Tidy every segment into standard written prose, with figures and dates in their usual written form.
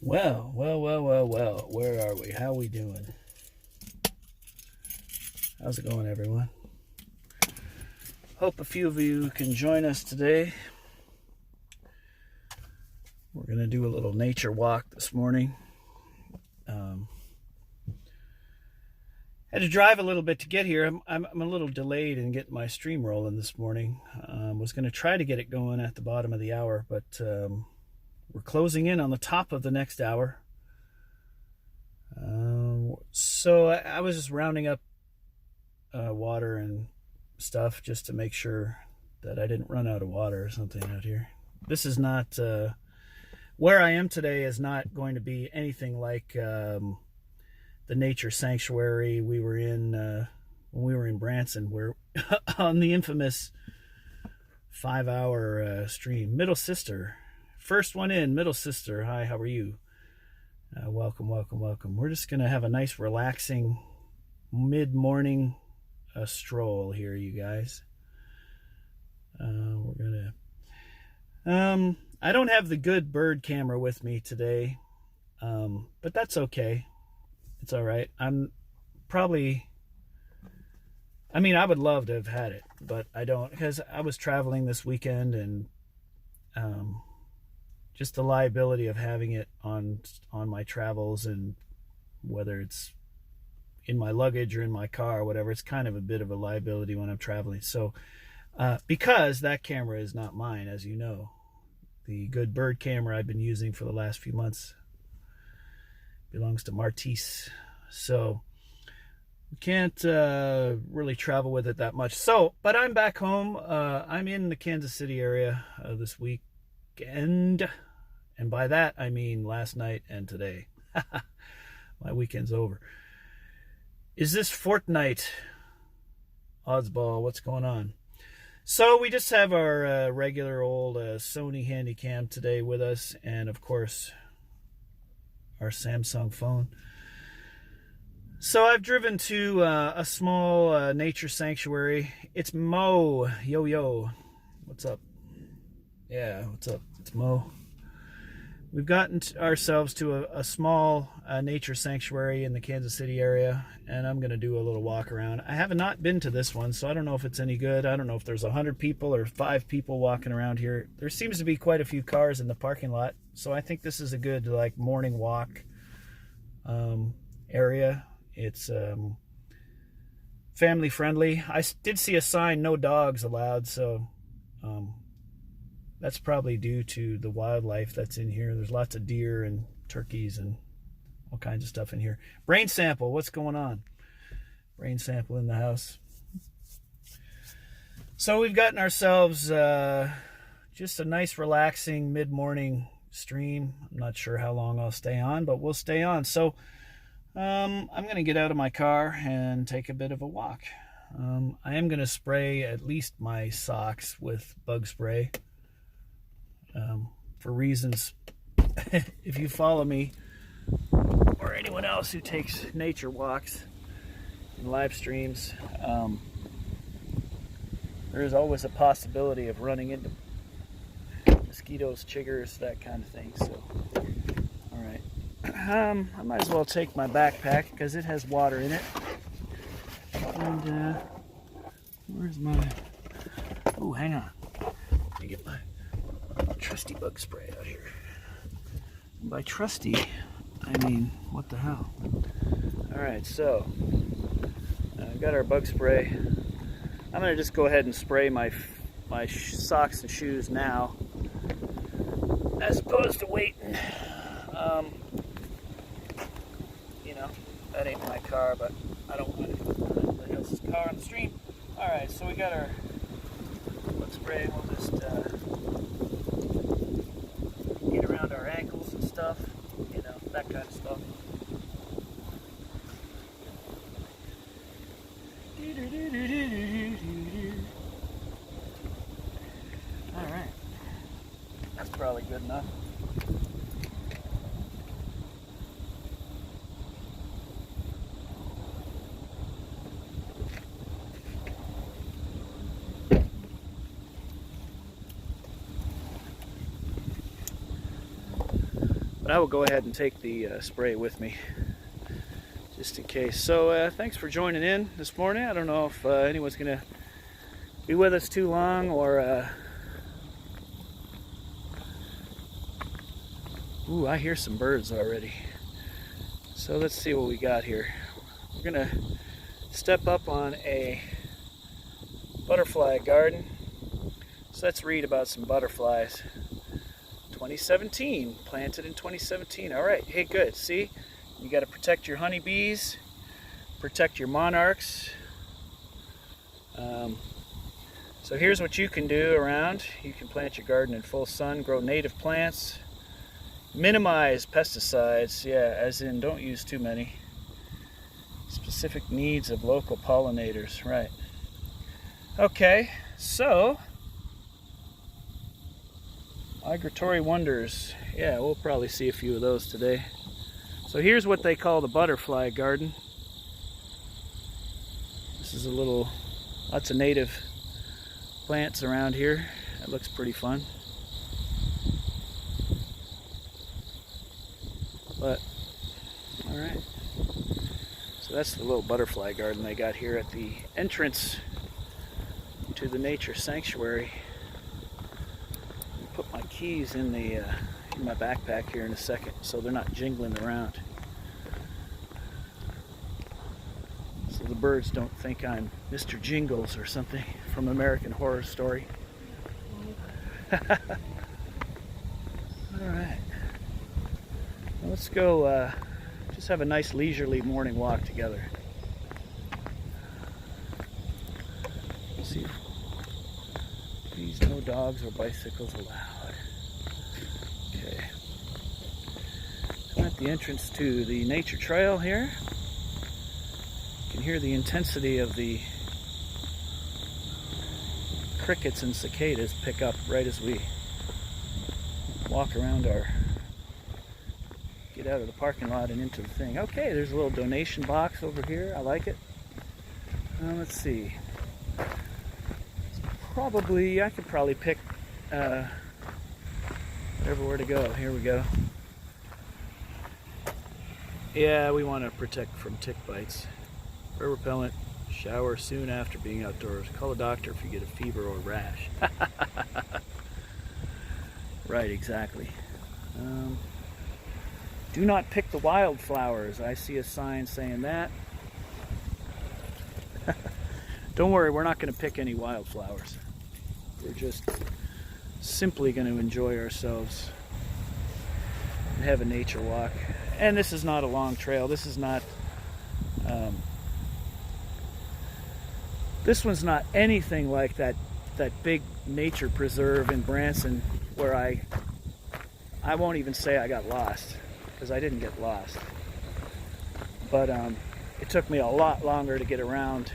Well. Where are we? How we doing? How's it going, everyone? Hope a few of you can join us today. We're going to do a little nature walk this morning. Had to drive a little bit to get here. I'm a little delayed in getting my stream rolling this morning. Was going to try to get it going at the bottom of the hour, but we're closing in on the top of the next hour. So I was just rounding up water and stuff just to make sure that I didn't run out of water or something out here. This is not where I am today is not going to be anything like the nature sanctuary we were in when we were in Branson, where on the infamous 5-hour stream. Middle Sister, first one in. Middle Sister, hi, how are you? Welcome. We're just gonna have a nice relaxing mid-morning stroll here, you guys. We're gonna I don't have the good bird camera with me today, but that's okay. It's all right. I would love to have had it, but I don't, because I was traveling this weekend, and just the liability of having it on my travels, and whether it's in my luggage or in my car or whatever, it's kind of a bit of a liability when I'm traveling. So because that camera is not mine, as you know, the good bird camera I've been using for the last few months belongs to Martise, so we can't really travel with it that much. So, but I'm back home. I'm in the Kansas City area this weekend, and by that I mean last night and today. My weekend's over. Is this Fortnite? Oddsball, what's going on? So we just have our regular old Sony Handycam today with us, and of course our Samsung phone. So I've driven to a small nature sanctuary. It's Mo. Yo. What's up? Yeah, what's up? It's Mo. We've gotten ourselves to a small nature sanctuary in the Kansas City area, and I'm going to do a little walk around. I have not been to this one, so I don't know if it's any good. I don't know if there's 100 people or 5 people walking around here. There seems to be quite a few cars in the parking lot, so I think this is a good morning walk area. It's family friendly. I did see a sign, no dogs allowed, so that's probably due to the wildlife that's in here. There's lots of deer and turkeys and all kinds of stuff in here. Brain sample, what's going on? Brain sample in the house. So we've gotten ourselves just a nice relaxing mid-morning stream. I'm not sure how long I'll stay on, but we'll stay on. So I'm going to get out of my car and take a bit of a walk. I am going to spray at least my socks with bug spray. For reasons, if you follow me or anyone else who takes nature walks and live streams, there is always a possibility of running into mosquitoes, chiggers, that kind of thing. So, all right, I might as well take my backpack because it has water in it. And where's my? Oh, hang on. Let me get my trusty bug spray out here. And by trusty, I mean, what the hell? Alright, so I've got our bug spray. I'm going to just go ahead and spray my socks and shoes now, as opposed to waiting. That ain't my car, but I don't want anybody else's car on the stream. Alright, so we got our bug spray. We'll just get around our ankles and stuff, that kind of stuff. Alright, that's probably good enough. But I will go ahead and take the spray with me, just in case. So thanks for joining in this morning. I don't know if anyone's going to be with us too long, or... Ooh, I hear some birds already. So let's see what we got here. We're going to step up on a butterfly garden. So let's read about some butterflies. 2017, planted in 2017. All right, hey, good. See, you got to protect your honeybees, protect your monarchs. So here's what you can do around. You can plant your garden in full sun, grow native plants, minimize pesticides, yeah, as in don't use too many. Specific needs of local pollinators, right. Okay, so migratory wonders. Yeah, we'll probably see a few of those today. So here's what they call the butterfly garden. This is a little, lots of native plants around here. That looks pretty fun. But, all right. So that's the little butterfly garden they got here at the entrance to the nature sanctuary. I'll put my keys in my backpack here in a second, so they're not jingling around. So the birds don't think I'm Mr. Jingles or something from American Horror Story. All right. Well, let's go just have a nice leisurely morning walk together. Let's see. Please, no dogs or bicycles allowed. Okay. I'm at the entrance to the nature trail here. You can hear the intensity of the crickets and cicadas pick up right as we walk around get out of the parking lot and into the thing. Okay, there's a little donation box over here. I like it. Let's see. I could probably pick where to go. Here we go. Yeah, we want to protect from tick bites. Fur repellent. Shower soon after being outdoors. Call a doctor if you get a fever or rash. Right, exactly. Do not pick the wildflowers. I see a sign saying that. Don't worry, we're not going to pick any wildflowers. We're just simply going to enjoy ourselves and have a nature walk. And this is not a long trail. This is not... this one's not anything like that big nature preserve in Branson where I won't even say I got lost, because I didn't get lost. But it took me a lot longer to get around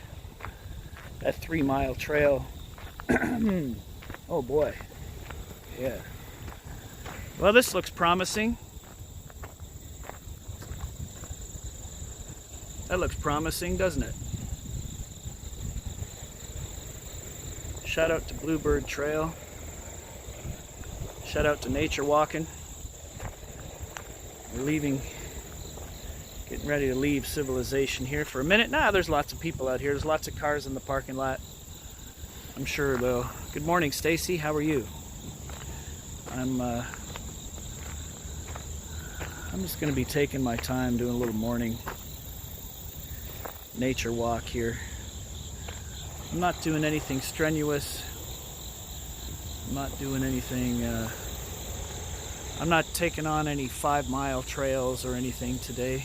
that 3-mile trail. Oh boy. Yeah. Well, this looks promising. That looks promising, doesn't it? Shout out to Bluebird Trail. Shout out to Nature Walking. We're leaving, getting ready to leave civilization here for a minute. Nah, there's lots of people out here. There's lots of cars in the parking lot, I'm sure, though. Good morning, Stacy. How are you? I'm just going to be taking my time doing a little morning nature walk here. I'm not doing anything strenuous. I'm not doing anything, I'm not taking on any 5-mile trails or anything today.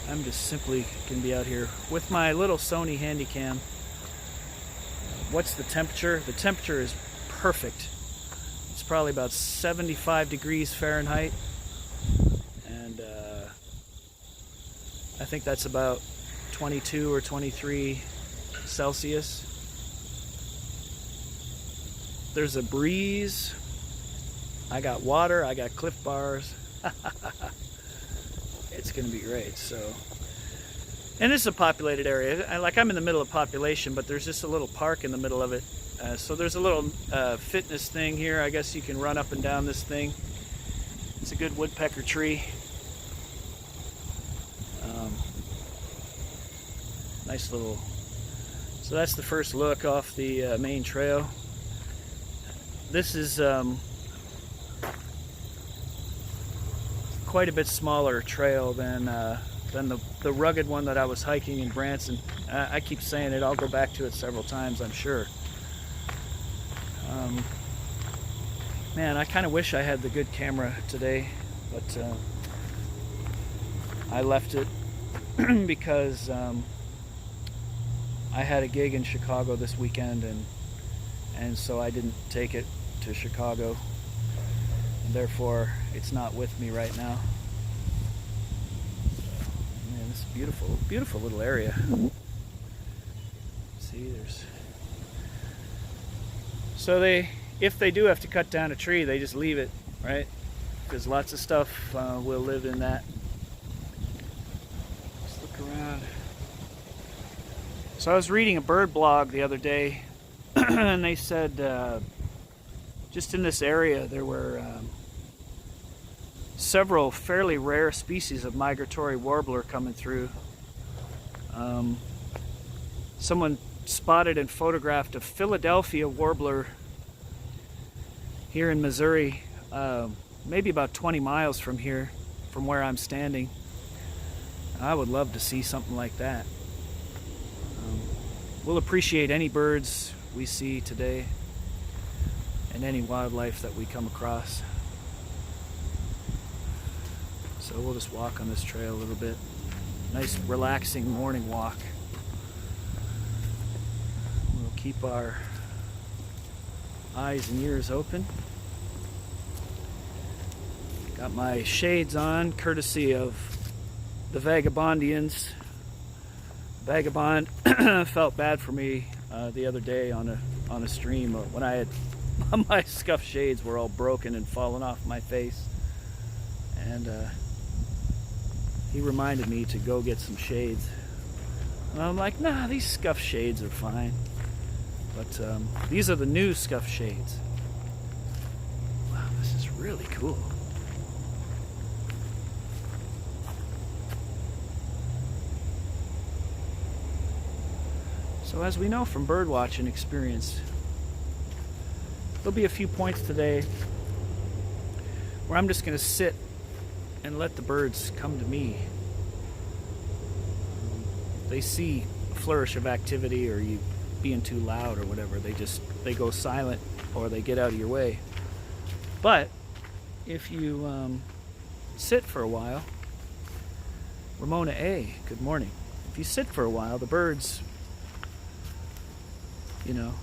I'm just simply going to be out here with my little Sony Handycam. What's the temperature? The temperature is perfect. It's probably about 75 degrees Fahrenheit. And I think that's about 22 or 23 Celsius. There's a breeze. I got water. I got Cliff Bars. It's going to be great. So, and this is a populated area. I'm in the middle of population, but there's just a little park in the middle of it. So there's a little fitness thing here. I guess you can run up and down this thing. It's a good woodpecker tree. Nice little. So that's the first look off the main trail. This is quite a bit smaller trail than the rugged one that I was hiking in Branson. I keep saying it. I'll go back to it several times, I'm sure. Man, I kind of wish I had the good camera today, but I left it because I had a gig in Chicago this weekend, and so I didn't take it to Chicago, and therefore it's not with me right now. Man, this is beautiful, beautiful little area. See, there's. So if they do have to cut down a tree, they just leave it, right? Because lots of stuff will live in that. Let's look around. So I was reading a bird blog the other day, and they said just in this area there were several fairly rare species of migratory warbler coming through. Someone spotted and photographed a Philadelphia warbler here in Missouri, maybe about 20 miles from here, from where I'm standing. I would love to see something like that. We'll appreciate any birds we see today and any wildlife that we come across. So we'll just walk on this trail a little bit. Nice relaxing morning walk. We'll keep our eyes and ears open. Got my shades on, courtesy of the Vagabondians. Vagabond felt bad for me the other day on a stream when I had my scuff shades were all broken and fallen off my face, and he reminded me to go get some shades. And I'm like, nah, these scuff shades are fine. But these are the new scuff shades. Wow, this is really cool. So as we know from birdwatching experience, there'll be a few points today where I'm just going to sit and let the birds come to me. They see a flourish of activity or you being too loud or whatever, they go silent or they get out of your way. But if you sit for a while, Ramona A, good morning. If you sit for a while, the birds, you know,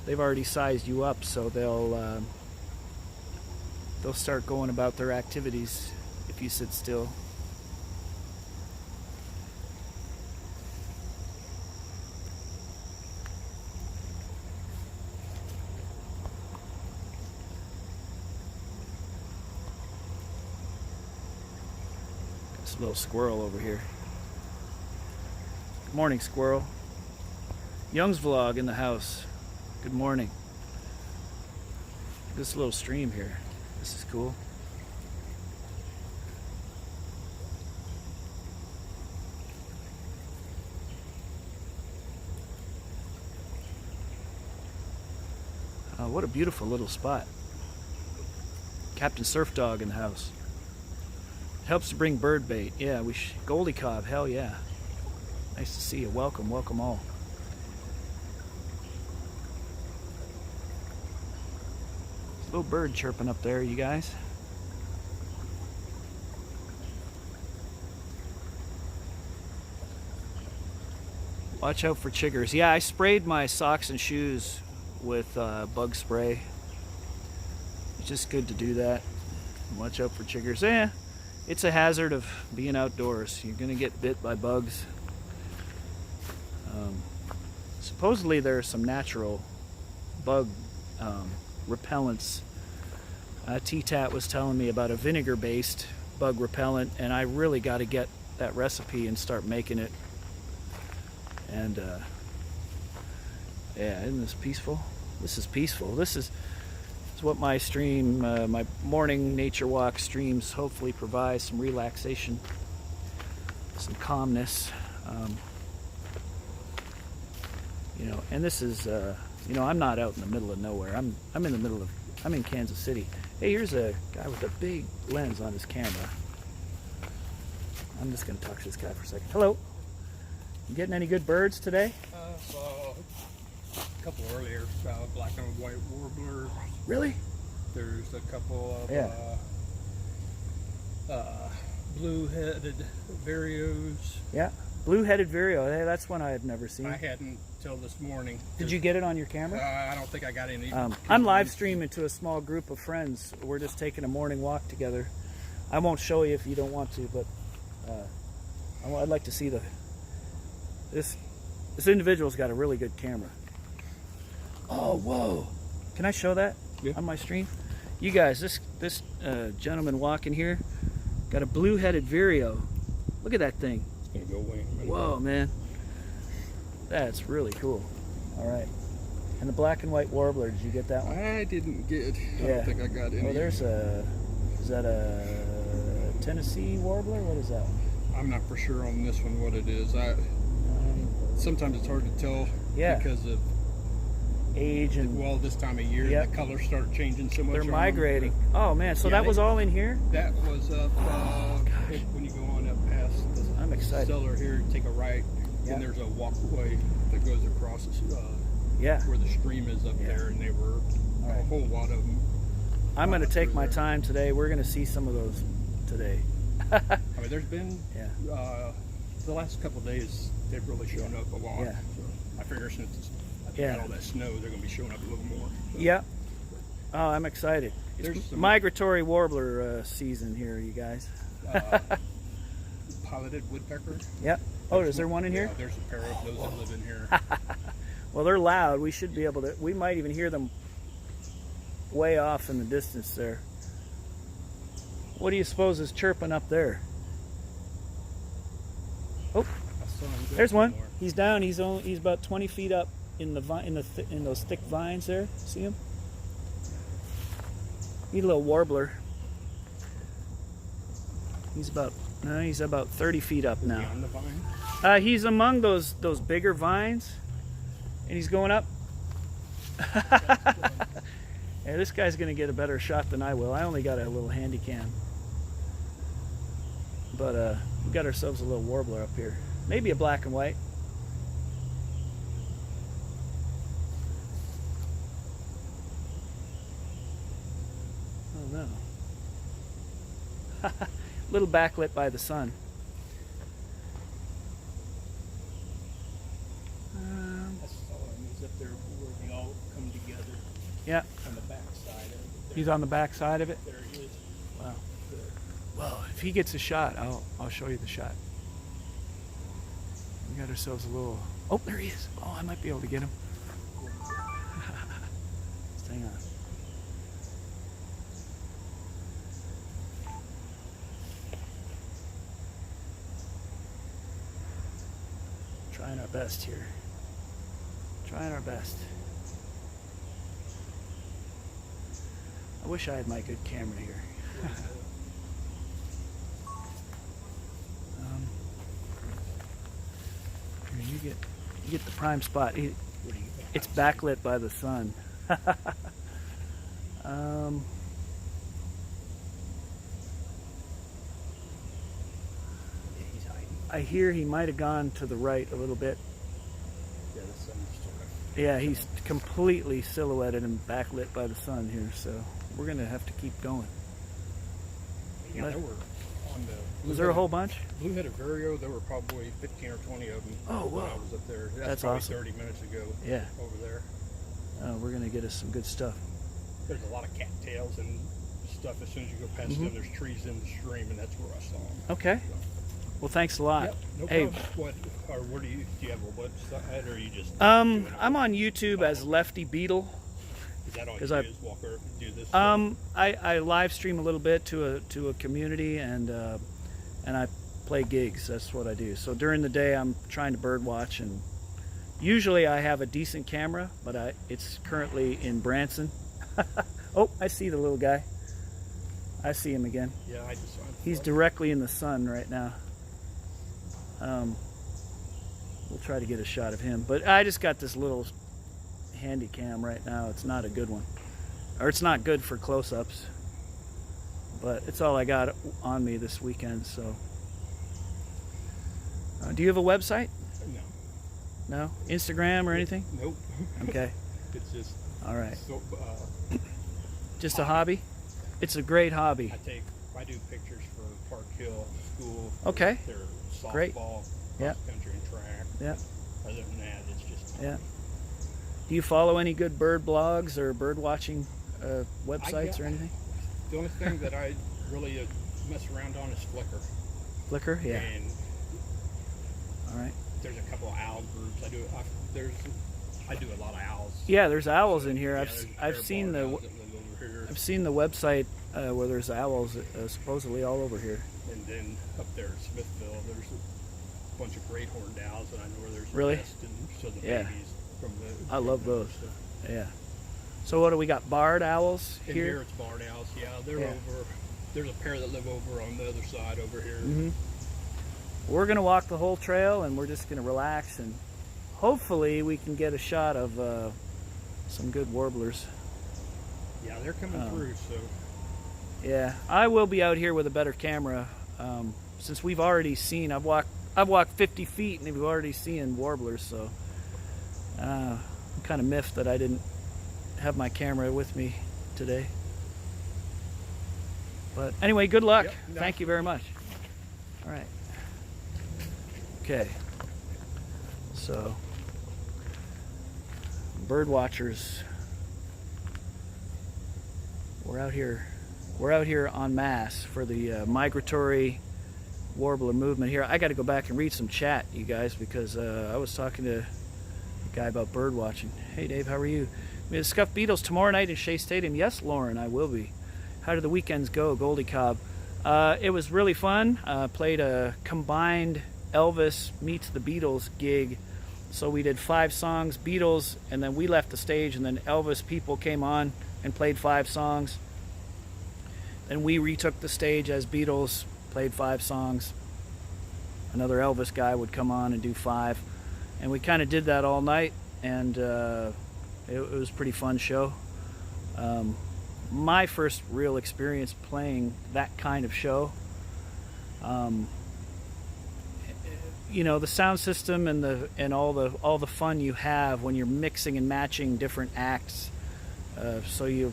they've already sized you up, so they'll start going about their activities if you sit still. This little squirrel over here. Good morning, squirrel. Young's vlog in the house. Good morning. This little stream here. This is cool. What a beautiful little spot. Captain Surf Dog in the house. Helps to bring bird bait. Yeah, Goldie Cobb, hell yeah. Nice to see you. Welcome, welcome all. Little bird chirping up there, you guys. Watch out for chiggers. Yeah, I sprayed my socks and shoes with bug spray. It's just good to do that. Watch out for chiggers. It's a hazard of being outdoors. You're gonna get bit by bugs. Supposedly there are some natural bug repellents. T-Tat was telling me about a vinegar-based bug repellent, and I really got to get that recipe and start making it. And yeah, isn't this peaceful? This is peaceful. This is what my stream, my morning nature walk streams hopefully provide some relaxation, some calmness. You know, and this is, you know, I'm not out in the middle of nowhere. I'm in the middle of, I'm in Kansas City. Hey, here's a guy with a big lens on his camera. I'm just going to talk to this guy for a second. Hello. You getting any good birds today? Saw a couple earlier, black and white warblers. Really? There's a couple of blue-headed vireos. Yeah, blue-headed vireo. Hey, that's one I had never seen. I hadn't till this morning. Did you get it on your camera? I don't think I got any. I'm live streaming to a small group of friends. We're just taking a morning walk together. I won't show you if you don't want to, but I'd like to see this individual's got a really good camera. Oh, whoa! Can I show that on my stream? You guys, this gentleman walking here got a blue-headed vireo. Look at that thing. It's gonna go away in a minute. Whoa, man! That's really cool. All right. And the black and white warbler, did you get that one? I didn't get. I don't think I got any. Oh, there's a. Is that a Tennessee warbler? What is that one? I'm not for sure on this one what it is. Sometimes it's hard to tell because of age and this time of year the colors start changing so much. They're migrating. Oh man, so that was all in here? That was up when you go on up past the cellar here, take a right, and there's a walkway that goes across where the stream is up there, and they were a whole lot of them. I'm going to take my time today. We're going to see some of those today. I mean, there's been the last couple of days they've really shown up a lot. Yeah. So I figure since got all that snow, they're going to be showing up a little more. So. Yeah. Oh, I'm excited. It's migratory warbler season here, you guys. Piloted woodpecker. Yep. Oh, is there one in here? Yeah, there's a pair of those that live in here. Well, they're loud. We should be able to. We might even hear them way off in the distance there. What do you suppose is chirping up there? Oh, there's one. He's down. He's about 20 feet up in the in those thick vines there. See him? He's a little warbler. He's about 30 feet up now. On the vine? He's among those bigger vines, and he's going up. Yeah, this guy's gonna get a better shot than I will. I only got a little handy cam, but we got ourselves a little warbler up here. Maybe a black and white. Oh no. Little backlit by the sun. That's all he's up there where they all come together. Yeah. On the back side of it. He's on the back side of it? There he is. Wow. Well, if he gets a shot, I'll show you the shot. We got ourselves a little... Oh, there he is. Oh, I might be able to get him. Just hang on. Trying our best here. Trying our best. I wish I had my good camera here. You get the prime spot. It's backlit by the sun. I hear he might have gone to the right a little bit. Yeah, the sun's sort of... Yeah, he's completely silhouetted and backlit by the sun here, so we're gonna have to keep going. Yeah, there were on the... Was there a whole bunch? Blue-headed vireo, there were probably 15 or 20 of them. Oh, wow. When I was up there. That's probably awesome. 30 minutes ago. Yeah. Over there. We're gonna get us some good stuff. There's a lot of cattails and stuff. As soon as you go past them, there's trees in the stream, and that's where I saw them. Okay. So. Well, thanks a lot. Yep, no problem. Where do you have a website, or you just? I'm on YouTube as Lefty Beatle. Is that all you do? Is walk or do this? I live stream a little bit to a community, and I play gigs. That's what I do. So during the day, I'm trying to bird watch and Usually I have a decent camera, but it's currently in Branson. Oh, I see the little guy. I see him again. Yeah, I just saw him. He's directly in the sun right now. We'll try to get a shot of him. But I just got this little handy cam right now. It's not a good one. Or it's not good for close-ups. But it's all I got on me this weekend, so. Do you have a website? No. No? Instagram or anything? Nope. Okay. It's just. All right. So, just a hobby? It's a great hobby. I do pictures for Park Hill School. Okay. Their softball, Great. cross Yeah. country and track. Yeah. Other than that, it's just. Yeah. Do you follow any good bird blogs or bird watching websites or anything? The only thing that I really mess around on is Flickr. Flickr? Yeah. And all right. there's a couple of owl groups. I do a lot of owls. Yeah, there's owls in here. Yeah, I've seen the website where there's owls supposedly all over here. And then up there in Smithville, there's a bunch of great horned owls, and I know where there's really? a nest, and so the Yeah. babies from the. I love those. Yeah. So what do we got? Barred owls In here? here it's barred owls. Yeah, they're over. There's a pair that live over on the other side over here. Mm-hmm. We're gonna walk the whole trail, and we're just gonna relax, and hopefully we can get a shot of some good warblers. Yeah, they're coming through. So. Yeah, I will be out here with a better camera, since we've already seen. I've walked 50 feet, and we've already seen warblers. So I'm kind of miffed that I didn't have my camera with me today. But anyway, good luck. Yep, no. Thank you very much. All right. Okay. So, bird watchers, we're out here en masse for the migratory warbler movement here. I got to go back and read some chat, you guys, because I was talking to a guy about bird watching. Hey, Dave, how are you? We have Scuffed Beetles tomorrow night in Shea Stadium. Yes, Lauren, I will be. How did the weekends go, Goldie Cobb? It was really fun. Played a combined Elvis meets the Beatles gig. So we did 5 songs, Beatles, and then we left the stage, and then Elvis people came on and played 5 songs. Then we retook the stage as Beatles, played 5 songs. Another Elvis guy would come on and do 5. And we kind of did that all night, and it was a pretty fun show. My first real experience playing that kind of show. You know, the sound system and all the fun you have when you're mixing and matching different acts. So you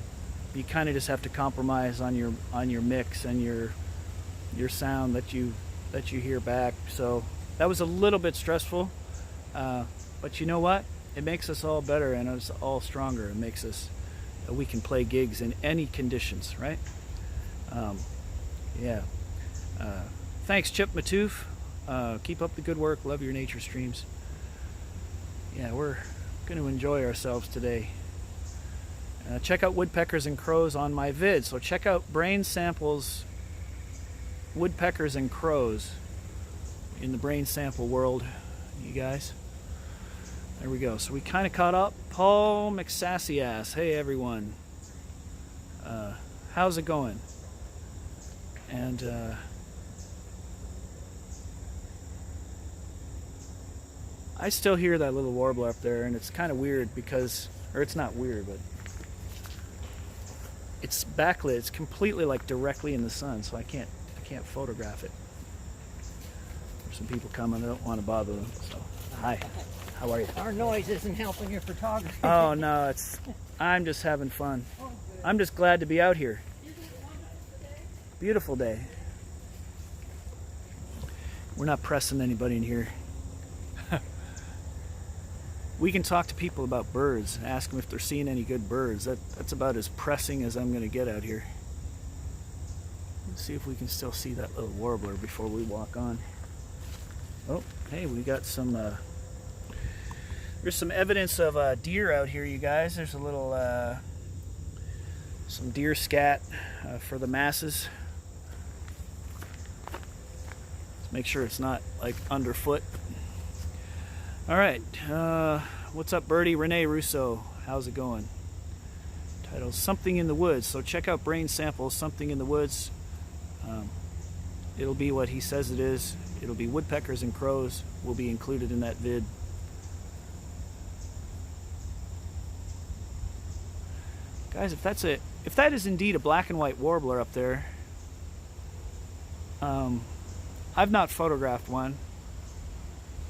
kind of just have to compromise on your mix and your sound that you hear back. So that was a little bit stressful, but you know what? It makes us all better and us all stronger. It makes us we can play gigs in any conditions, right? Yeah. Thanks, Chip Matoof. Keep up the good work. Love your nature streams. Yeah, we're going to enjoy ourselves today. Check out woodpeckers and crows on my vid. So check out Brain Samples Woodpeckers and Crows in the Brain Sample world, you guys. There we go. So we kind of caught up. Paul McSassiass. Hey, everyone. How's it going? And I still hear that little warbler up there, and it's kind of weird because, or it's not weird, but it's backlit. It's completely like directly in the sun, so I can't photograph it. There's some people coming. I don't want to bother them. So, hi. How are you? Our noise isn't helping your photography. Oh no, I'm just having fun. I'm just glad to be out here. Beautiful day. We're not pressing anybody in here. We can talk to people about birds and ask them if they're seeing any good birds. That's about as pressing as I'm going to get out here. Let's see if we can still see that little warbler before we walk on. Oh, hey, we got some... There's some evidence of deer out here, you guys. There's a little... some deer scat for the masses. Let's make sure it's not, like, underfoot. All right, what's up, Birdie? Renee Russo, how's it going? Title, Something in the Woods. So check out Brain Samples, Something in the Woods. It'll be what he says it is. It'll be woodpeckers and crows will be included in that vid. Guys, if that is indeed a black and white warbler up there, I've not photographed one.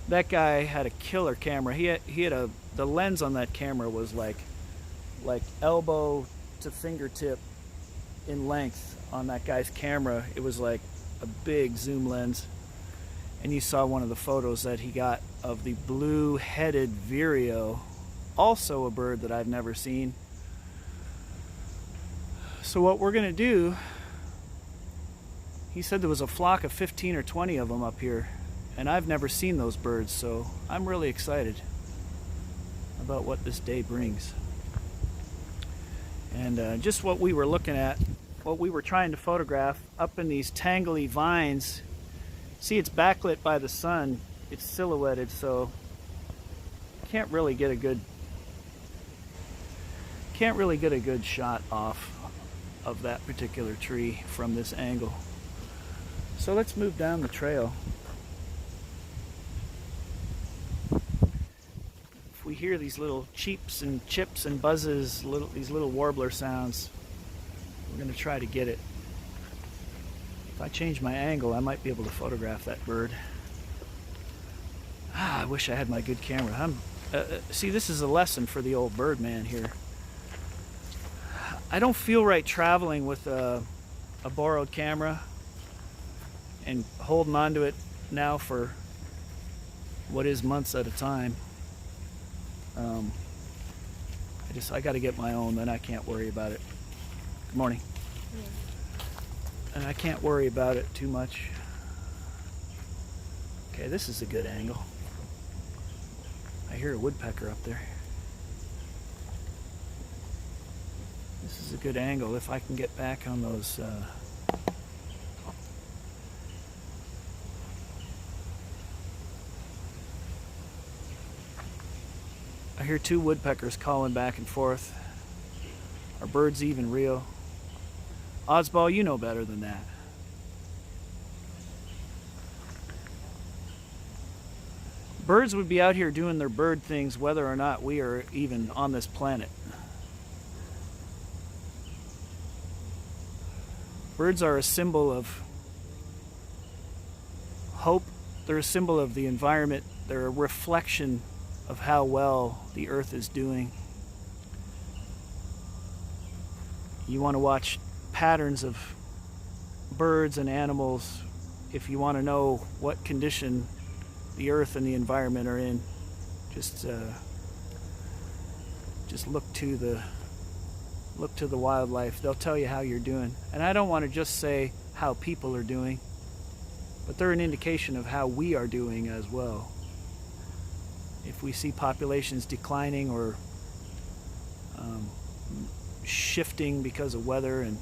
That guy had a killer camera. He had the lens on that camera was like elbow to fingertip in length on that guy's camera. It was like a big zoom lens. And you saw one of the photos that he got of the blue-headed vireo, also a bird that I've never seen. So what we're gonna do, he said there was a flock of 15 or 20 of them up here, and I've never seen those birds, so I'm really excited about what this day brings. And just what we were looking at, what we were trying to photograph up in these tangly vines. See, it's backlit by the sun, it's silhouetted, so can't really get a good shot off of that particular tree from this angle. So let's move down the trail. If we hear these little cheeps and chips and buzzes, these little warbler sounds, we're going to try to get it. If I change my angle, I might be able to photograph that bird. I wish I had my good camera. See, this is a lesson for the old Birdman here. I don't feel right traveling with a borrowed camera and holding on to it now for what is months at a time. I got to get my own, then I can't worry about it. Good morning. And I can't worry about it too much. Okay, this is a good angle. I hear a woodpecker up there. This is a good angle if I can get back on those I hear two woodpeckers calling back and forth. Are birds even real? Oddball, you know better than that. Birds would be out here doing their bird things whether or not we are even on this planet. Birds are a symbol of hope. They're a symbol of the environment. They're a reflection of how well the earth is doing. You want to watch patterns of birds and animals if you want to know what condition the earth and the environment are in. Just look to the wildlife. They'll tell you how you're doing. And I don't want to just say how people are doing, but they're an indication of how we are doing as well. If we see populations declining or shifting because of weather, and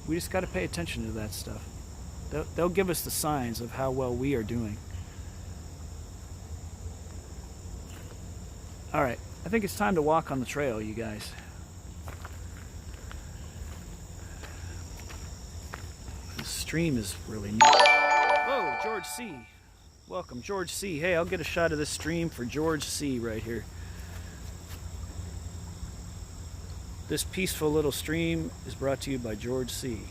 we just got to pay attention to that stuff. They'll give us the signs of how well we are doing. All right, I think it's time to walk on the trail, you guys. This stream is really neat. Whoa, George C. Welcome, George C. Hey, I'll get a shot of this stream for George C. right here. This peaceful little stream is brought to you by George C.,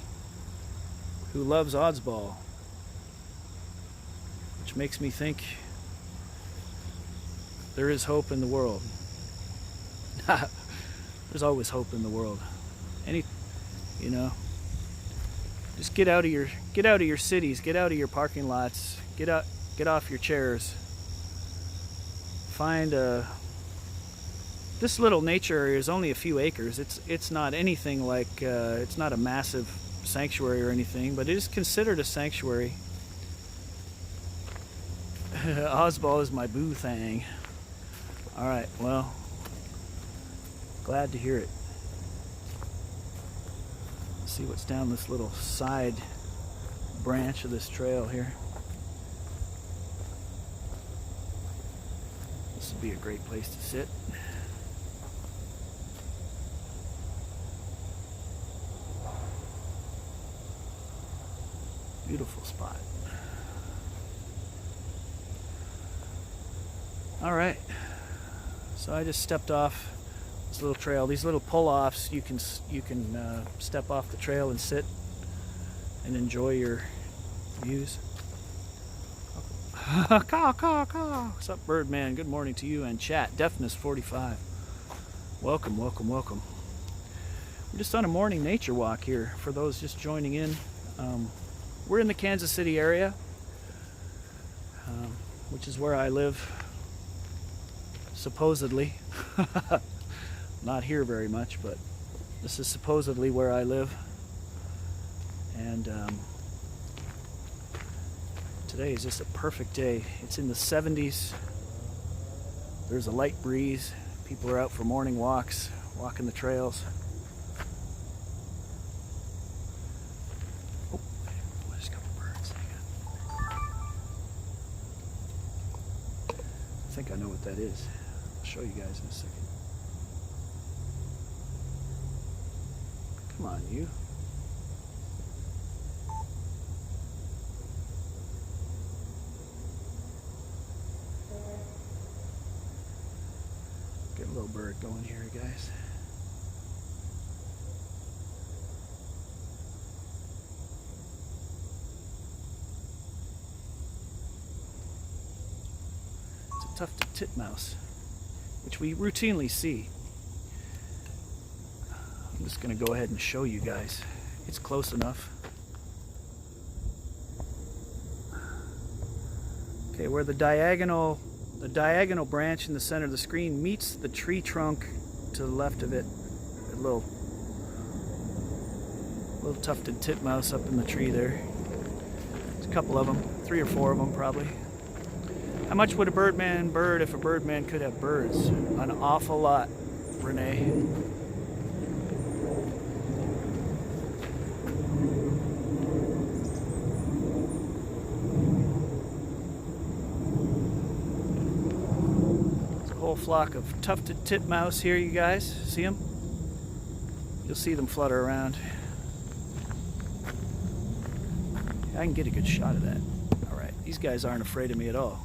who loves Oddsball, which makes me think there is hope in the world. There's always hope in the world. Just get out of your cities, get out of your parking lots, get off your chairs. Find this little nature area is only a few acres. It's not anything like it's not a massive sanctuary or anything, but it is considered a sanctuary. Osball is my boo thing. All right, well, glad to hear it. Let's see what's down this little side branch of this trail here. would be a great place to sit. Beautiful spot. All right, so I just stepped off this little trail. These little pull-offs, you can step off the trail and sit and enjoy your views. Caw, caw, caw. What's up, Birdman? Good morning to you and chat. Deafness 45. Welcome, welcome, welcome. We're just on a morning nature walk here for those just joining in. We're in the Kansas City area, which is where I live, supposedly. Not here very much, but this is supposedly where I live. And today is just a perfect day. It's in the 70s. There's a light breeze. People are out for morning walks, walking the trails. Oh, there's a couple birds. I think I know what that is. I'll show you guys in a second. Come on, you. Get a little bird going here, guys. It's a tufted titmouse, which we routinely see. I'm just going to go ahead and show you guys. It's close enough. Okay, where the diagonal branch in the center of the screen meets the tree trunk to the left of it. A little tufted titmouse up in the tree there. There's a couple of them, 3 or 4 of them probably. How much would a Birdmann bird if a Birdmann could have birds? An awful lot, Renee. Flock of tufted titmouse here, you guys see them? You'll see them flutter around. I can get a good shot of that. All right, these guys aren't afraid of me at all.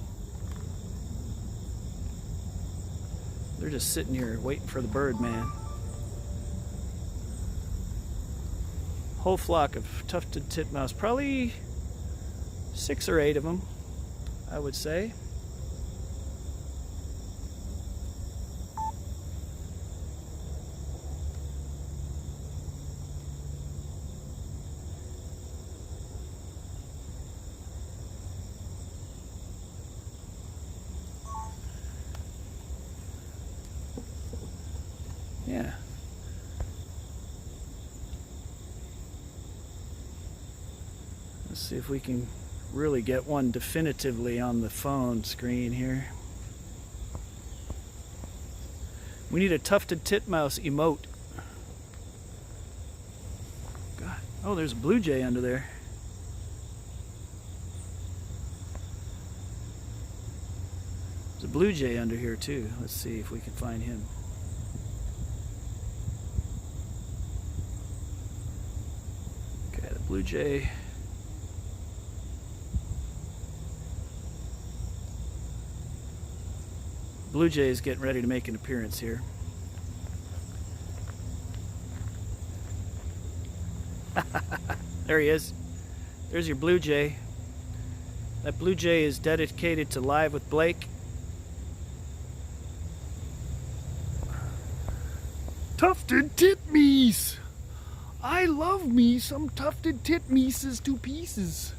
They're just sitting here waiting for the Birdman. Whole flock of tufted titmouse, probably 6 or 8 of them, I would say. Yeah. Let's see if we can really get one definitively on the phone screen here. We need a tufted titmouse emote. God. Oh, there's a blue jay under there. There's a blue jay under here too. Let's see if we can find him. Blue jay. Blue jay is getting ready to make an appearance here. There he is. There's your blue jay. That blue jay is dedicated to Live with Blake. Tufted titmeece. I love me some tufted titmeeces to pieces.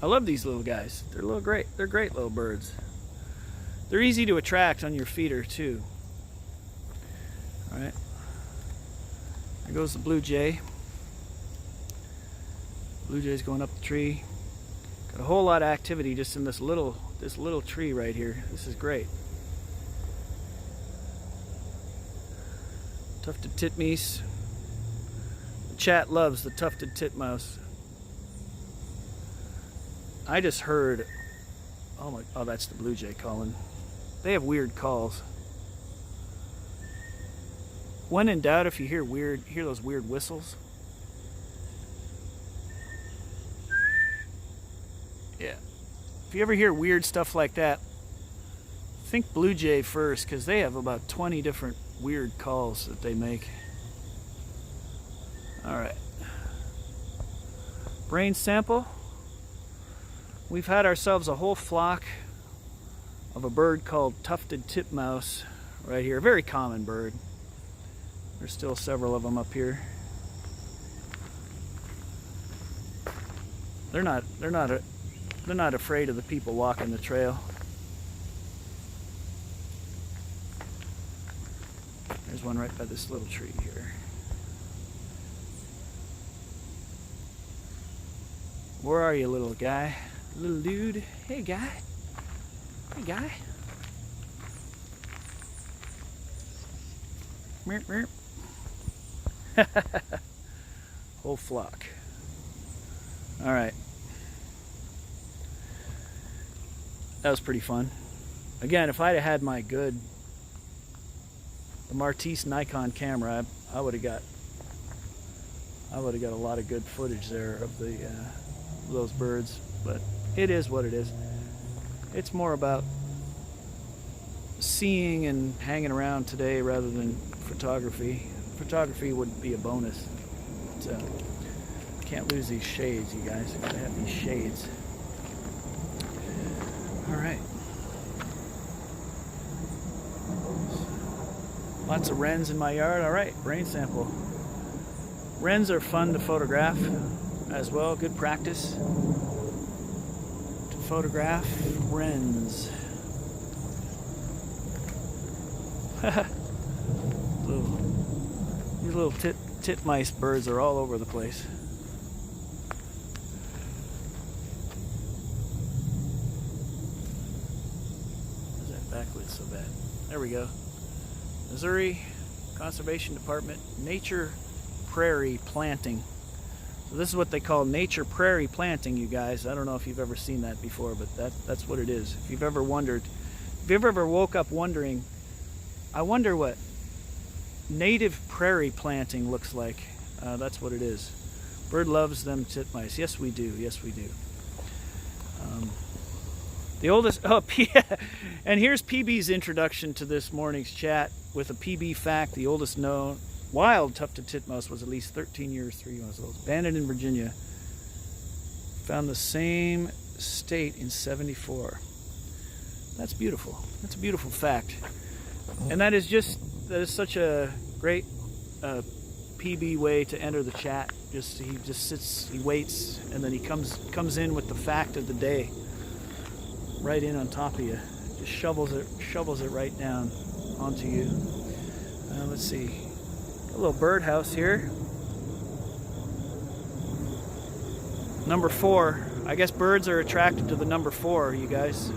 I love these little guys. They're great. They're great little birds. They're easy to attract on your feeder too. All right. There goes the blue jay. Blue jay's going up the tree. Got a whole lot of activity just in this little tree right here. This is great. Tufted titmeece. The chat loves the tufted titmouse. I just heard, oh, that's the blue jay calling. They have weird calls. When in doubt, if you hear those weird whistles. Yeah. If you ever hear weird stuff like that, think blue jay first, because they have about 20 different weird calls that they make. Alright. Brain sample. We've had ourselves a whole flock of a bird called tufted titmouse right here. A very common bird. There's still several of them up here. They're not afraid of the people walking the trail. There's one right by this little tree here. Where are you, little guy? Little dude. Hey, guy. Hey, guy. Meep, meep. Whole flock. All right. That was pretty fun. Again, if I'd have had my the Martise Nikon camera, I would have got a lot of good footage there of those birds. But it is what it is. It's more about seeing and hanging around today rather than photography. Photography would be a bonus. So can't lose these shades, you guys. I gotta have these shades. All right. Lots of wrens in my yard. All right, brain sample. Wrens are fun to photograph as well. Good practice to photograph wrens. These little titmice birds are all over the place. Where's that backlit so bad? There we go. Missouri Conservation Department Nature Prairie Planting. So this is what they call nature prairie planting, you guys. I don't know if you've ever seen that before, but that's what it is. If you've ever wondered, if you've ever woke up wondering, I wonder what native prairie planting looks like, that's what it is. Bird loves them titmice. Yes, we do. Yes, we do. The oldest, and here's PB's introduction to this morning's chat with a PB fact. The oldest known wild tufted titmouse was at least 13 years, 3 months old. Abandoned in Virginia. Found the same state in 74. That's beautiful. That's a beautiful fact. And that is such a great PB way to enter the chat. He just sits, he waits, and then he comes in with the fact of the day. Right in on top of you. Just shovels it right down onto you. Let's see. A little birdhouse here. Number 4. I guess birds are attracted to the number 4, you guys.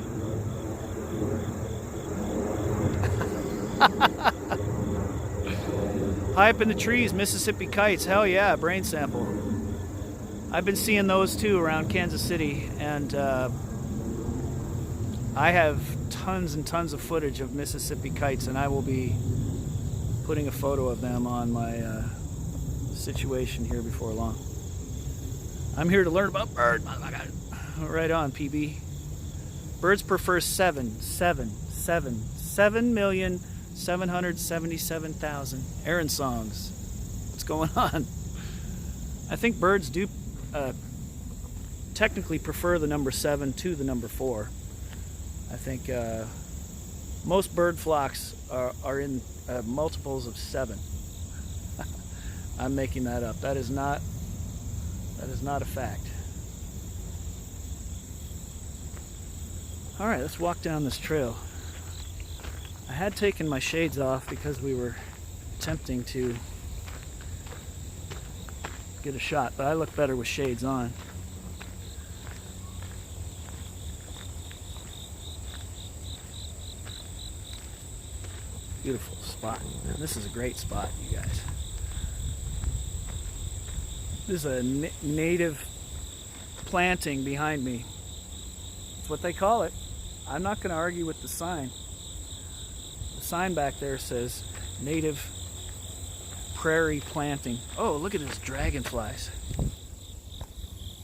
High up in the trees, Mississippi kites. Hell yeah, brain sample. I've been seeing those too around Kansas City, and I have tons and tons of footage of Mississippi kites, and I will be putting a photo of them on my situation here before long. I'm here to learn about birds. Right on, PB. Birds prefer 7,777,000 Aaron songs. What's going on? I think birds do technically prefer the number 7 to the number 4. I think most bird flocks are in multiples of 7. I'm making that up. That is not a fact. All right, let's walk down this trail. I had taken my shades off because we were attempting to get a shot, but I look better with shades on. Beautiful spot. Man, this is a great spot, you guys. This is a native planting behind me. what they call it. I'm not going to argue with the sign. The sign back there says native prairie planting. Oh, look at those dragonflies.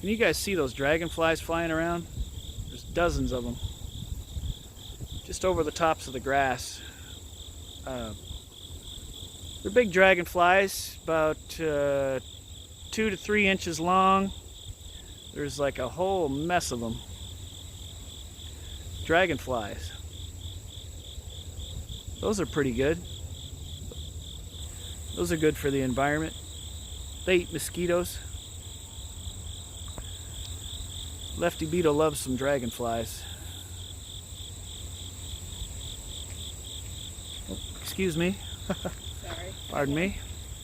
Can you guys see those dragonflies flying around? There's dozens of them. Just over the tops of the grass. They're big dragonflies, about 2 to 3 inches long. There's like a whole mess of them. Dragonflies. Those are pretty good. Those are good for the environment. They eat mosquitoes. Lefty beetle loves some dragonflies. Oh, excuse me. Sorry. Pardon me.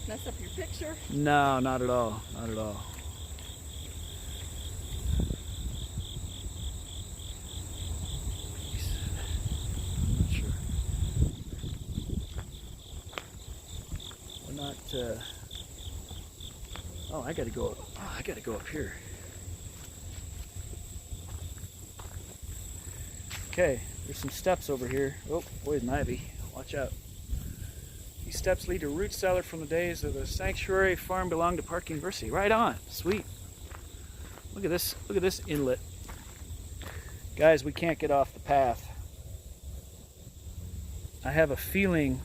Mess up your picture? No, not at all. Not at all. I'm not sure. We're not. Oh, I gotta go. Oh, I gotta go up here. Okay, there's some steps over here. Oh, poison ivy. Watch out. These steps lead to a root cellar from the days of the sanctuary farm belonged to Park University. Right on. Sweet. Look at this. Look at this inlet. Guys, we can't get off the path. I have a feeling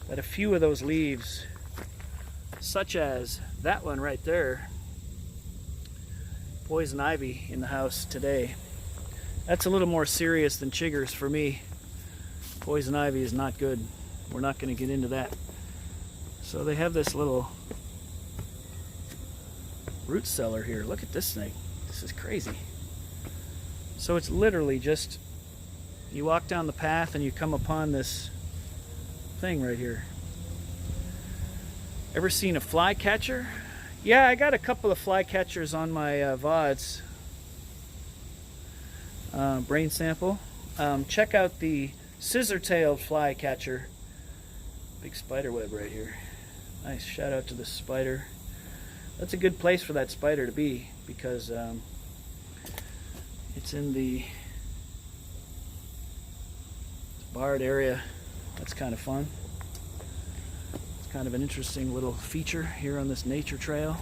that a few of those leaves, such as that one right there, poison ivy in the house today. That's a little more serious than chiggers for me. Poison ivy is not good. We're not going to get into that. So they have this little root cellar here. Look at this thing. This is crazy. So it's literally just, you walk down the path and you come upon this thing right here. Ever seen a flycatcher? Yeah, I got a couple of flycatchers on my VODs. Brain sample. Check out the scissor-tailed flycatcher. Big spider web right here. Nice. Shout out to the spider. That's a good place for that spider to be because it's in the barred area. That's kind of fun. It's kind of an interesting little feature here on this nature trail.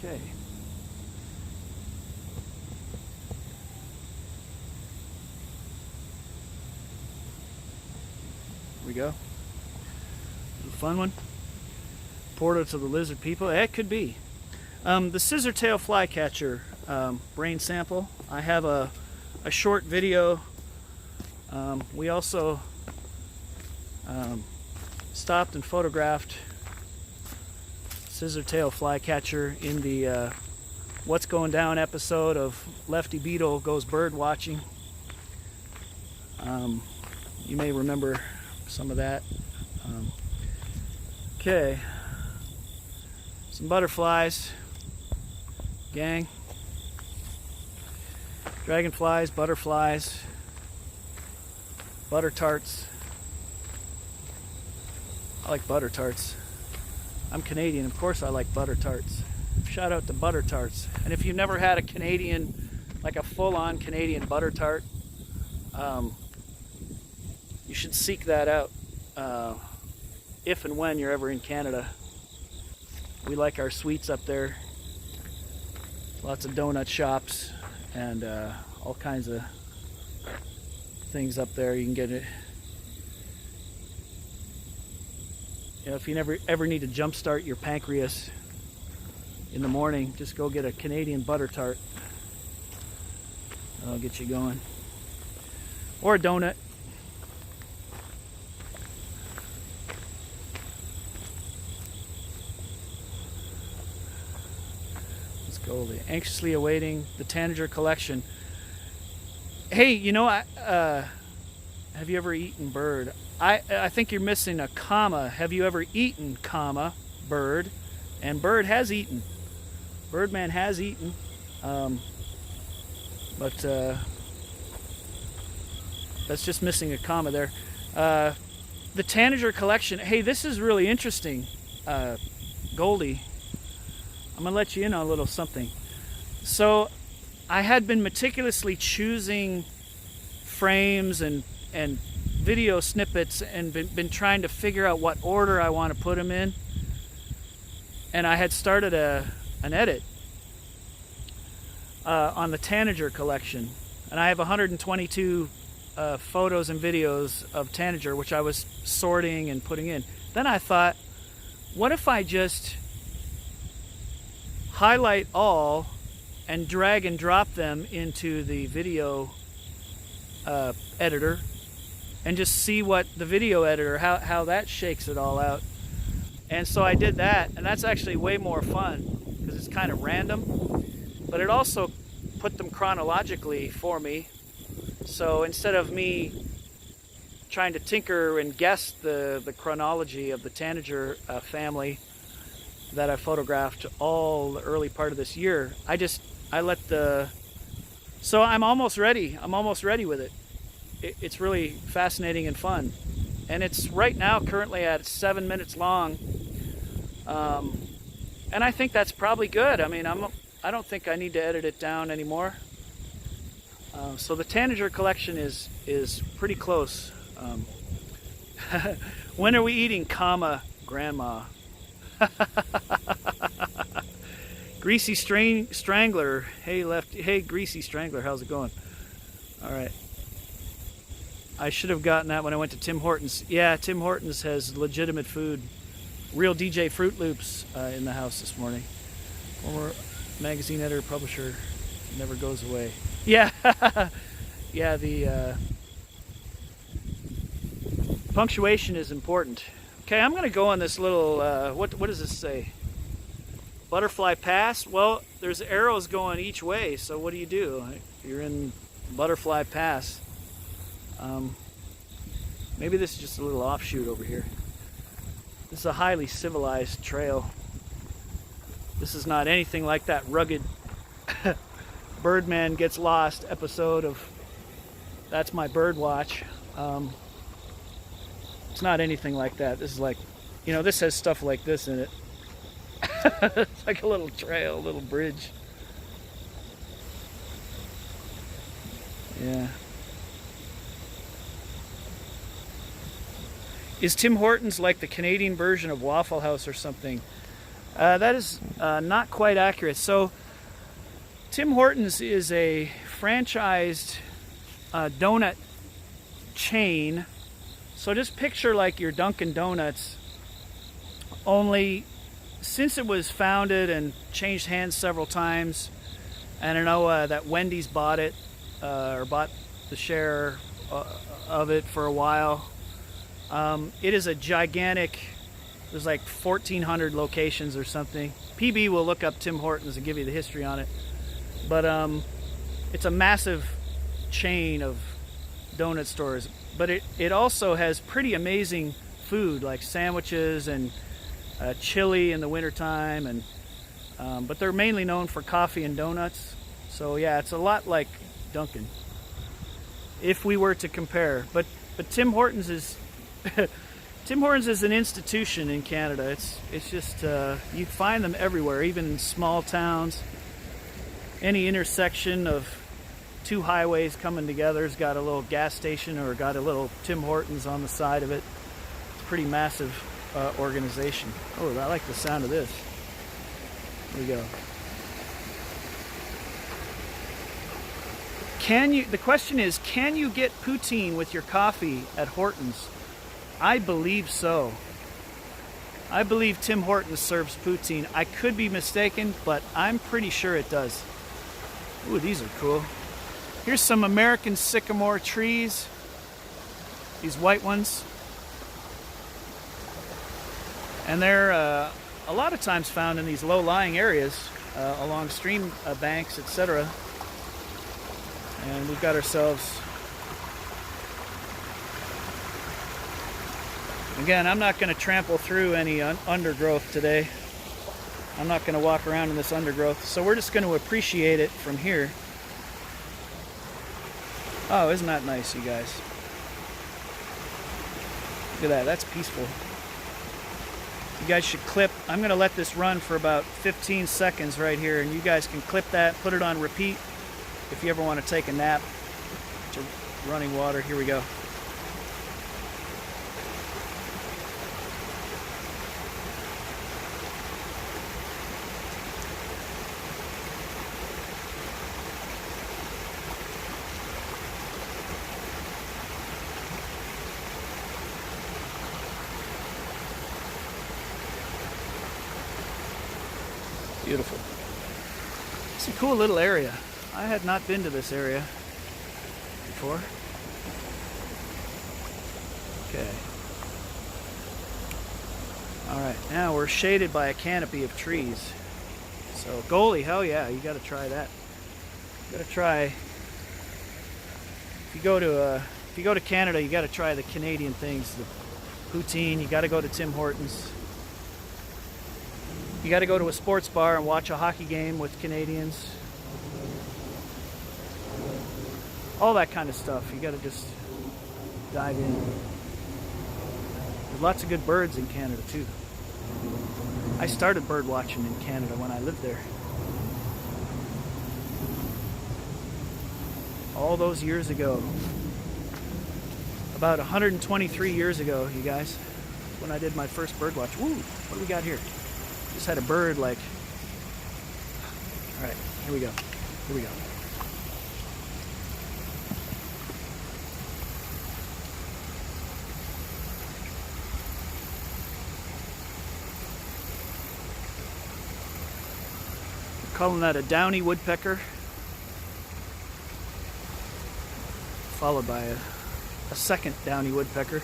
Okay. Here we go. A fun one. Portal to the lizard people. It could be. The scissor-tail flycatcher brain sample. I have a short video. We also stopped and photographed scissor-tail flycatcher in the What's Going Down episode of Lefty Beetle Goes Bird Watching. You may remember some of that. Okay, some butterflies, gang. Dragonflies, butterflies, butter tarts. I like butter tarts. I'm Canadian, of course I like butter tarts. Shout out to butter tarts. And if you've never had a Canadian, like a full-on Canadian butter tart, you should seek that out if and when you're ever in Canada. We like our sweets up there. Lots of donut shops and all kinds of things up there. You can get it. You know, if you ever need to jumpstart your pancreas in the morning, just go get a Canadian butter tart. That'll get you going. Or a donut. Let's go. Anxiously awaiting the tanager collection. Hey, you know, have you ever eaten bird? I think you're missing a comma. Have you ever eaten, comma, bird? And bird has eaten. Birdmann has eaten. But that's just missing a comma there. the tanager collection. Hey, this is really interesting, Goldie. I'm gonna let you in on a little something. So I had been meticulously choosing frames and video snippets and been trying to figure out what order I want to put them in. And I had started an edit on the tanager collection. And I have 122 photos and videos of tanager, which I was sorting and putting in. Then I thought, what if I just highlight all and drag and drop them into the video editor and just see what the video editor, how that shakes it all out. And so I did that, and that's actually way more fun because it's kind of random, but it also put them chronologically for me. So instead of me trying to tinker and guess the chronology of the tanager family that I photographed all the early part of this year, so I'm almost ready with it. It's really fascinating and fun, and it's right now currently at 7 minutes long, and I think that's probably good. I mean, I don't think I need to edit it down anymore. So the tanager collection is pretty close. When are we eating, Grandma? Greasy Strangler. Hey, Lefty. Hey, Greasy Strangler. How's it going? All right. I should have gotten that when I went to Tim Hortons. Yeah, Tim Hortons has legitimate food. Real DJ Fruit Loops in the house this morning. Former magazine editor, publisher, never goes away. Yeah, yeah. The punctuation is important. Okay, I'm gonna go on this little. What does this say? Butterfly Pass. Well, there's arrows going each way. So what do? You're in Butterfly Pass. Maybe this is just a little offshoot over here. This is a highly civilized trail. This is not anything like that rugged Birdman Gets Lost episode of That's My Bird Watch. It's not anything like that. This is like, this has stuff like this in it. It's like a little trail, a little bridge. Yeah. Is Tim Hortons like the Canadian version of Waffle House or something? That is not quite accurate. So Tim Hortons is a franchised donut chain. So just picture like your Dunkin' Donuts, only since it was founded and changed hands several times, I don't know that Wendy's bought it or bought the share of it for a while. It is a gigantic, there's like 1,400 locations or something. PB will look up Tim Hortons and give you the history on it. But it's a massive chain of donut stores. But it also has pretty amazing food, like sandwiches and chili in the wintertime. And but they're mainly known for coffee and donuts. So yeah, it's a lot like Dunkin', if we were to compare. But Tim Hortons is Tim Hortons is an institution in Canada. It's just you find them everywhere, even in small towns. Any intersection of two highways coming together has got a little gas station or got a little Tim Hortons on the side of it. It's a pretty massive organization. Oh, I like the sound of this. Here we go. The question is, can you get poutine with your coffee at Hortons? I believe so. I believe Tim Hortons serves poutine. I could be mistaken, but I'm pretty sure it does. Ooh, these are cool. Here's some American sycamore trees. These white ones. And they're a lot of times found in these low-lying areas along stream banks, etc. And we've got ourselves... Again, I'm not going to trample through any undergrowth today. I'm not going to walk around in this undergrowth. So we're just going to appreciate it from here. Oh, isn't that nice, you guys? Look at that, that's peaceful. You guys should clip. I'm going to let this run for about 15 seconds right here, and you guys can clip that, put it on repeat if you ever want to take a nap to running water. Here we go. Beautiful. It's a cool little area. I had not been to this area before. Okay. Alright, now we're shaded by a canopy of trees. So, goalie, hell yeah, you gotta try that. You gotta try, if you go to Canada, you gotta try the Canadian things, the poutine, you gotta go to Tim Hortons. You got to go to a sports bar and watch a hockey game with Canadians. All that kind of stuff. You got to just dive in. There's lots of good birds in Canada too. I started bird watching in Canada when I lived there. All those years ago. About 123 years ago, you guys, when I did my first bird watch. Woo! What do we got here? Just had a bird like, all right, here we go, here we go. We're calling that a downy woodpecker, followed by a second downy woodpecker.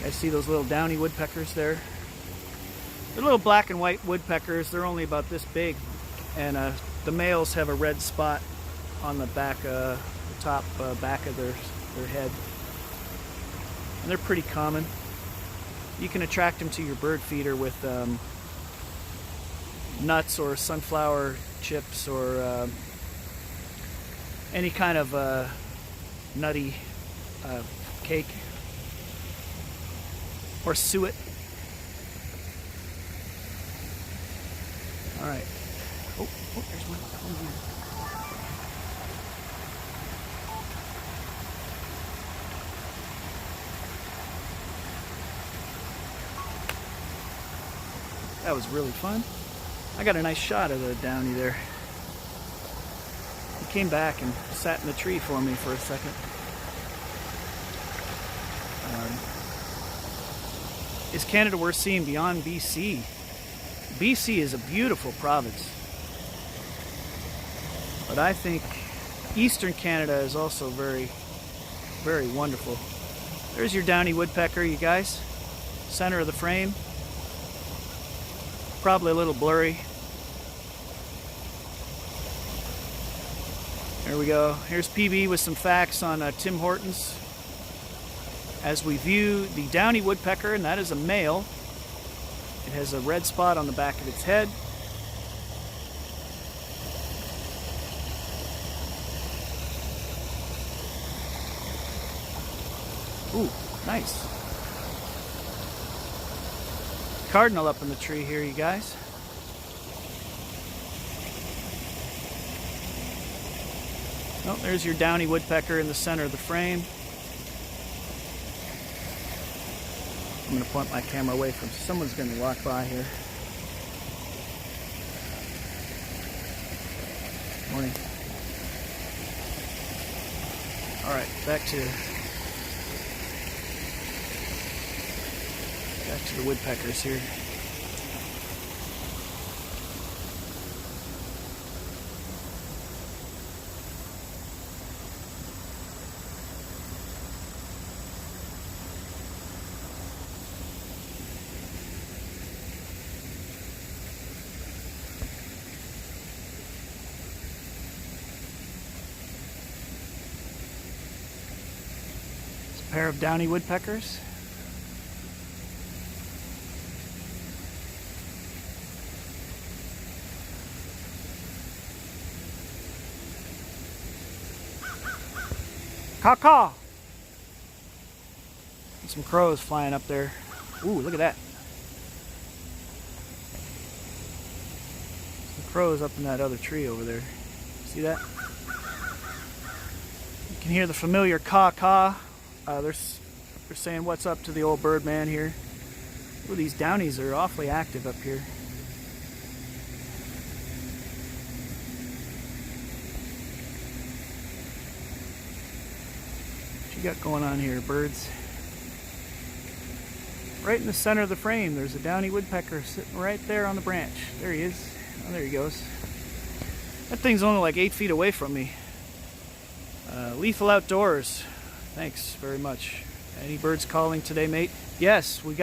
I see those little downy woodpeckers there. They're little black and white woodpeckers. They're only about this big, and the males have a red spot on the back, the top back of their head, and they're pretty common. You can attract them to your bird feeder with nuts or sunflower chips or any kind of nutty cake. Or suet. All right. Oh, there's one. Come here. That was really fun. I got a nice shot of the downy there. He came back and sat in the tree for me for a second. Is Canada worth seeing beyond BC? BC is a beautiful province, but I think Eastern Canada is also very, very wonderful. There's your downy woodpecker, you guys. Center of the frame. Probably a little blurry. There we go. Here's PB with some facts on Tim Hortons. As we view the downy woodpecker, and that is a male. It has a red spot on the back of its head. Ooh, nice. Cardinal up in the tree here, you guys. Oh, there's your downy woodpecker in the center of the frame. I'm going to point my camera away from someone's going to walk by here. Morning. All right, back to the woodpeckers here. Pair of downy woodpeckers. Caw-caw. Some crows flying up there. Ooh, look at that. Some crows up in that other tree over there. See that? You can hear the familiar caw-caw. They're saying what's up to the old Birdmann here. Ooh, these downies are awfully active up here. What you got going on here, birds? Right in the center of the frame, there's a downy woodpecker sitting right there on the branch. There he is. Oh, there he goes. That thing's only like 8 feet away from me. Lethal Outdoors. Thanks very much. Any birds calling today, mate? Yes, we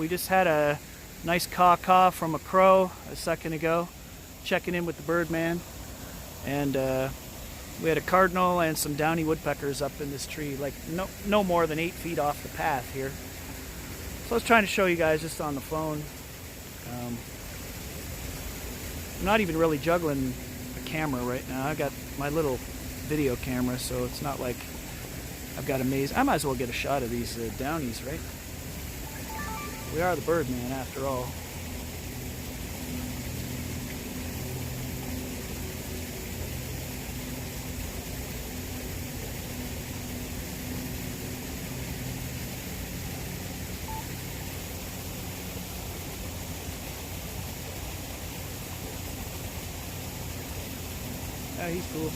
just had a nice caw-caw from a crow a second ago, checking in with the Birdmann. And we had a cardinal and some downy woodpeckers up in this tree, like no more than 8 feet off the path here. So I was trying to show you guys just on the phone. I'm not even really juggling a camera right now. I got my little video camera, so it's not like I've got I might as well get a shot of these downies, right? We are the Birdmann after all. Yeah, he's cool.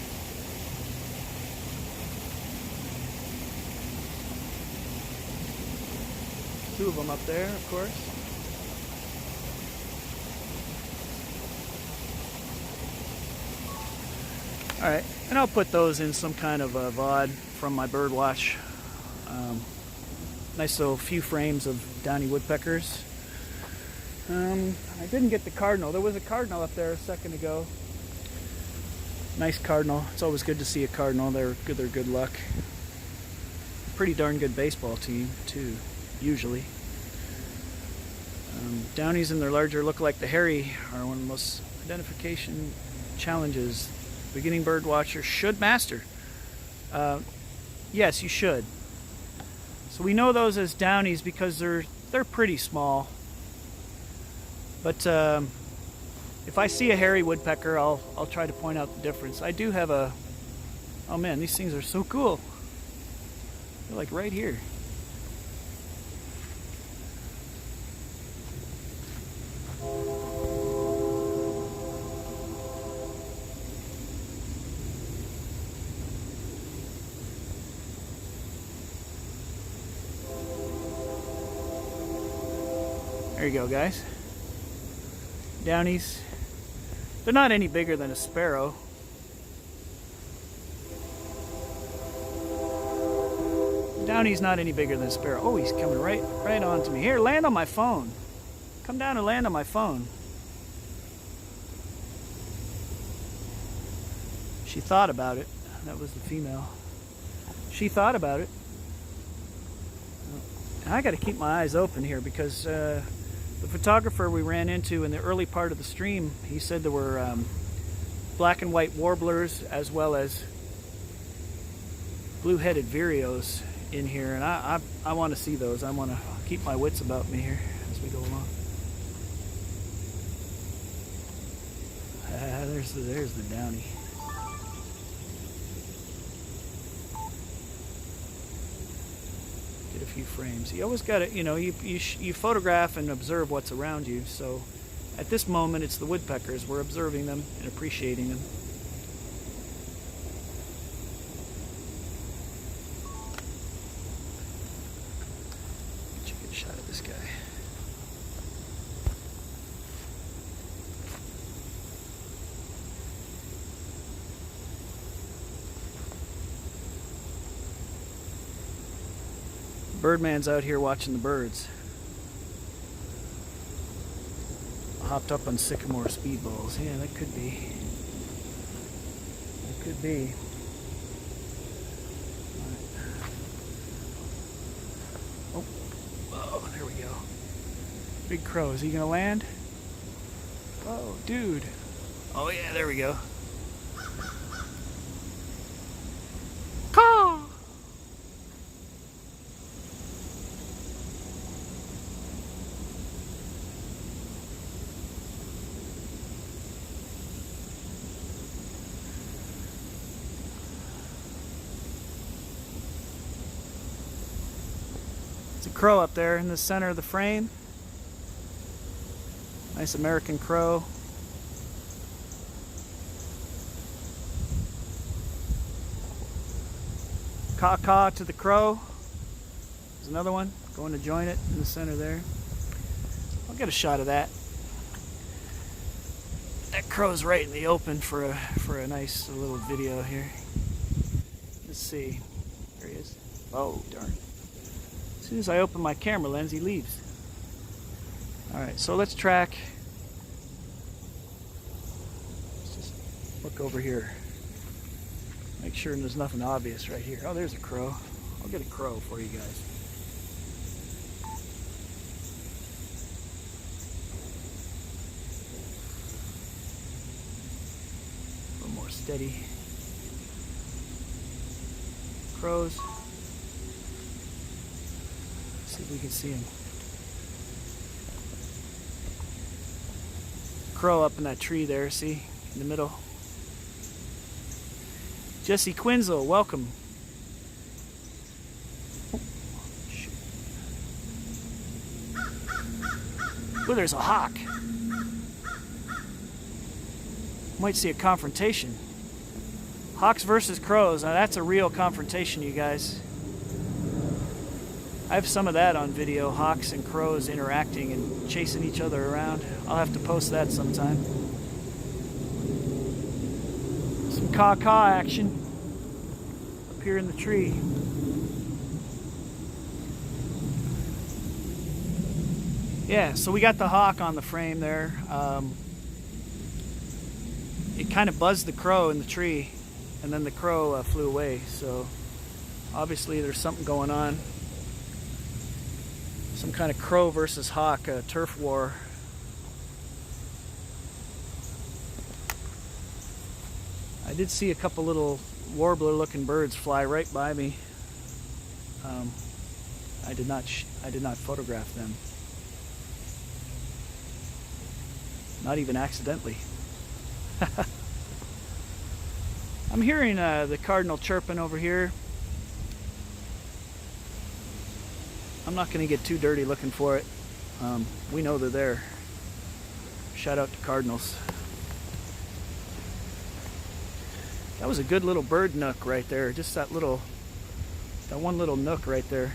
Two of them up there, of course. Alright, and I'll put those in some kind of a VOD from my bird watch. Nice little few frames of downy woodpeckers. I didn't get the cardinal. There was a cardinal up there a second ago. Nice cardinal. It's always good to see a cardinal. They're good luck. Pretty darn good baseball team too, usually. Downies and their larger look-alike the hairy are one of the most identification challenges beginning bird watcher should master. Yes, you should. So we know those as downies because they're pretty small. But if I see a hairy woodpecker, I'll try to point out the difference. I do have a... Oh man, these things are so cool. They're like right here. There you go, guys. Downies. They're not any bigger than a sparrow. Downy's not any bigger than a sparrow. Oh, he's coming right on to me. Here, land on my phone. Come down and land on my phone. She thought about it. That was the female. She thought about it. I got to keep my eyes open here because the photographer we ran into in the early part of the stream, he said there were black and white warblers as well as blue-headed vireos in here, and I want to see those. I want to keep my wits about me here as we go along. There's the downy. Get a few frames. You always got to, you photograph and observe what's around you. So at this moment, it's the woodpeckers. We're observing them and appreciating them. Get you a good shot of this guy. Birdman's out here watching the birds. Hopped up on sycamore speedballs. Yeah, that could be. That could be. Oh, there we go. Big crow. Is he gonna land? Oh, dude. Oh yeah, there we go. Caw. a crow up there in the center of the frame. Nice American crow. Caw-caw to the crow. There's another one going to join it in the center there. I'll get a shot of that. That crow's right in the open for a nice little video here. Let's see. There he is. Oh, darn. As soon as I open my camera lens, he leaves. Alright, so let's track. Let's just look over here. Make sure there's nothing obvious right here. Oh, there's a crow. I'll get a crow for you guys. A little more steady. Crows. Let's see if we can see him. Crow up in that tree there, see? In the middle. Jesse Quinzel, welcome. Oh, shoot. Oh, there's a hawk. Might see a confrontation. Hawks versus crows. Now that's a real confrontation, you guys. I have some of that on video. Hawks and crows interacting and chasing each other around. I'll have to post that sometime. Some caw-caw action up here in the tree. Yeah, so we got the hawk on the frame there. It kind of buzzed the crow in the tree, and then the crow flew away. So obviously there's something going on. Some kind of crow versus hawk turf war. I did see a couple little warbler looking birds fly right by me. I did not photograph them. Not even accidentally. I'm hearing the cardinal chirping over here. I'm not going to get too dirty looking for it. We know they're there. Shout out to cardinals. That was a good little bird nook right there. Just that one little nook right there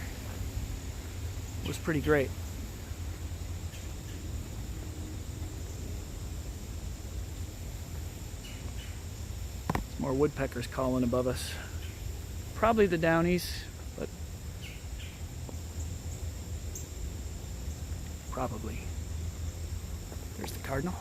was pretty great. Some more woodpeckers calling above us. Probably the downies, but probably. There's the cardinal.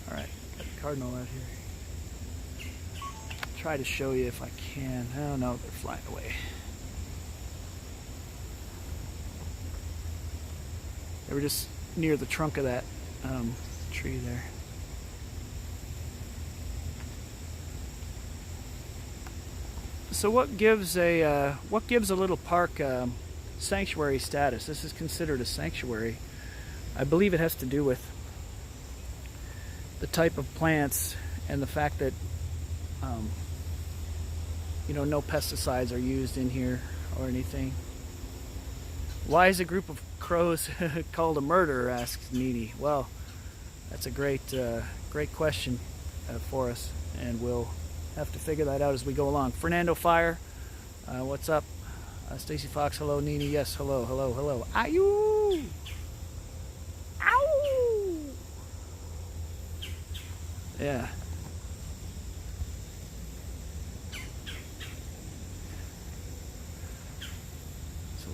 Alright, got the cardinal out here. Try to show you if I can. Oh no, they're flying away. They were just near the trunk of that tree there. So what gives a little park sanctuary status? This is considered a sanctuary. I believe it has to do with the type of plants and the fact that no pesticides are used in here or anything. Why is a group of crows called a murderer, asks Needy. Well, that's a great question for us, and we'll have to figure that out as we go along. Fernando Fire, what's up? Stacy Fox, hello. Needy, yes, hello, hello, hello. Ayoo! Ow! Yeah.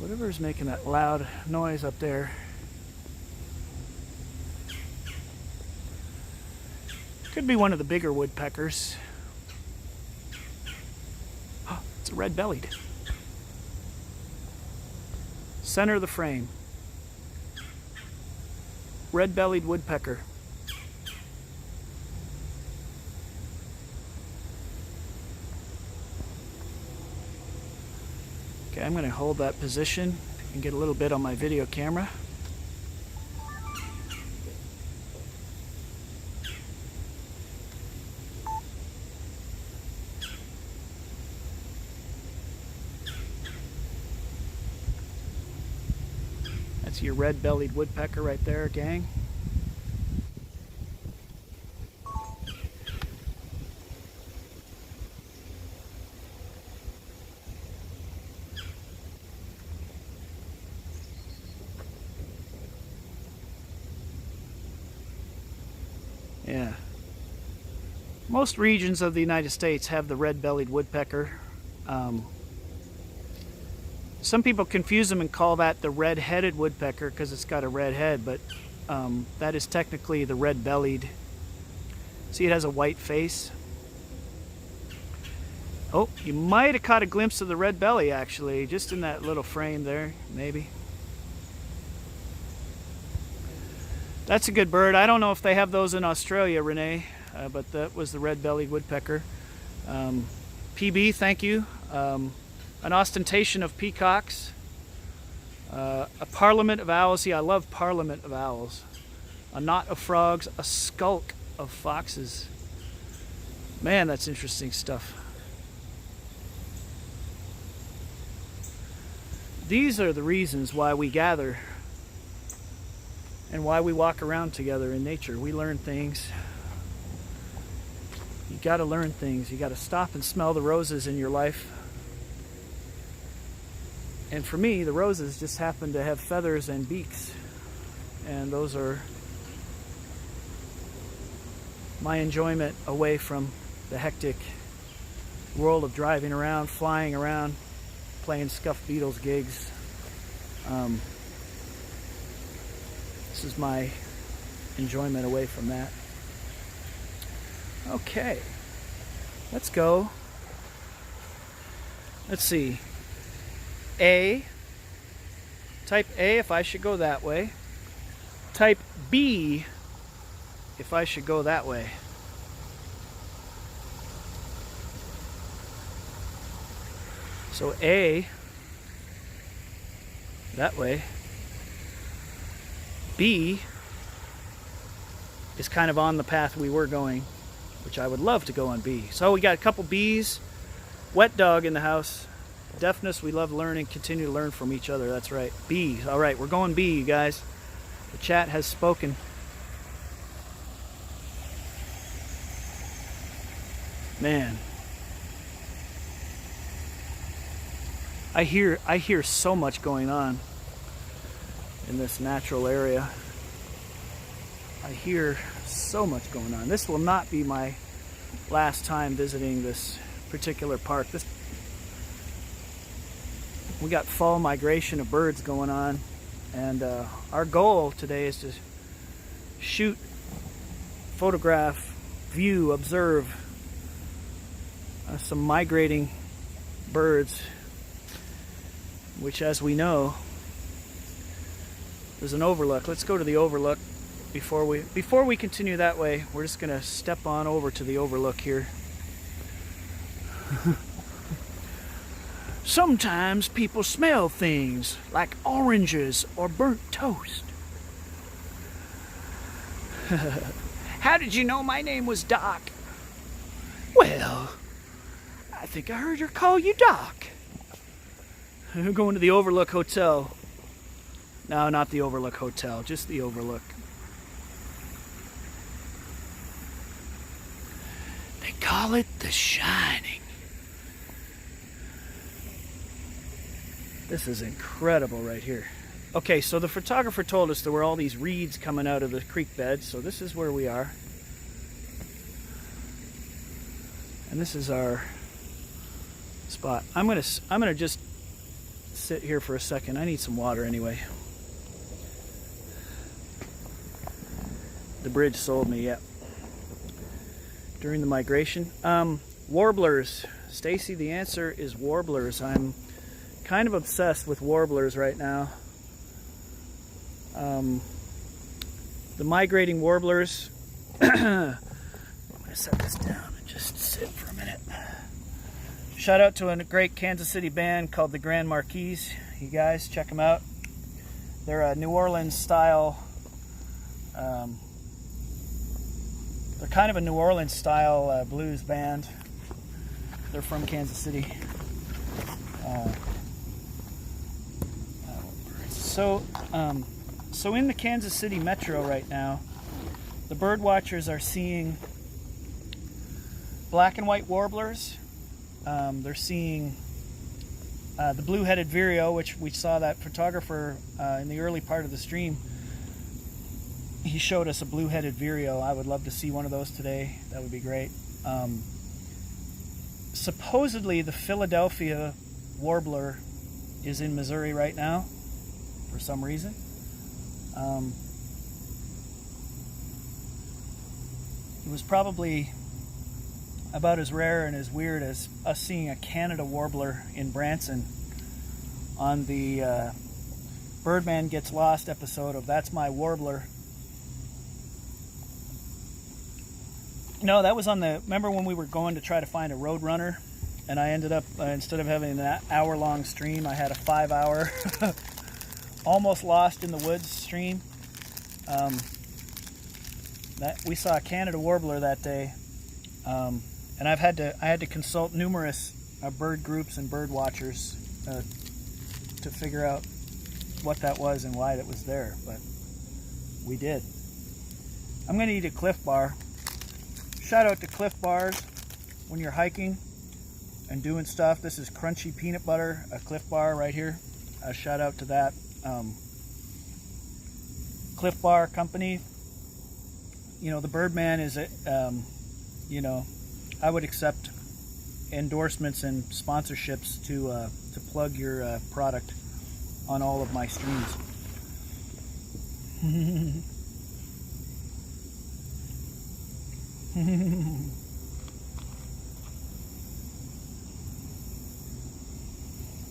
Whatever's making that loud noise up there. Could be one of the bigger woodpeckers. Oh, it's a red-bellied. Center of the frame. Red-bellied woodpecker. Okay, I'm going to hold that position and get a little bit on my video camera. That's your red-bellied woodpecker right there, gang. Yeah. Most regions of the United States have the red-bellied woodpecker. Some people confuse them and call that the red-headed woodpecker because it's got a red head, but that is technically the red-bellied. See, it has a white face. Oh, you might have caught a glimpse of the red belly, actually, just in that little frame there, maybe. That's a good bird. I don't know if they have those in Australia, Renee, but that was the red-bellied woodpecker. PB, thank you. An ostentation of peacocks. A parliament of owls. See, I love parliament of owls. A knot of frogs. A skulk of foxes. Man, that's interesting stuff. These are the reasons why we gather and why we walk around together in nature. We learn things. You got to learn things. You got to stop and smell the roses in your life. And for me, the roses just happen to have feathers and beaks. And those are my enjoyment away from the hectic world of driving around, flying around, playing scuffed Beatles gigs. This is my enjoyment away from that. Okay, let's go. Let's see. A. Type A if I should go that way. Type B if I should go that way. So A, that way. B is kind of on the path we were going, which I would love to go on B. So we got a couple B's. Wet dog in the house. Deafness, we love learning, continue to learn from each other. That's right. B. All right, we're going B, you guys. The chat has spoken. Man. I hear so much going on in this natural area. I hear so much going on. This will not be my last time visiting this particular park. We got fall migration of birds going on, and our goal today is to shoot, photograph, view, observe some migrating birds, which, as we know, there's an overlook. Let's go to the overlook before we continue that way. We're just gonna step on over to the overlook here. Sometimes people smell things like oranges or burnt toast. How did you know my name was Doc? Well, I think I heard her call you Doc. We're going to the Overlook Hotel. No, not the Overlook Hotel, just the Overlook. They call it The Shining. This is incredible right here. Okay, so the photographer told us there were all these reeds coming out of the creek bed, so this is where we are. And this is our spot. I'm gonna just sit here for a second. I need some water anyway. The bridge sold me, yep. During the migration. Warblers. Stacy, the answer is warblers. I'm kind of obsessed with warblers right now. The migrating warblers. I'm going to set this down and just sit for a minute. Shout out to a great Kansas City band called the Grand Marquis. You guys check them out. They're a New Orleans style. They're kind of a New Orleans style blues band. They're from Kansas City. So in the Kansas City metro right now, the bird watchers are seeing black and white warblers. They're seeing the blue-headed vireo, which we saw that photographer in the early part of the stream. He showed us a blue-headed vireo. I would love to see one of those today. That would be great. Supposedly the Philadelphia warbler is in Missouri right now for some reason. It was probably about as rare and as weird as us seeing a Canada warbler in Branson on the Birdman Gets Lost episode of That's My Warbler. No, that was on the, remember when we were going to try to find a roadrunner, and I ended up, instead of having an hour-long stream, I had a 5-hour almost lost in the woods stream. That we saw a Canada warbler that day, and I had to consult numerous bird groups and bird watchers to figure out what that was and why that was there, but we did. I'm going to eat a Cliff Bar. Shout out to Cliff Bars when you're hiking and doing stuff. This is crunchy peanut butter, a Cliff Bar right here. Shout out to that Cliff Bar company. You know, the Birdman is you know, I would accept endorsements and sponsorships to plug your product on all of my streams.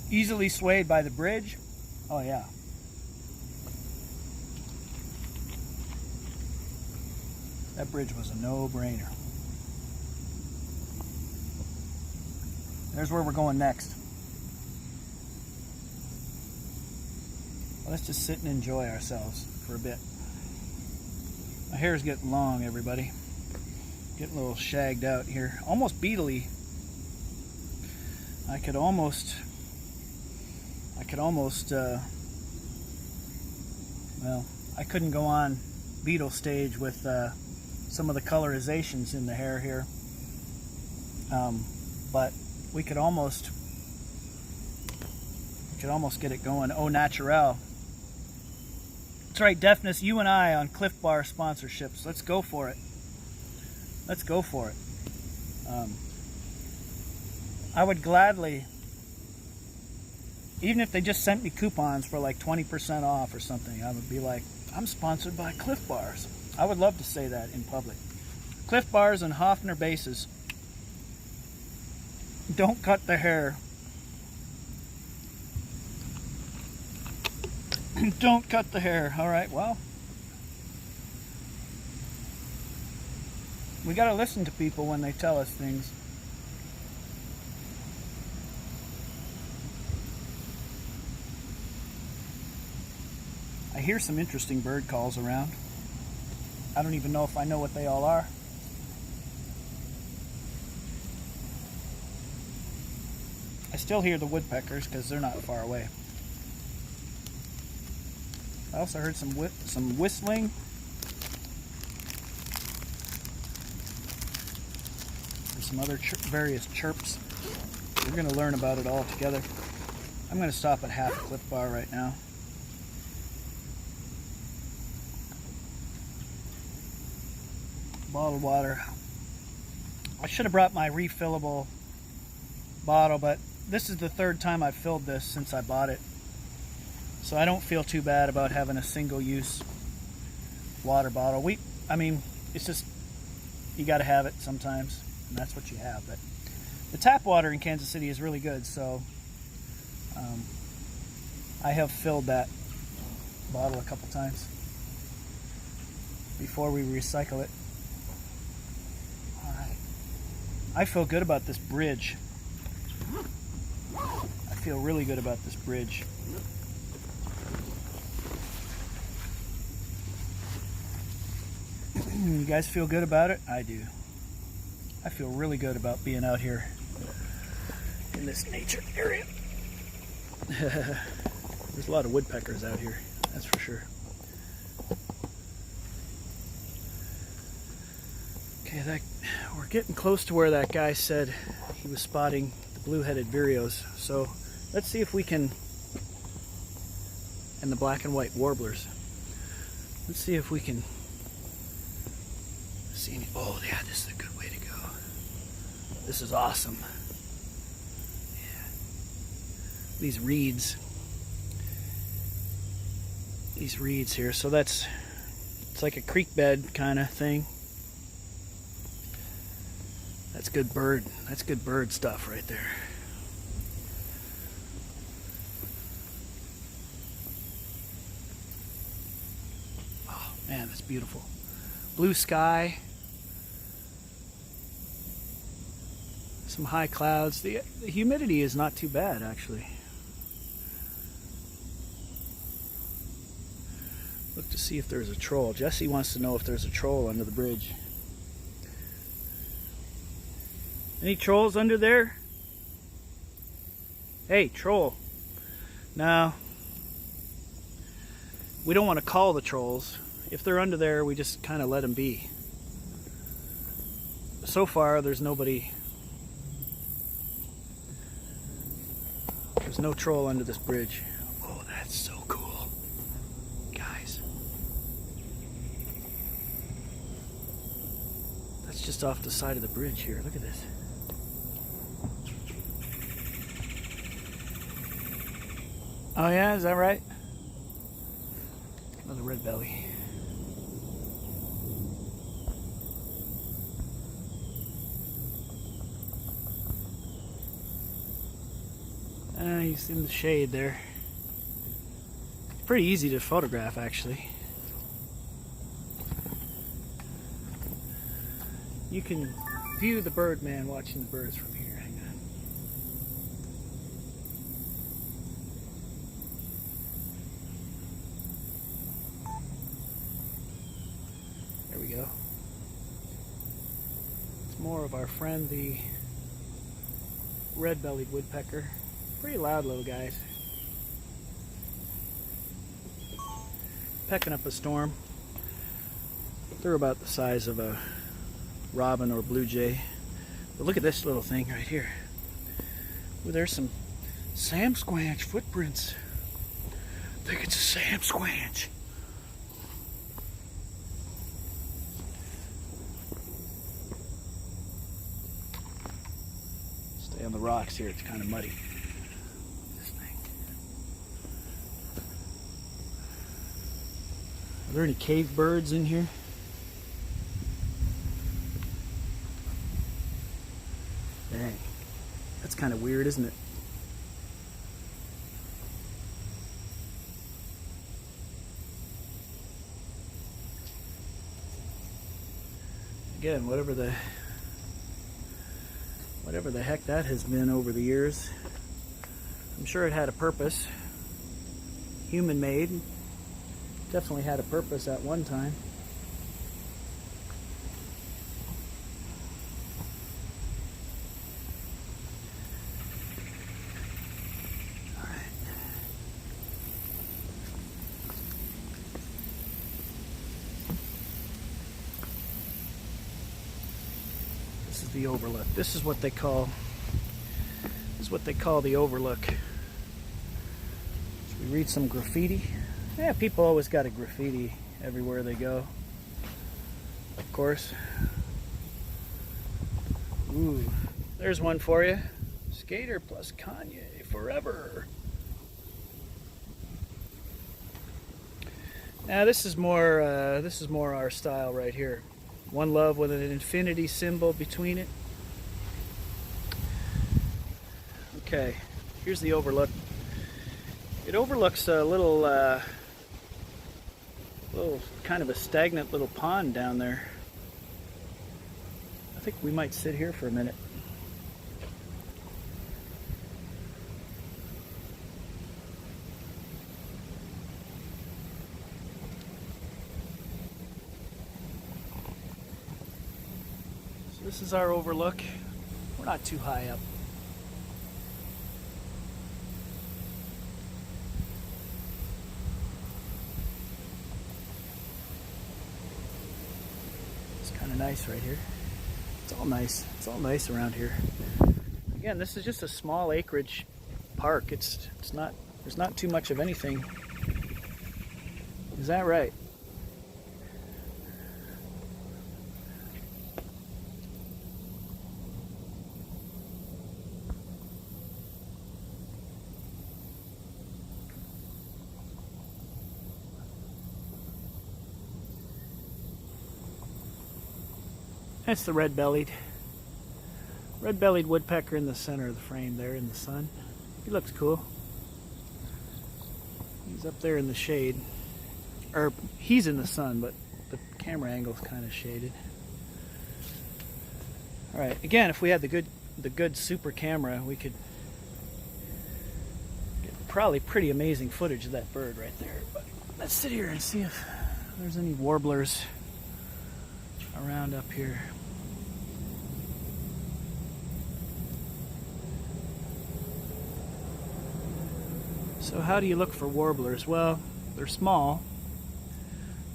Easily swayed by the bridge. Oh yeah. That bridge was a no-brainer. There's where we're going next. Let's just sit and enjoy ourselves for a bit. My hair is getting long, everybody. Getting a little shagged out here. Almost beatle-y. I could almost, well, I couldn't go on beetle stage with some of the colorizations in the hair here. But we could almost get it going. Au naturel. That's right, Deafness, you and I on Cliff Bar sponsorships. Let's go for it. Let's go for it. I would gladly, even if they just sent me coupons for like 20% off or something, I would be like, I'm sponsored by Cliff Bars. I would love to say that in public. Cliff Bars and Hofner bases. Don't cut the hair. Don't cut the hair. All right, well, we got to listen to people when they tell us things. I hear some interesting bird calls around. I don't even know if I know what they all are. I still hear the woodpeckers because they're not far away. I also heard some whistling. There's some other various chirps. We're going to learn about it all together. I'm going to stop at half a Cliff Bar right now. Bottled water. I should have brought my refillable bottle, but this is the third time I've filled this since I bought it. So I don't feel too bad about having a single-use water bottle. I mean, it's just, you got to have it sometimes, and that's what you have. But the tap water in Kansas City is really good, so I have filled that bottle a couple times before we recycle it. All right. I feel good about this bridge. I feel really good about this bridge. You guys feel good about it? I do. I feel really good about being out here in this nature area. There's a lot of woodpeckers out here, that's for sure. Okay, we're getting close to where that guy said he was spotting the blue-headed vireos. So let's see if we can, and the black and white warblers. Let's see if we can see any. Oh yeah, this is a good way to go. This is awesome. Yeah. These reeds here. So it's like a creek bed kind of thing. That's good bird. That's good bird stuff right there. Oh man, that's beautiful. Blue sky. Some high clouds. The humidity is not too bad, actually. Look to see if there's a troll. Jesse wants to know if there's a troll under the bridge. Any trolls under there? Hey, troll. No. We don't want to call the trolls. If they're under there, we just kind of let them be. So far, there's nobody. There's no troll under this bridge. Oh, that's so cool. Guys. That's just off the side of the bridge here. Look at this. Oh yeah, is that right? Another red belly. He's in the shade there. Pretty easy to photograph, actually. You can view the Birdman watching the birds from here. Hang on. There we go. It's more of our friend, the red-bellied woodpecker. Pretty loud little guys. Pecking up a storm. They're about the size of a robin or blue jay. But look at this little thing right here. Ooh, there's some Sam Squanch footprints. I think it's a Sam Squanch. Stay on the rocks here, it's kind of muddy. Are there any cave birds in here? Dang. That's kind of weird, isn't it? Again, whatever the heck that has been over the years, I'm sure it had a purpose. Human-made. Definitely had a purpose at one time. All right. This is the overlook. This is what they call the overlook. Should we read some graffiti? Yeah, people always got a graffiti everywhere they go. Of course. Ooh, there's one for you. Skater plus Kanye forever. Now this is more our style right here. One love with an infinity symbol between it. Okay, here's the overlook. It overlooks a little kind of a stagnant little pond down there. I think we might sit here for a minute. this is our overlook. We're not too high up. It's kind of nice right here. It's all nice. It's all nice around here. Again, this is just a small acreage park. It's not, there's not too much of anything. Is that right? That's the red-bellied woodpecker in the center of the frame there in the sun. He looks cool. He's up there in the shade. Or he's in the sun, but the camera angle's kind of shaded. Alright, again, if we had the good super camera, we could get probably pretty amazing footage of that bird right there. But let's sit here and see if there's any warblers around up here. So how do you look for warblers? Well, they're small,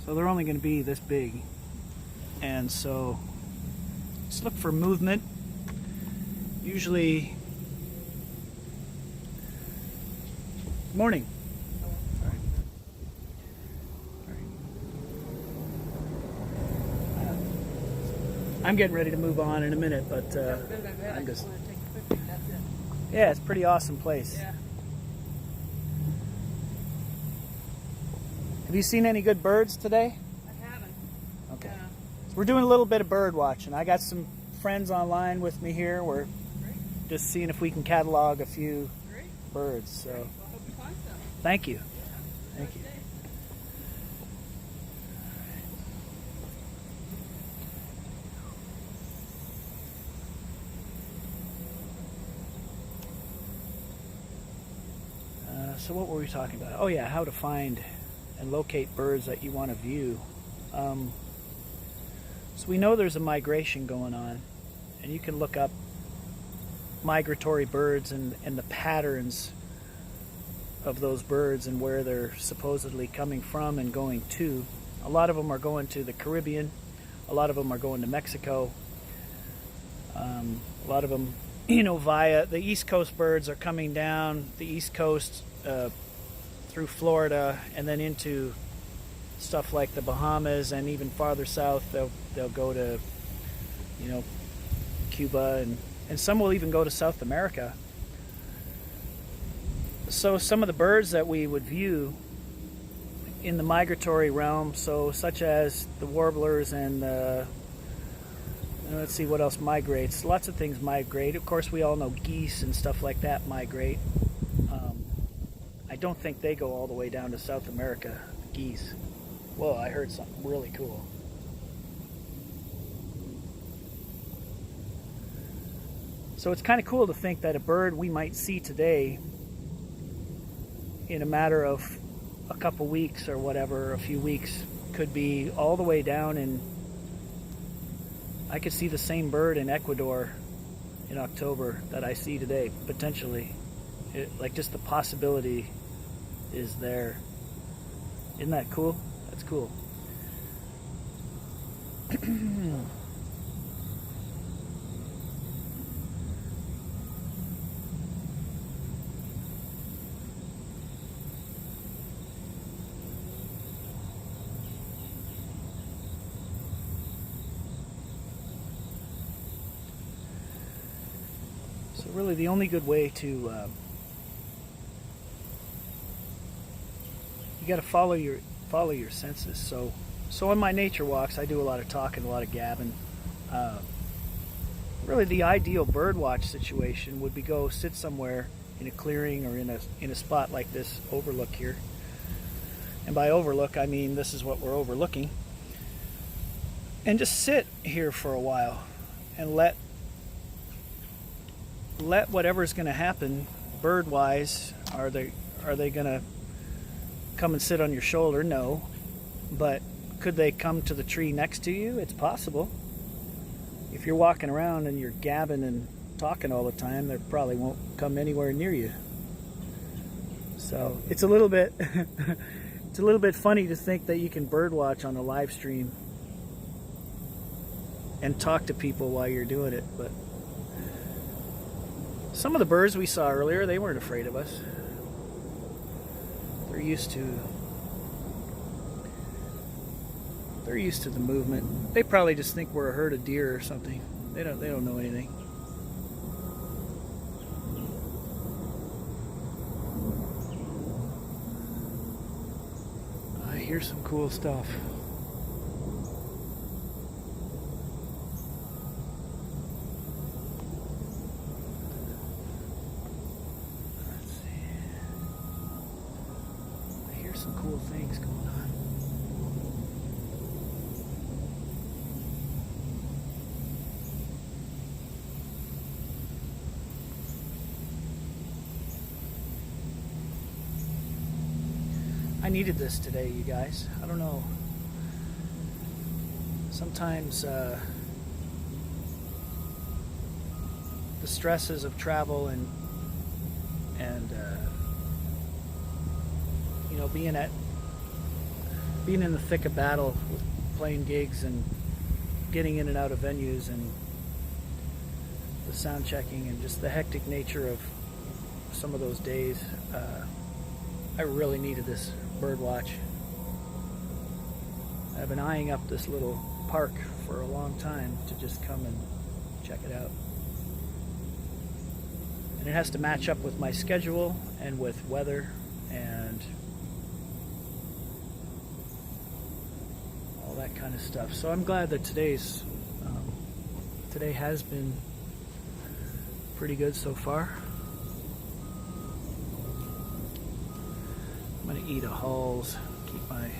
so they're only going to be this big. And so just look for movement. Usually, morning. I'm getting ready to move on in a minute, but I'm just, yeah, it's a pretty awesome place. Yeah. Have you seen any good birds today? I haven't. Okay. Yeah. We're doing a little bit of bird watching. I got some friends online with me here. We're just seeing if we can catalog a few birds. So, Well, I hope you find some. thank you. Thank you. So what were we talking about? Oh yeah, how to find and locate birds that you want to view. So we know there's a migration going on, and you can look up migratory birds and the patterns of those birds and where they're supposedly coming from and going to. A lot of them are going to the Caribbean, a lot of them are going to Mexico, a lot of them, you know, via the East Coast birds are coming down the East Coast through Florida and then into stuff like the Bahamas, and even farther south they'll go to, you know, Cuba, and some will even go to South America. So some of the birds that we would view in the migratory realm, so such as the warblers and let's see what else migrates. Lots of things migrate. Of course, we all know geese and stuff like that migrate. I don't think they go all the way down to South America, geese. Whoa, I heard something really cool. So it's kind of cool to think that a bird we might see today, in a matter of a couple weeks or whatever, a few weeks, could be all the way down in, I could see the same bird in Ecuador in October that I see today, potentially. Like, just the possibility is there. Isn't that cool? That's cool. So really the only good way to you got to follow your senses. So in my nature walks, I do a lot of talking, a lot of gabbing. Really, the ideal bird watch situation would be go sit somewhere in a clearing or in a spot like this overlook here. And by overlook, I mean this is what we're overlooking. And just sit here for a while and let whatever's going to happen bird-wise. Are they going to come and sit on your shoulder? No. But could they come to the tree next to you? It's possible. if you're walking around and you're gabbing and talking all the time, they probably won't come anywhere near you. So it's a little bit it's a little bit funny to think that you can bird watch on a live stream and talk to people while you're doing it. But some of the birds we saw earlier, they weren't afraid of us. They're used to the movement. They probably just think we're a herd of deer or something. They don't know anything. I hear some cool stuff. Let's see. I hear some cool things going on. I needed this today, you guys. I don't know. Sometimes the stresses of travel and you know, being in the thick of battle with playing gigs and getting in and out of venues and the sound checking and just the hectic nature of some of those days, I really needed this bird watch. I've been eyeing up this little park for a long time to just come and check it out. And it has to match up with my schedule and with weather and all that kind of stuff. So I'm glad that today has been pretty good so far. I'm gonna eat a Halls, keep my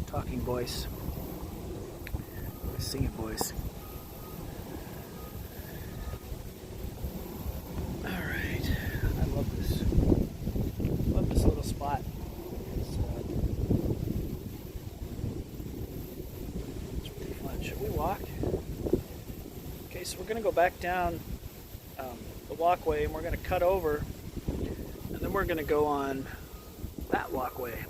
talking voice, my singing voice. All right, I love this little spot. It's pretty fun. Should we walk? Okay, so we're going to go back down the walkway and we're going to cut over and then we're going to go on that walkway.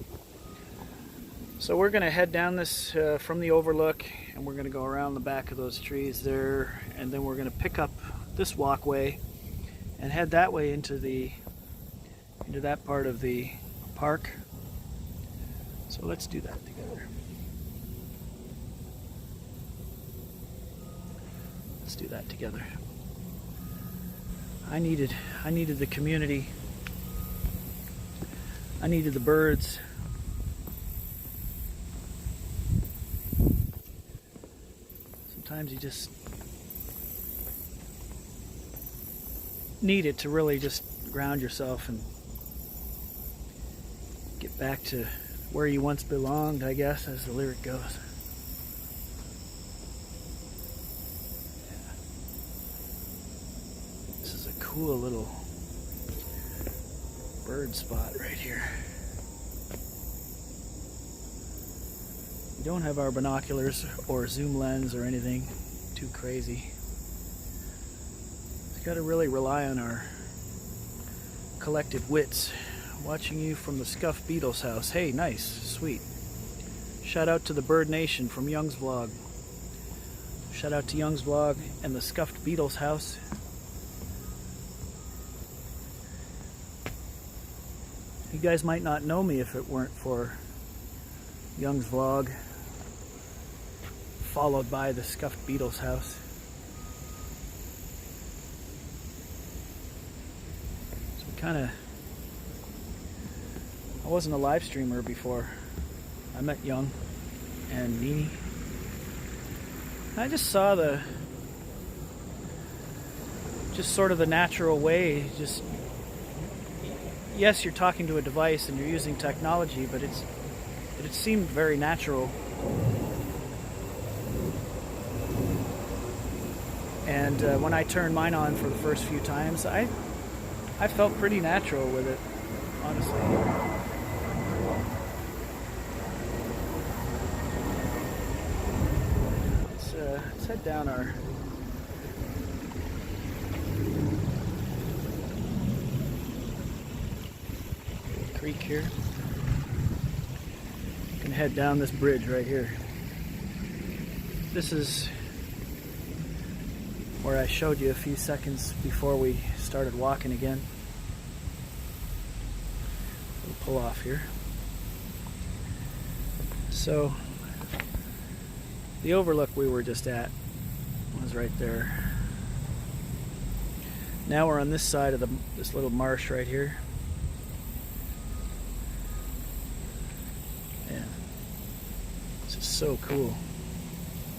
So we're going to head down this from the overlook and we're going to go around the back of those trees there and then we're going to pick up this walkway and head that way into that part of the park. So let's do that together. Let's do that together. I needed the community. I needed the birds. Sometimes you just need it to really just ground yourself and get back to where you once belonged, I guess, as the lyric goes. Cool little bird spot right here. We don't have our binoculars or zoom lens or anything too crazy. We've got to really rely on our collective wits. Watching you from the Scuffed Beatles house. Hey, nice, sweet. Shout out to the Bird Nation from Young's Vlog. Shout out to Young's Vlog and the Scuffed Beatles house. You guys might not know me if it weren't for Young's Vlog, followed by the Scuffed Beatles house. So I wasn't a live streamer before I met Young and Nini. I just saw just sort of the natural way, just yes, you're talking to a device and you're using technology, but it seemed very natural. And when I turned mine on for the first few times, I felt pretty natural with it, honestly. head down our creek here. You can head down this bridge right here. This is where I showed you a few seconds before we started walking again. We'll pull off here. So the overlook we were just at was right there. Now we're on this side of this little marsh right here. Yeah, this is so cool.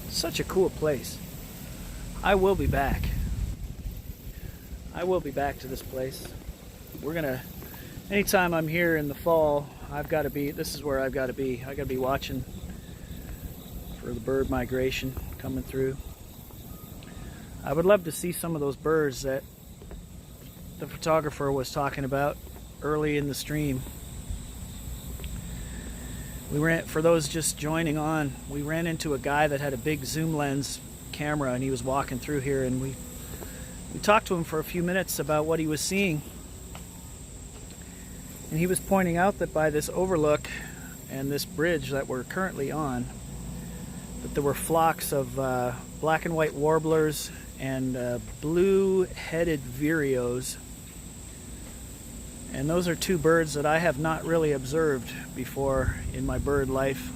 Such a cool place. I will be back. I will be back to this place. We're gonna, anytime I'm here in the fall, this is where I've got to be. I got to be watching for the bird migration coming through. I would love to see some of those birds that the photographer was talking about early in the stream. For those just joining on, we ran into a guy that had a big zoom lens camera, and he was walking through here, and we talked to him for a few minutes about what he was seeing. And he was pointing out that by this overlook and this bridge that we're currently on, that there were flocks of black and white warblers and blue-headed vireos. And those are two birds that I have not really observed before in my bird life.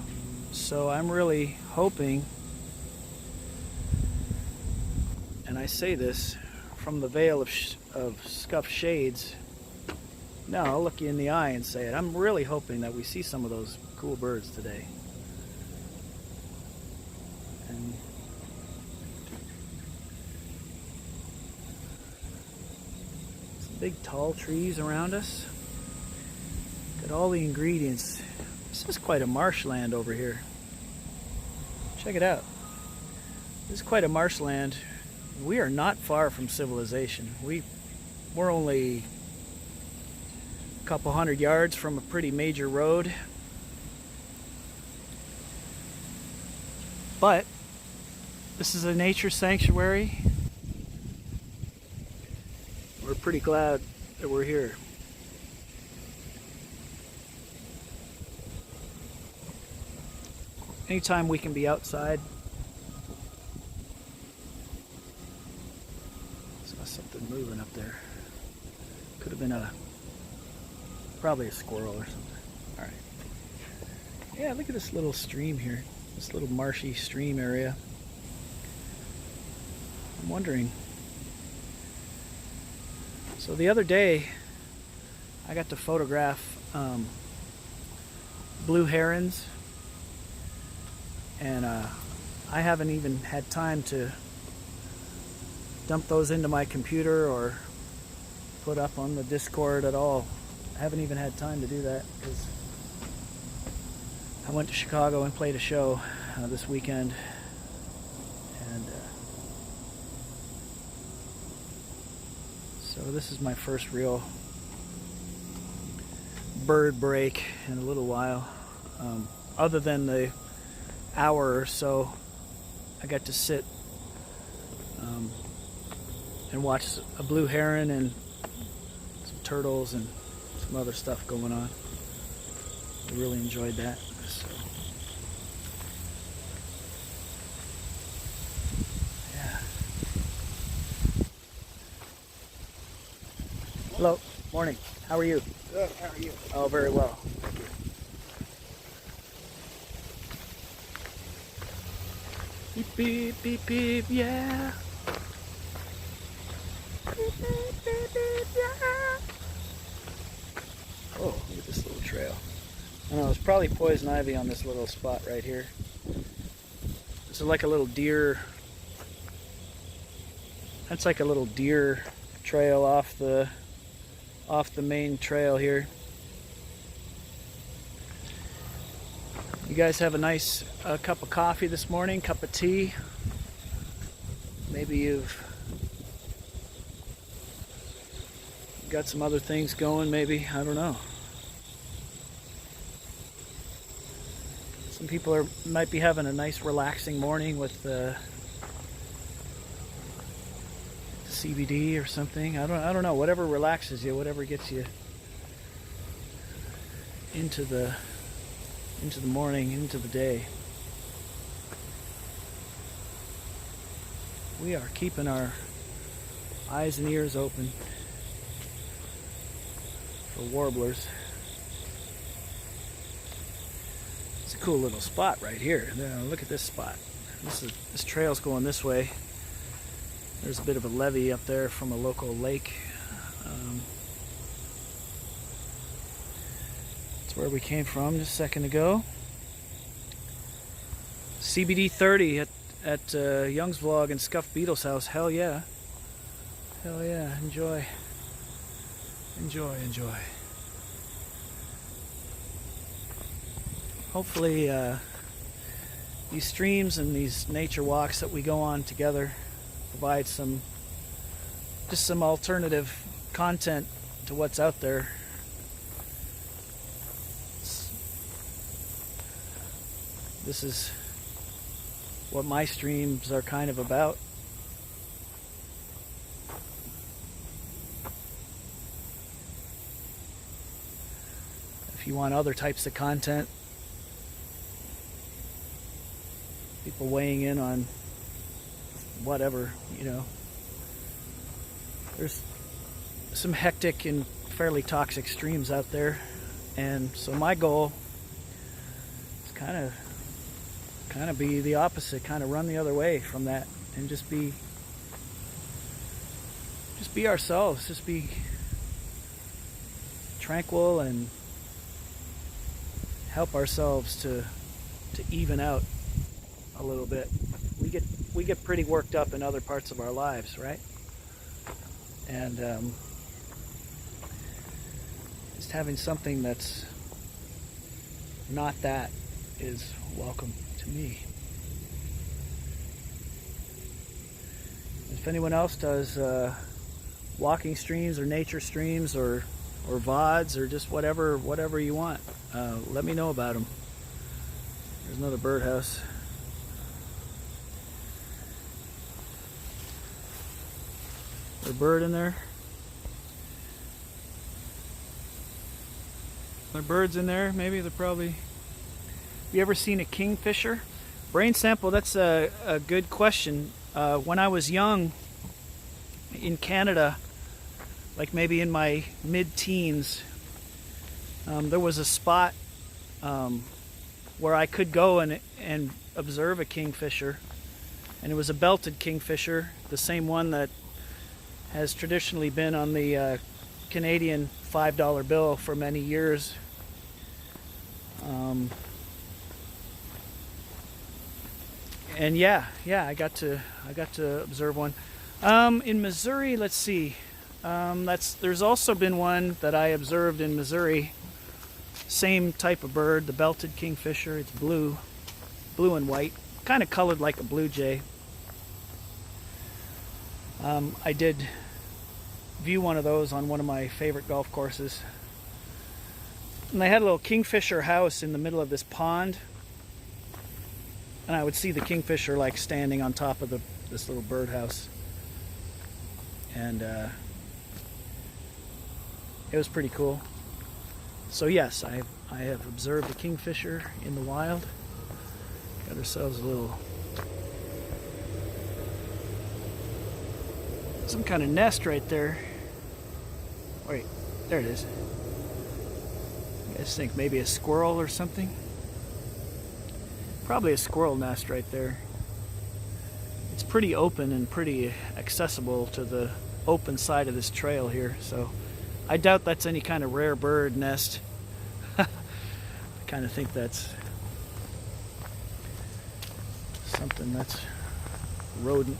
So I'm really hoping, and I say this from the veil of scuffed shades. No, I'll look you in the eye and say it. I'm really hoping that we see some of those cool birds today. And some big tall trees around us. Got all the ingredients. This is quite a marshland over here. Check it out. This is quite a marshland. We are not far from civilization. We're only a couple hundred yards from a pretty major road. But this is a nature sanctuary. We're pretty glad that we're here. Anytime we can be outside. Saw something moving up there. Could have been probably a squirrel or something. All right. Yeah, look at this little stream here. This little marshy stream area. I'm wondering. So the other day, I got to photograph blue herons. And I haven't even had time to dump those into my computer or put up on the Discord at all. I haven't even had time to do that because I went to Chicago and played a show this weekend. And so this is my first real bird break in a little while. Other than the hour or so I got to sit and watch a blue heron and some turtles and some other stuff going on. I really enjoyed that. So, yeah. Hello, morning. How are you? Good, how are you? Oh, very well. Beep, beep, beep, beep, yeah. Beep, beep, beep, beep, yeah. Oh, look at this little trail. I know, there's probably poison ivy on this little spot right here. This is like a little deer. That's like a little deer trail off the main trail here. You guys have a nice cup of coffee this morning, cup of tea. Maybe you've got some other things going, maybe, I don't know. Some people might be having a nice relaxing morning with CBD or something. I don't know. Whatever relaxes you, whatever gets you into the morning, into the day. We are keeping our eyes and ears open for warblers. It's a cool little spot right here. Look at this spot. This trail's going this way. There's a bit of a levee up there from a local lake. That's where we came from just a second ago. CBD 30 at Young's Vlog and Scuffed Beetle's house. Hell yeah. Hell yeah. Enjoy. Enjoy, enjoy. Hopefully these streams and these nature walks that we go on together provide some alternative content to what's out there. This is what my streams are kind of about. If you want other types of content, people weighing in on whatever, there's some hectic and fairly toxic streams out there, and so my goal is kind of be the opposite, kind of run the other way from that, and just be ourselves, just be tranquil and help ourselves to even out a little bit. We get pretty worked up in other parts of our lives, right? And just having something that's not that is welcome to me. If anyone else does walking streams or nature streams or VODs or just whatever you want, let me know about them. There's another birdhouse. Is there a bird in there? Are there birds in there? Maybe they're probably... Have you ever seen a kingfisher? Brain sample, that's a good question. When I was young in Canada, like maybe in my mid-teens, there was a spot where I could go and observe a kingfisher, and it was a belted kingfisher, the same one that has traditionally been on the Canadian $5 bill for many years. And yeah, I got to observe one. In Missouri, let's see. There's also been one that I observed in Missouri. Same type of bird, the belted kingfisher. It's blue and white, kind of colored like a blue jay. I did view one of those on one of my favorite golf courses. And they had a little kingfisher house in the middle of this pond. And I would see the kingfisher like standing on top of this little birdhouse. And it was pretty cool. So yes, I have observed a kingfisher in the wild. Got ourselves some kind of nest right there. Wait, there it is. You guys think maybe a squirrel or something? Probably a squirrel nest right there. It's pretty open and pretty accessible to the open side of this trail here, so I doubt that's any kind of rare bird nest. I kind of think that's something that's rodent.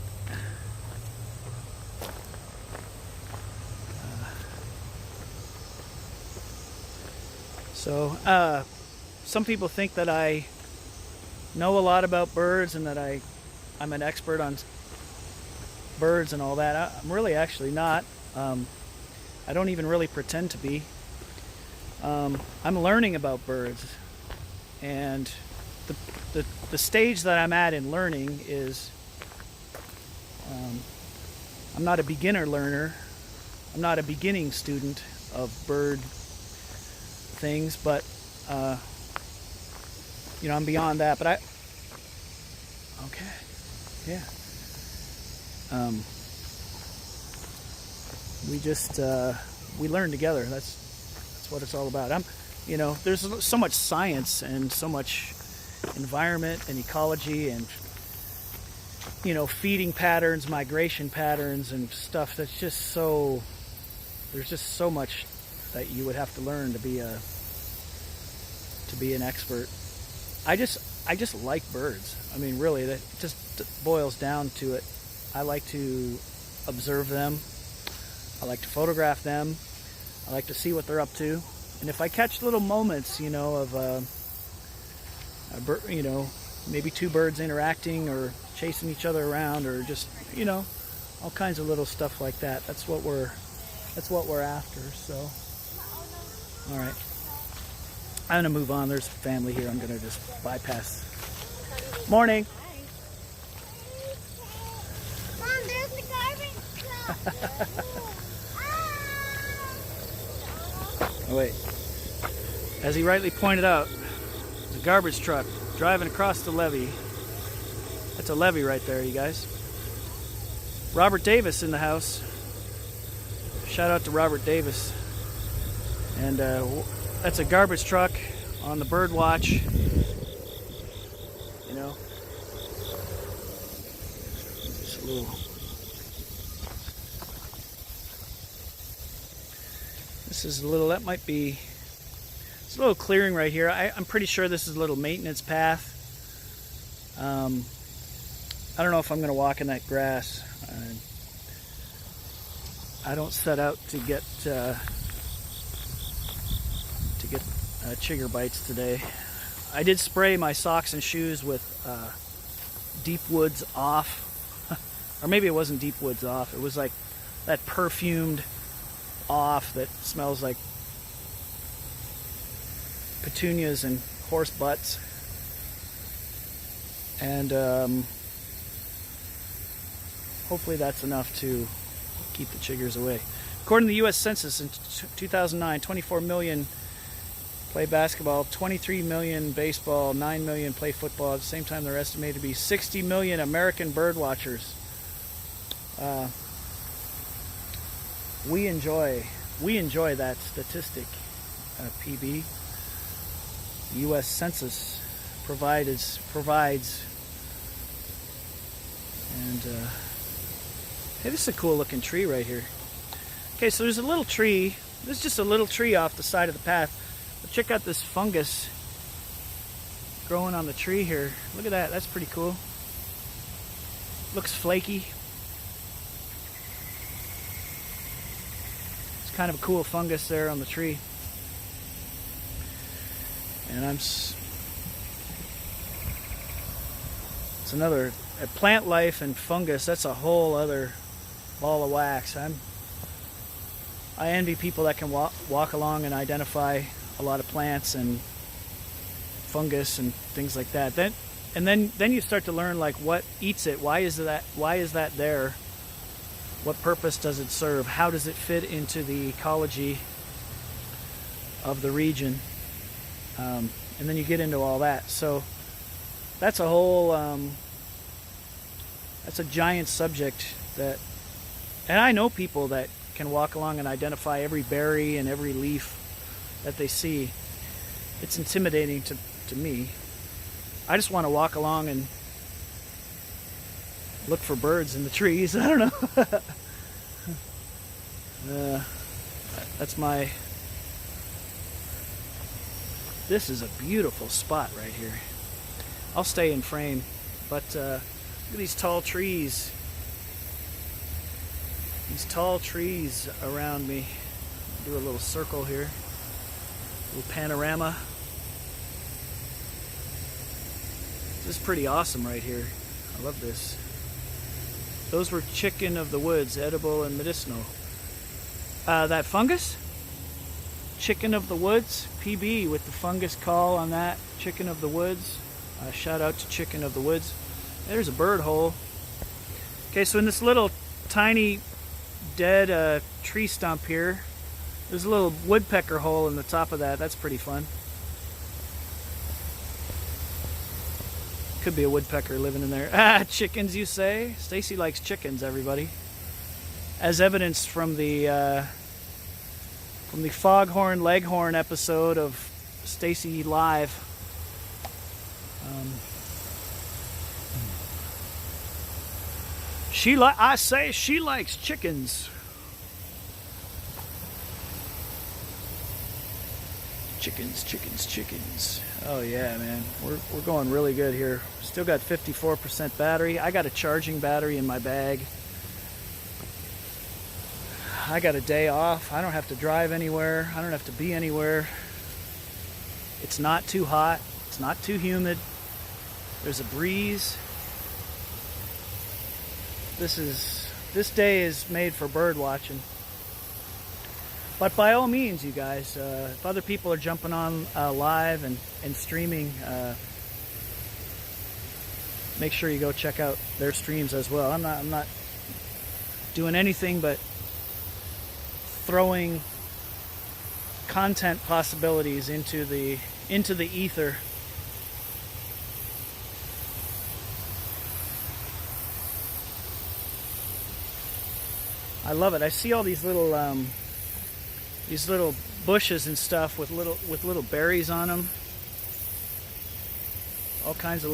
So some people think that I know a lot about birds and that I'm an expert on birds and all that. I'm really actually not. I don't even really pretend to be. I'm learning about birds, and the stage that I'm at in learning is I'm not a beginner learner. I'm not a beginning student of bird things, but you know, I'm beyond that. But okay, yeah. We learn together. That's what it's all about. You know, there's so much science and so much environment and ecology and, you know, feeding patterns, migration patterns and stuff that's just so, there's just so much that you would have to learn to be an expert. I just like birds. I mean, really, that just boils down to it. I like to observe them. I like to photograph them. I like to see what they're up to. And if I catch little moments, you know, of you know, maybe two birds interacting or chasing each other around, or just, you know, all kinds of little stuff like that. That's what we're after. So, all right, I'm gonna move on. There's family here. I'm gonna just bypass. Morning. Mom, there's the garbage truck. Oh, wait. As he rightly pointed out, there's a garbage truck driving across the levee. That's a levee right there, you guys. Robert Davis in the house. Shout out to Robert Davis. And that's a garbage truck on the bird watch. You know, just a little. This is a little, that might be, it's a little clearing right here. I'm pretty sure this is a little maintenance path. I don't know if I'm going to walk in that grass. I don't set out to get chigger bites today. I did spray my socks and shoes with Deep Woods Off, or maybe it wasn't Deep Woods Off. It was like that perfumed off that smells like petunias and horse butts. And hopefully that's enough to keep the chiggers away. According to the U.S. Census in 2009, 24 million play basketball, 23 million baseball, 9 million play football. At the same time, they're estimated to be 60 million American bird watchers. We enjoy that statistic, PB. The U.S. Census provides, and hey, this is a cool looking tree right here. Okay, so there's a little tree. This is just a little tree off the side of the path. But check out this fungus growing on the tree here. Look at that. That's pretty cool. Looks flaky. Kind of a cool fungus there on the tree, and it's another plant life and fungus. That's a whole other ball of wax. I envy people that can walk along and identify a lot of plants and fungus and things like that. Then you start to learn, like, what eats it. Why is that there? What purpose does it serve? How does it fit into the ecology of the region? And then you get into all that. So that's a whole, that's a giant subject that, and I know people that can walk along and identify every berry and every leaf that they see. It's intimidating to me. I just want to walk along and look for birds in the trees. I don't know. That's my... This is a beautiful spot right here. I'll stay in frame, but look at these tall trees. These tall trees around me. Do a little circle here. A little panorama. This is pretty awesome right here. I love this. Those were chicken of the woods, edible and medicinal. That fungus? Chicken of the woods, PB with the fungus call on that. Chicken of the woods. Shout out to Chicken of the Woods. There's a bird hole. Okay, so in this little tiny dead tree stump here. There's a little woodpecker hole in the top of that. That's pretty fun. Could be a woodpecker living in there. Ah, chickens, you say? Stacy likes chickens, everybody. As evidenced from the Foghorn Leghorn episode of Stacy Live. I say she likes chickens. Chickens. Oh yeah, man. We're going really good here. Still got 54% battery. I got a charging battery in my bag. I got a day off. I don't have to drive anywhere. I don't have to be anywhere. It's not too hot. It's not too humid. There's a breeze. This day is made for bird watching. But by all means, you guys, if other people are jumping on live and streaming, make sure you go check out their streams as well. I'm not doing anything but throwing content possibilities into the ether. I love it. I see all these little bushes and stuff with little berries on them. All kinds of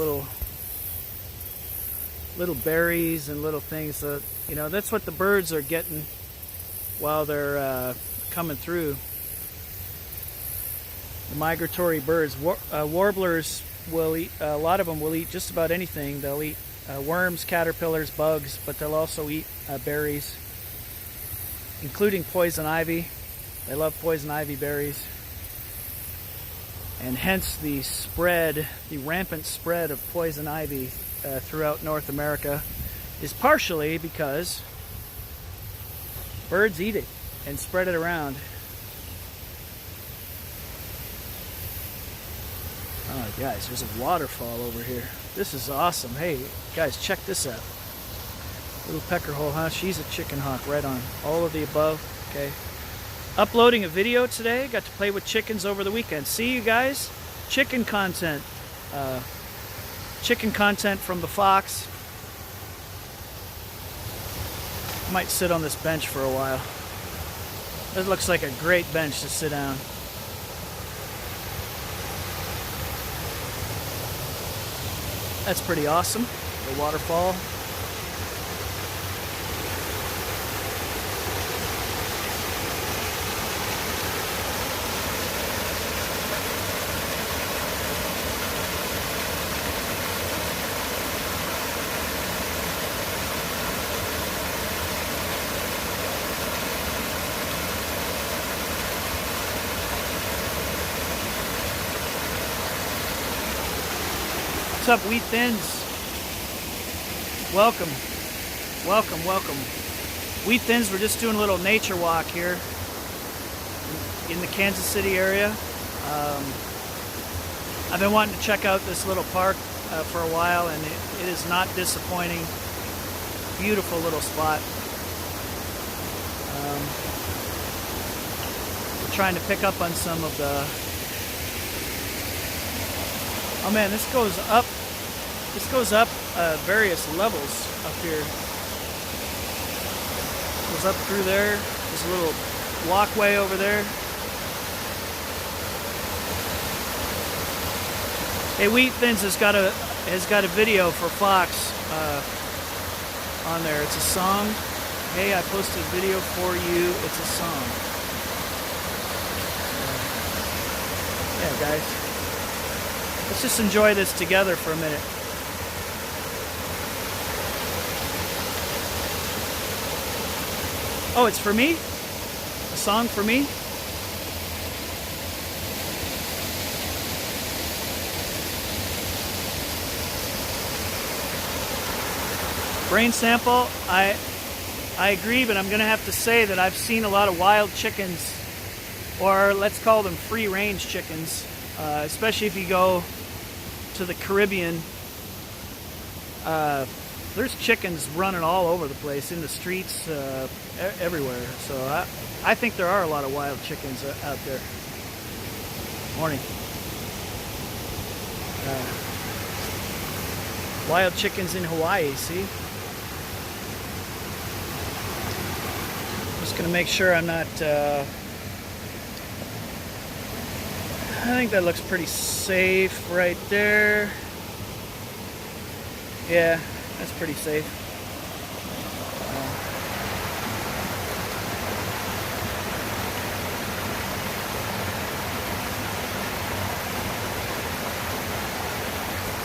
little berries and little things. You know, that's what the birds are getting while they're coming through. The migratory birds, warblers will eat. A lot of them will eat just about anything. They'll eat worms, caterpillars, bugs, but they'll also eat berries, including poison ivy. They love poison ivy berries. And hence the rampant spread of poison ivy throughout North America is partially because birds eat it and spread it around. Oh, guys, there's a waterfall over here. This is awesome. Hey, guys, check this out. Little peckerhole, huh? She's a chicken hawk, right on. All of the above, okay. Uploading a video today. Got to play with chickens over the weekend. See, you guys? Chicken content. Chicken content from the Fox. Might sit on this bench for a while. This looks like a great bench to sit down. That's pretty awesome. The waterfall. What's up, Wheat Thins? Welcome. Wheat Thins, we're just doing a little nature walk here in the Kansas City area. I've been wanting to check out this little park for a while, and it is not disappointing. Beautiful little spot. We're trying to pick up on some of the... Oh man, this goes up various levels up here. Goes up through there. There's a little walkway over there. Hey, Wheat Thins has got a video for Fox on there. It's a song. Hey, I posted a video for you. It's a song. Yeah, guys. Let's just enjoy this together for a minute. Oh, it's for me? A song for me? Brain sample, I agree, but I'm going to have to say that I've seen a lot of wild chickens, or let's call them free-range chickens, especially if you go to the Caribbean. there's chickens running all over the place, in the streets, everywhere. So I think there are a lot of wild chickens out there. Morning. Wild chickens in Hawaii, see? Just gonna make sure I'm not, I think that looks pretty safe right there. Yeah, that's pretty safe.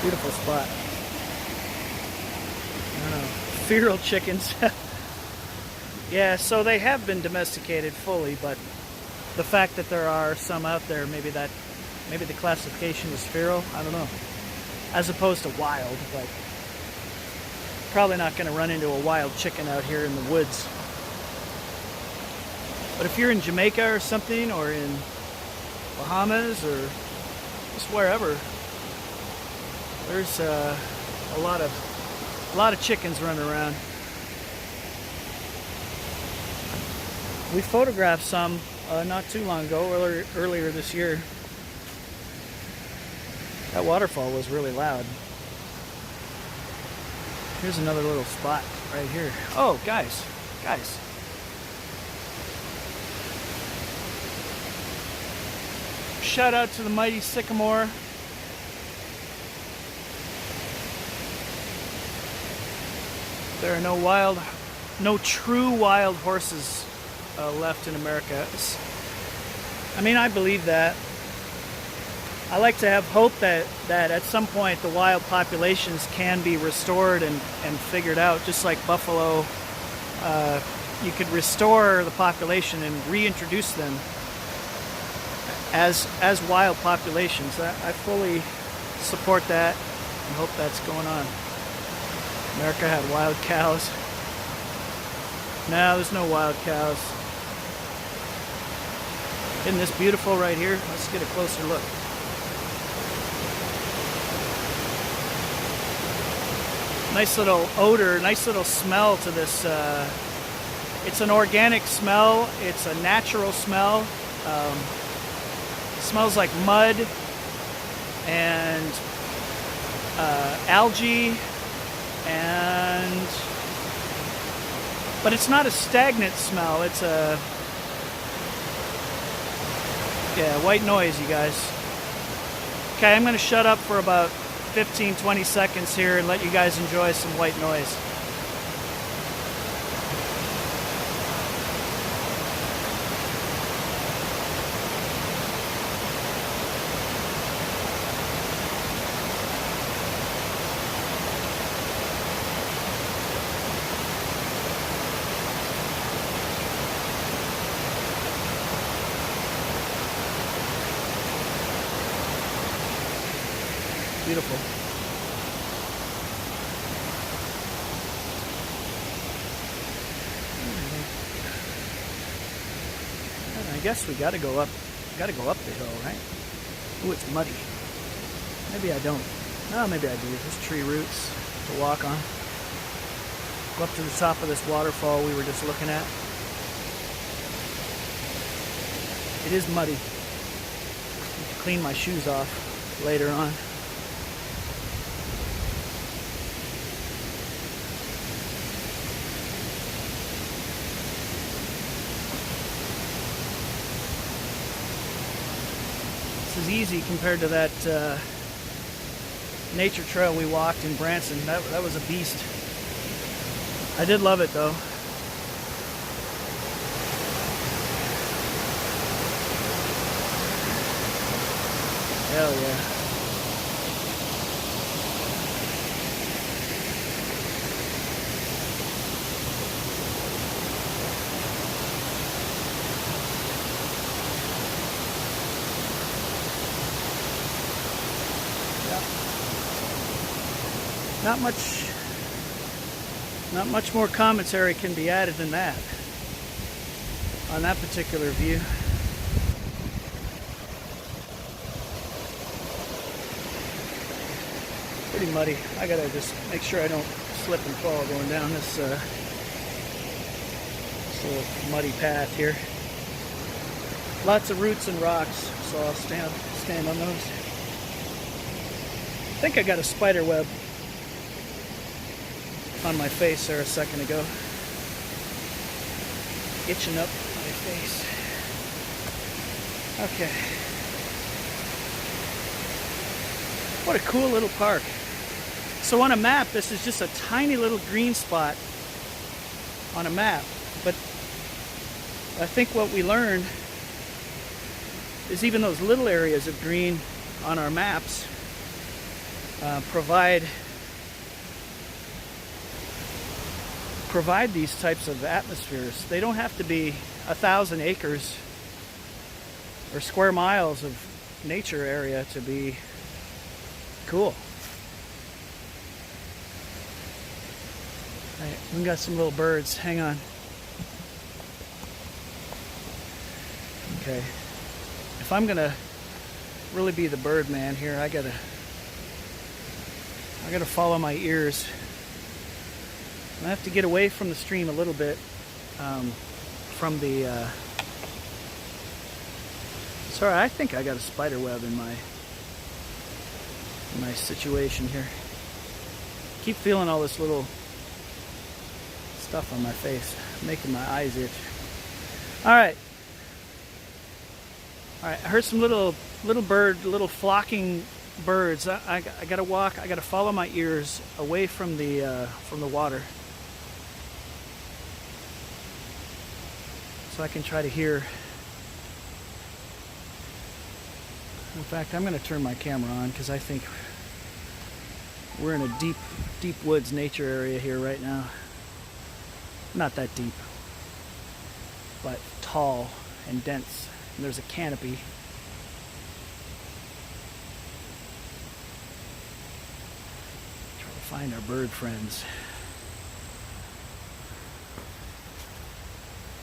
Beautiful spot. I don't know. Feral chickens. Yeah, so they have been domesticated fully, but the fact that there are some out there, maybe the classification is feral, I don't know. As opposed to wild, but probably not going to run into a wild chicken out here in the woods. But if you're in Jamaica or something, or in Bahamas, or just wherever, there's a lot of chickens running around. We photographed some not too long ago, earlier this year. That waterfall was really loud. Here's another little spot right here. Oh, guys. Shout out to the mighty sycamore. There are no true wild horses left in America. I mean, I believe that. I like to have hope that at some point the wild populations can be restored and figured out, just like buffalo. You could restore the population and reintroduce them as wild populations. I fully support that and hope that's going on. America had wild cows. No, there's no wild cows. Isn't this beautiful right here? Let's get a closer look. Nice little odor, nice little smell to this. It's an organic smell. It's a natural smell. It smells like mud and algae, but it's not a stagnant smell. It's a white noise, you guys. Okay, I'm going to shut up for about 15-20 seconds here and let you guys enjoy some white noise. Beautiful. I guess we gotta go up the hill, right? Ooh, it's muddy. Maybe I don't. No, maybe I do. There's tree roots to walk on. Go up to the top of this waterfall we were just looking at. It is muddy. I need to clean my shoes off later on. Is easy compared to that nature trail we walked in Branson. That was a beast. I did love it though. Hell yeah. Not much more commentary can be added than that on that particular view. Pretty muddy. I gotta just make sure I don't slip and fall going down this, this little muddy path here. Lots of roots and rocks, so I'll stand on those. I think I got a spider web on my face there a second ago. Itching up my face. Okay. What a cool little park. So on a map, this is just a tiny little green spot on a map. But I think what we learned is even those little areas of green on our maps provide these types of atmospheres. They don't have to be 1,000 acres or square miles of nature area to be cool. All right, we got some little birds. Hang on. Okay. If I'm gonna really be the Birdman here, I gotta follow my ears. I have to get away from the stream a little bit, from the. Sorry, I think I got a spider web in my situation here. Keep feeling all this little stuff on my face, making my eyes itch. All right. I heard some little flocking birds. I gotta walk. I gotta follow my ears away from the water, so I can try to hear. In fact, I'm gonna turn my camera on because I think we're in a deep woods nature area here right now. Not that deep, but tall and dense. And there's a canopy. Try to find our bird friends.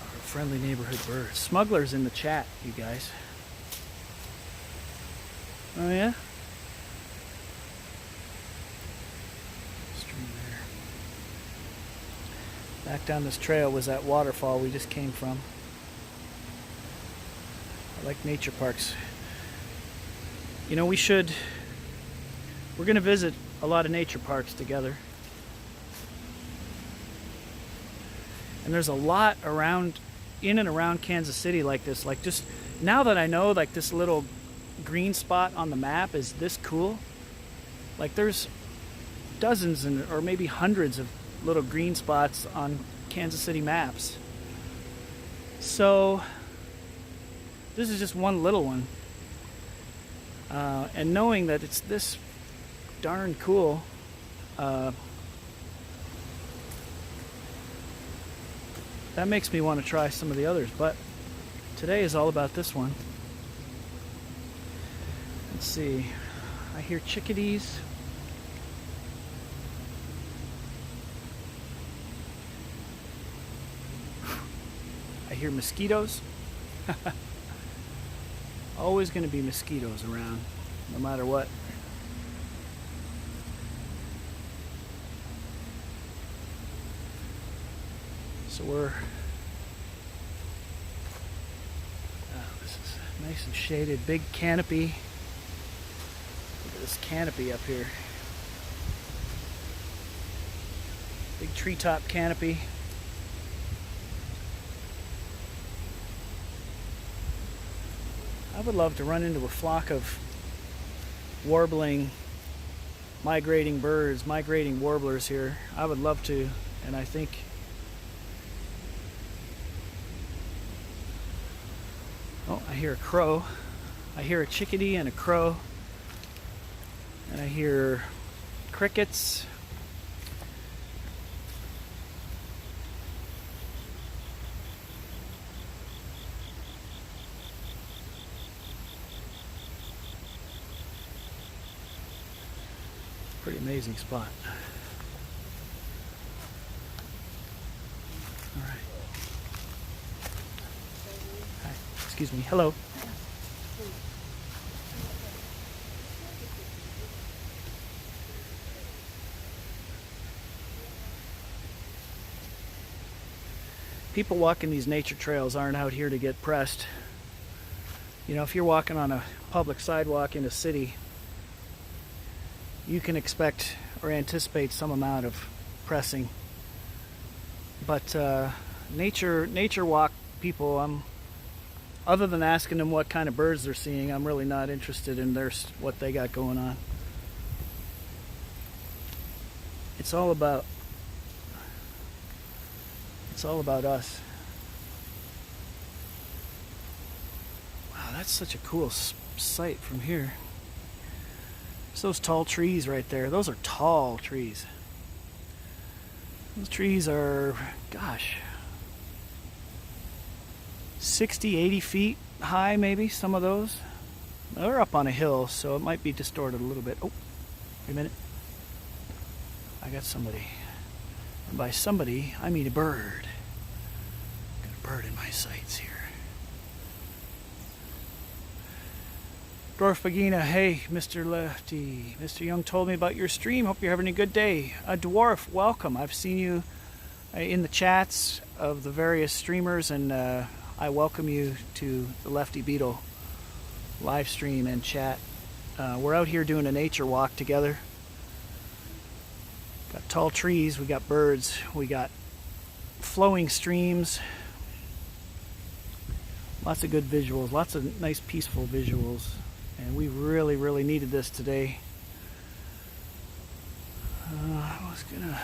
Our friendly neighborhood birds. Smugglers in the chat, you guys. Oh yeah? Stream there. Back down this trail was that waterfall we just came from. I like nature parks. You know, we're going to visit a lot of nature parks together. And there's a lot around, in and around Kansas City like this. Like, just now that I know, like, this little green spot on the map is this cool. Like, there's dozens or maybe hundreds of little green spots on Kansas City maps. So this is just one little one. And knowing that it's this darn cool, that makes me want to try some of the others. But today is all about this one. Let's see. I hear chickadees. I hear mosquitoes. Always going to be mosquitoes around, no matter what. So this is nice and shaded, big canopy. Look at this canopy up here. Big treetop canopy. I would love to run into a flock of warbling, migrating birds, migrating warblers here. I would love to, and I think I hear a crow. I hear a chickadee and a crow. And I hear crickets. Pretty amazing spot. All right. Hi. Excuse me. Hello. People walking these nature trails aren't out here to get pressed. You know, if you're walking on a public sidewalk in a city, you can expect or anticipate some amount of pressing. But nature walk people, other than asking them what kind of birds they're seeing, I'm really not interested in what they got going on. It's all about us. Wow, that's such a cool sight from here. There's those tall trees right there. Those are tall trees. Those trees are, gosh, 60, 80 feet high, maybe, some of those. They're up on a hill, so it might be distorted a little bit. Oh, wait a minute. I got somebody. And by somebody, I mean a bird. Got a bird in my sights here. Dwarf Bagina, hey, Mr. Lefty. Mr. Young told me about your stream. Hope you're having a good day. Dwarf, welcome. I've seen you in the chats of the various streamers, and I welcome you to the Lefty Beatle live stream and chat. We're out here doing a nature walk together. Got tall trees, we got birds, we got flowing streams. Lots of good visuals, lots of nice peaceful visuals. And we really, really needed this today. I was gonna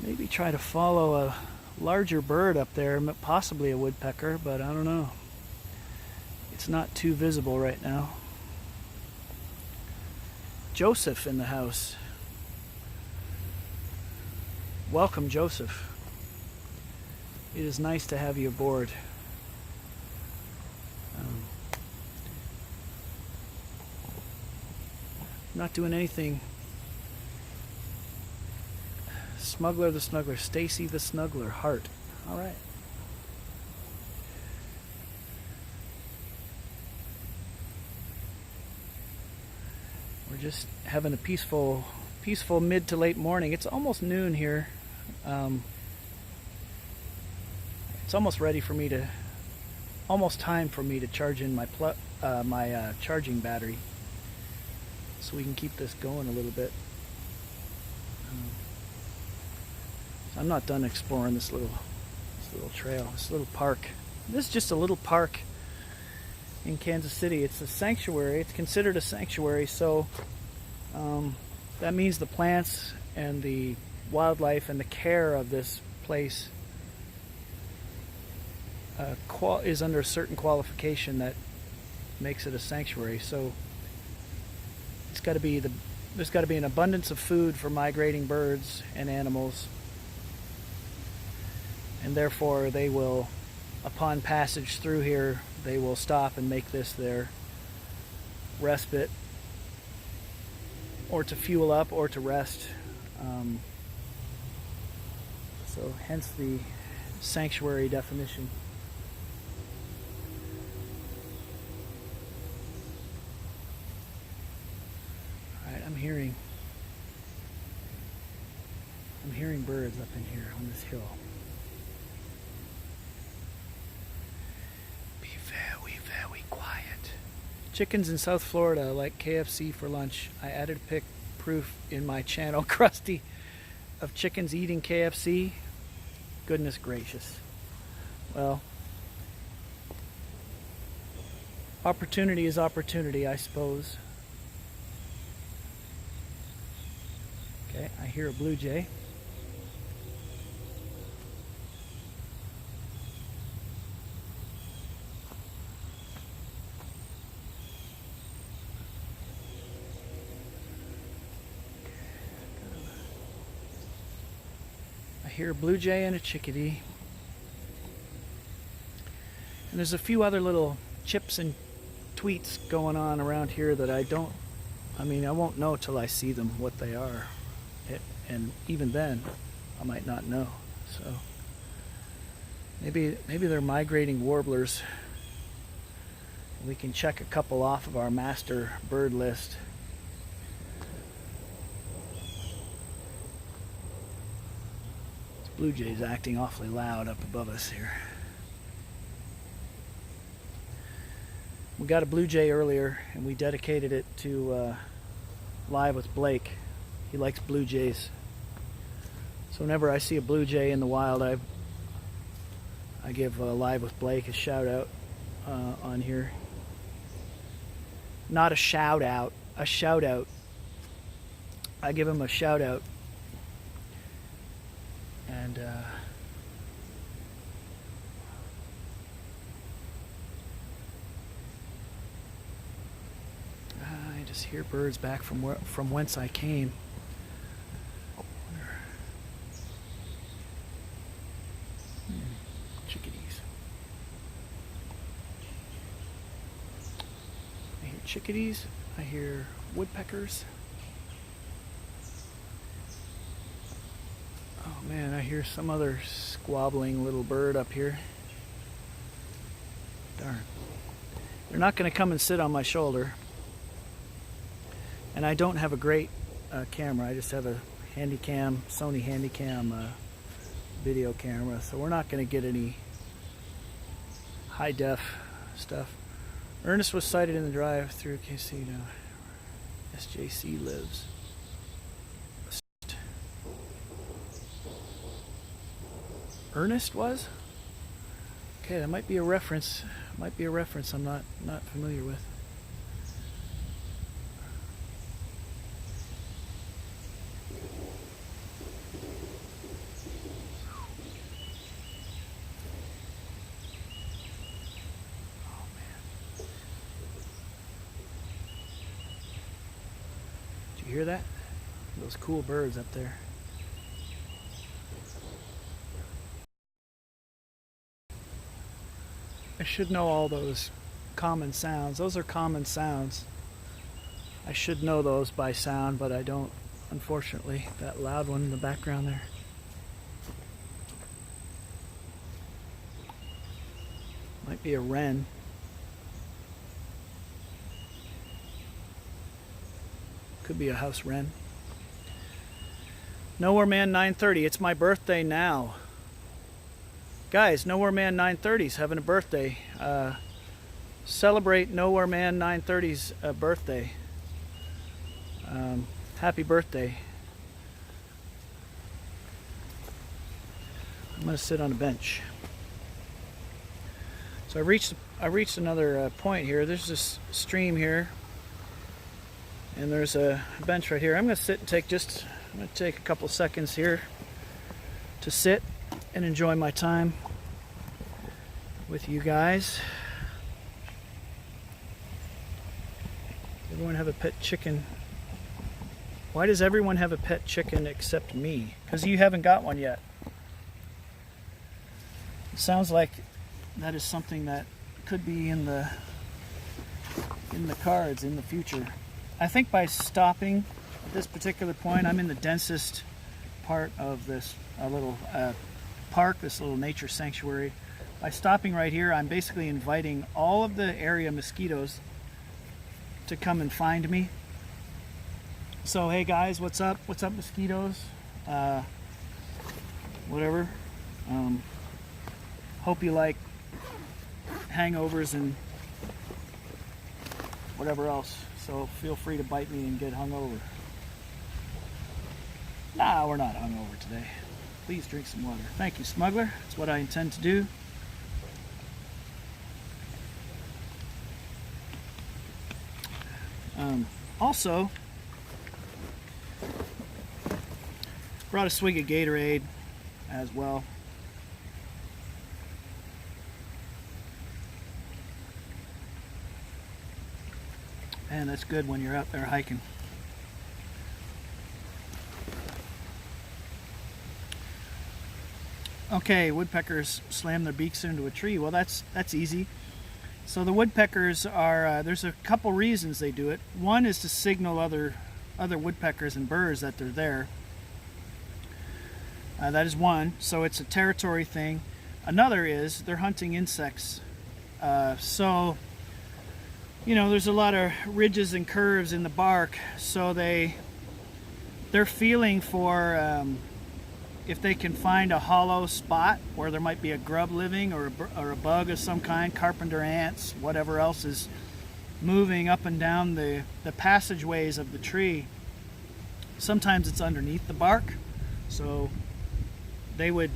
maybe try to follow a larger bird up there, possibly a woodpecker, but I don't know. It's not too visible right now. Joseph in the house. Welcome, Joseph. It is nice to have you aboard. Not doing anything. Smuggler the Snuggler, Stacy the Snuggler, heart. All right. We're just having a peaceful mid to late morning. It's almost noon here. It's almost ready for me to, almost time for me to charge in my charging battery, so we can keep this going a little bit. I'm not done exploring this little trail, this little park. This is just a little park in Kansas City. It's a sanctuary. It's considered a sanctuary, so that means the plants and the wildlife and the care of this place is under a certain qualification that makes it a sanctuary. So it's got to be there's got to be an abundance of food for migrating birds and animals, and therefore they will, upon passage through here, they will stop and make this their respite, or to fuel up, or to rest. So hence the sanctuary definition. Alright, I'm hearing birds up in here on this hill. Be very, very quiet. Chickens in South Florida like KFC for lunch. I added a proof in my channel, Krusty, of chickens eating KFC. Goodness gracious. Well, opportunity is opportunity, I suppose. Okay, I hear a blue jay. I hear a blue jay and a chickadee. And there's a few other little chips and tweets going on around here that I won't know till I see them what they are. And even then, I might not know. So maybe they're migrating warblers. We can check a couple off of our master bird list. Blue jay's acting awfully loud up above us here. We got a blue jay earlier and we dedicated it to Live with Blake. He likes blue jays. So whenever I see a blue jay in the wild, I give Live with Blake a shout out on here. Not a shout out, a shout out. I give him a shout out. And I just hear birds back from whence I came. Chickadees. I hear chickadees. I hear woodpeckers. Oh man, I hear some other squabbling little bird up here. Darn. They're not going to come and sit on my shoulder. And I don't have a great camera. I just have a Handycam, Sony Handycam video camera. So we're not going to get any high def stuff. Ernest was sighted in the drive-through casino. SJC lives. Ernest was? Okay, that might be a reference. Might be a reference I'm not familiar with. Oh man. Did you hear that? Those cool birds up there. I should know all those common sounds. Those are common sounds. I should know those by sound, but I don't, unfortunately. That loud one in the background there. Might be a wren. Could be a house wren. Nowhere Man 930. It's my birthday now. Guys, Nowhere Man 930's having a birthday. Celebrate Nowhere Man 930's birthday. Happy birthday. I'm gonna sit on a bench. So I reached another point here. There's this stream here, and there's a bench right here. I'm gonna sit and I'm gonna take a couple seconds here to sit and enjoy my time with you guys. Everyone have a pet chicken. Why does everyone have a pet chicken except me? Because you haven't got one yet. It sounds like that is something that could be in the cards in the future. I think by stopping at this particular point, I'm in the densest part of this little park, this little nature sanctuary. By stopping right here, I'm basically inviting all of the area mosquitoes to come and find me. So hey guys, what's up? What's up, mosquitoes? Whatever. Hope you like hangovers and whatever else. So feel free to bite me and get hungover. Nah, we're not hungover today. Please drink some water. Thank you, smuggler. That's what I intend to do. Also, brought a swig of Gatorade as well. Man, that's good when you're out there hiking. Okay, woodpeckers slam their beaks into a tree. Well, that's easy. So the woodpeckers are, there's a couple reasons they do it. One is to signal other woodpeckers and birds that they're there. That is one, so it's a territory thing. Another is they're hunting insects. So, you know, there's a lot of ridges and curves in the bark, so they're feeling for if they can find a hollow spot where there might be a grub living or a bug of some kind, carpenter ants, whatever else is moving up and down the passageways of the tree. Sometimes it's underneath the bark, so they would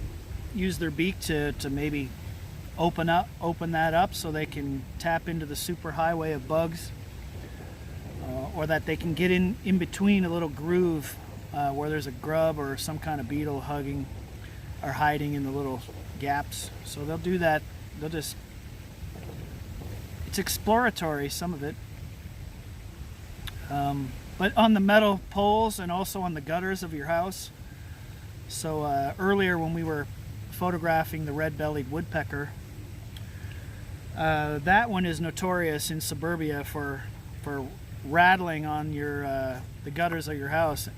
use their beak to maybe open that up so they can tap into the superhighway of bugs, or that they can get in between a little groove where there's a grub or some kind of beetle hugging or hiding in the little gaps. So they'll do that. It's exploratory, some of it. But on the metal poles and also on the gutters of your house. So earlier when we were photographing the red-bellied woodpecker, that one is notorious in suburbia for rattling on the gutters of your house,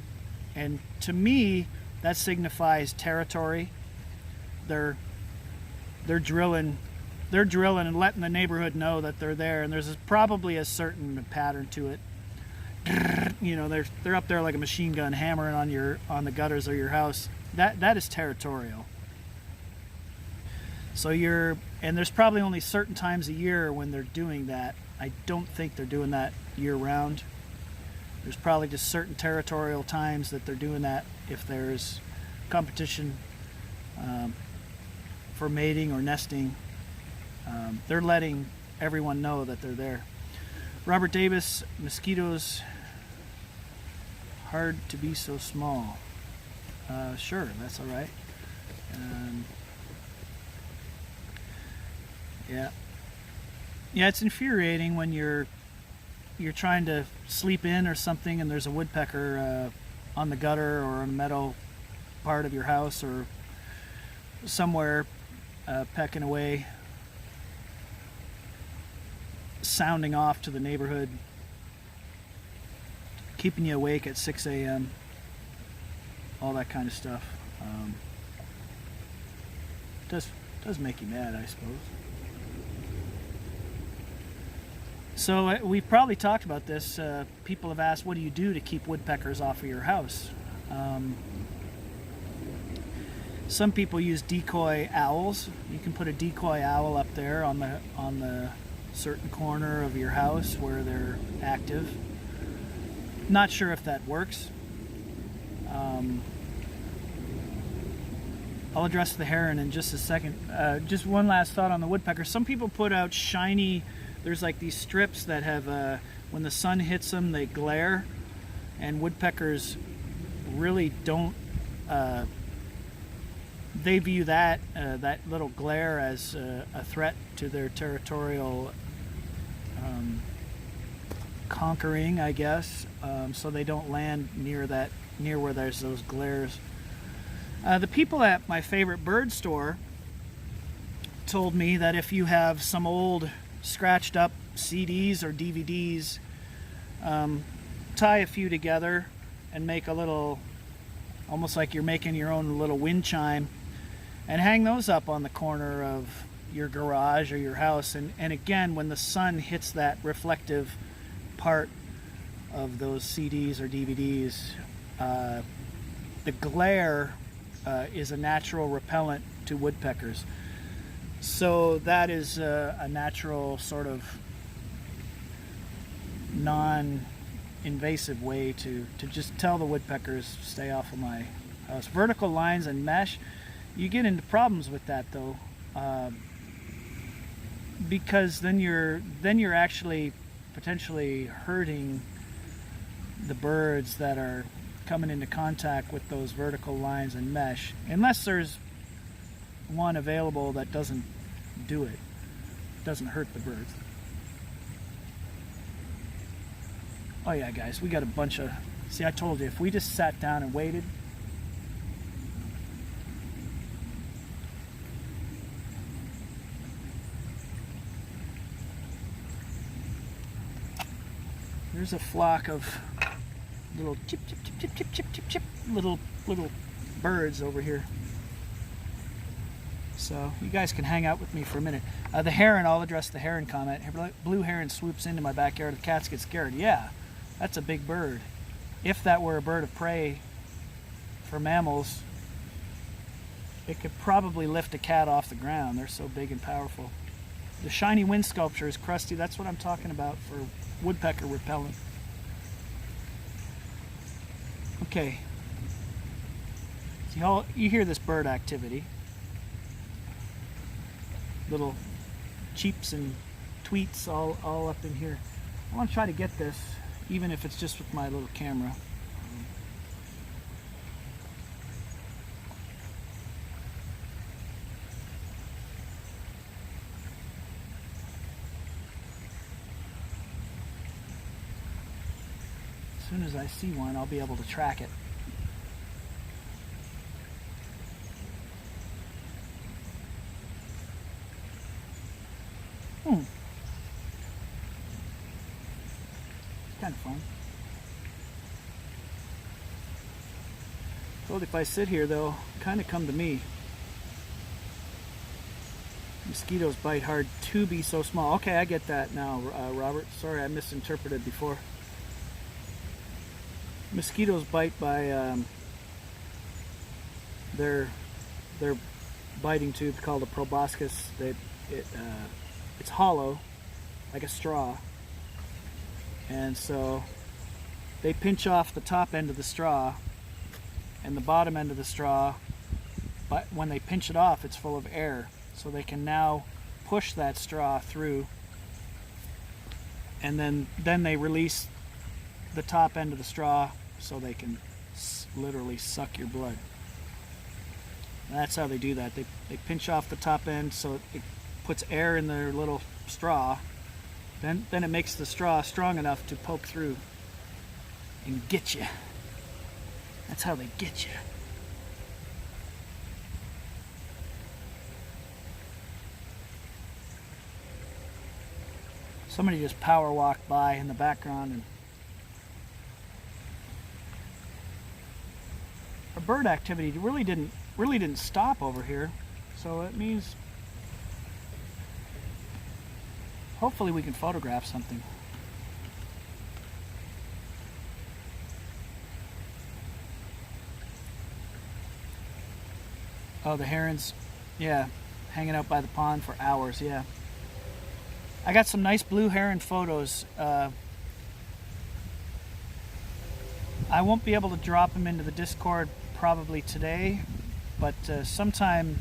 and to me that signifies territory. They're drilling and letting the neighborhood know that they're there, and there's probably a certain pattern to it. You know, they're up there like a machine gun hammering on the gutters of your house. That is territorial. So and there's probably only certain times a year when they're doing that. I don't think they're doing that year round. There's probably just certain territorial times that they're doing that if there's competition for mating or nesting. They're letting everyone know that they're there. Robert Davis, mosquitoes, hard to be so small. Sure, that's all right. Yeah, it's infuriating when you're trying to sleep in or something and there's a woodpecker on the gutter or on the metal part of your house or somewhere pecking away, sounding off to the neighborhood, keeping you awake at 6 a.m., all that kind of stuff. Does make you mad, I suppose. So we've probably talked about this. People have asked, what do you do to keep woodpeckers off of your house? Some people use decoy owls. You can put a decoy owl up there on the certain corner of your house where they're active. Not sure if that works. I'll address the heron in just a second. Just one last thought on the woodpecker. Some people put out shiny, there's like these strips that have, when the sun hits them, they glare, and woodpeckers really don't, they view that little glare as a threat to their territorial conquering, I guess, so they don't land near where there's those glares. The people at my favorite bird store told me that if you have some old scratched up CDs or DVDs, tie a few together and make a little, almost like you're making your own little wind chime, and hang those up on the corner of your garage or your house. And again, when the sun hits that reflective part of those CDs or DVDs, the glare is a natural repellent to woodpeckers. So that is a natural sort of non-invasive way to just tell the woodpeckers, stay off of my house. Vertical lines and mesh, you get into problems with that though, because then you're actually potentially hurting the birds that are coming into contact with those vertical lines and mesh, unless there's one available that doesn't do it, doesn't hurt the birds. Oh yeah, guys, we got a bunch of, see, I told you, if we just sat down and waited, there's a flock of little chip chip chip chip chip chip chip chip little birds over here. So you guys can hang out with me for a minute. The heron, I'll address the heron comment. Blue heron swoops into my backyard. The cats get scared. Yeah, that's a big bird. If that were a bird of prey for mammals, it could probably lift a cat off the ground. They're so big and powerful. The shiny wind sculpture is crusty. That's what I'm talking about for woodpecker repellent. Okay. So you hear this bird activity. Little cheeps and tweets all up in here. I want to try to get this, even if it's just with my little camera. As soon as I see one, I'll be able to track it. Kind of fun. Well, if I sit here, they'll kind of come to me. Mosquitoes bite hard to be so small. Okay, I get that now, Robert. Sorry, I misinterpreted before. Mosquitoes bite by their biting tube called a proboscis. It's hollow, like a straw. And so they pinch off the top end of the straw and the bottom end of the straw, but when they pinch it off, it's full of air. So they can now push that straw through, and then they release the top end of the straw so they can literally suck your blood. And that's how they do that. They pinch off the top end so it puts air in their little straw. Then it makes the straw strong enough to poke through and get you. That's how they get you. Somebody just power walked by in the background, and our bird activity really didn't stop over here. So it means hopefully we can photograph something. Oh, the herons, yeah, hanging out by the pond for hours, yeah. I got some nice blue heron photos. I won't be able to drop them into the Discord probably today, but sometime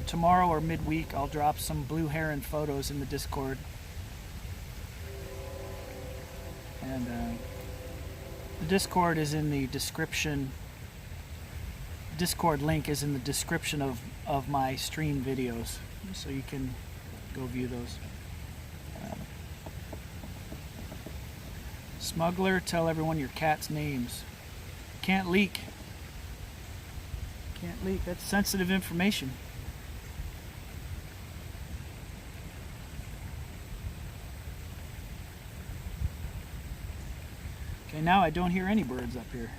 tomorrow or midweek I'll drop some blue heron photos in the Discord. And the Discord is in the description. Discord link is in the description of my stream videos, so you can go view those. Smuggler, tell everyone your cat's names. Can't leak. Can't leak. That's sensitive information. Okay, now I don't hear any birds up here.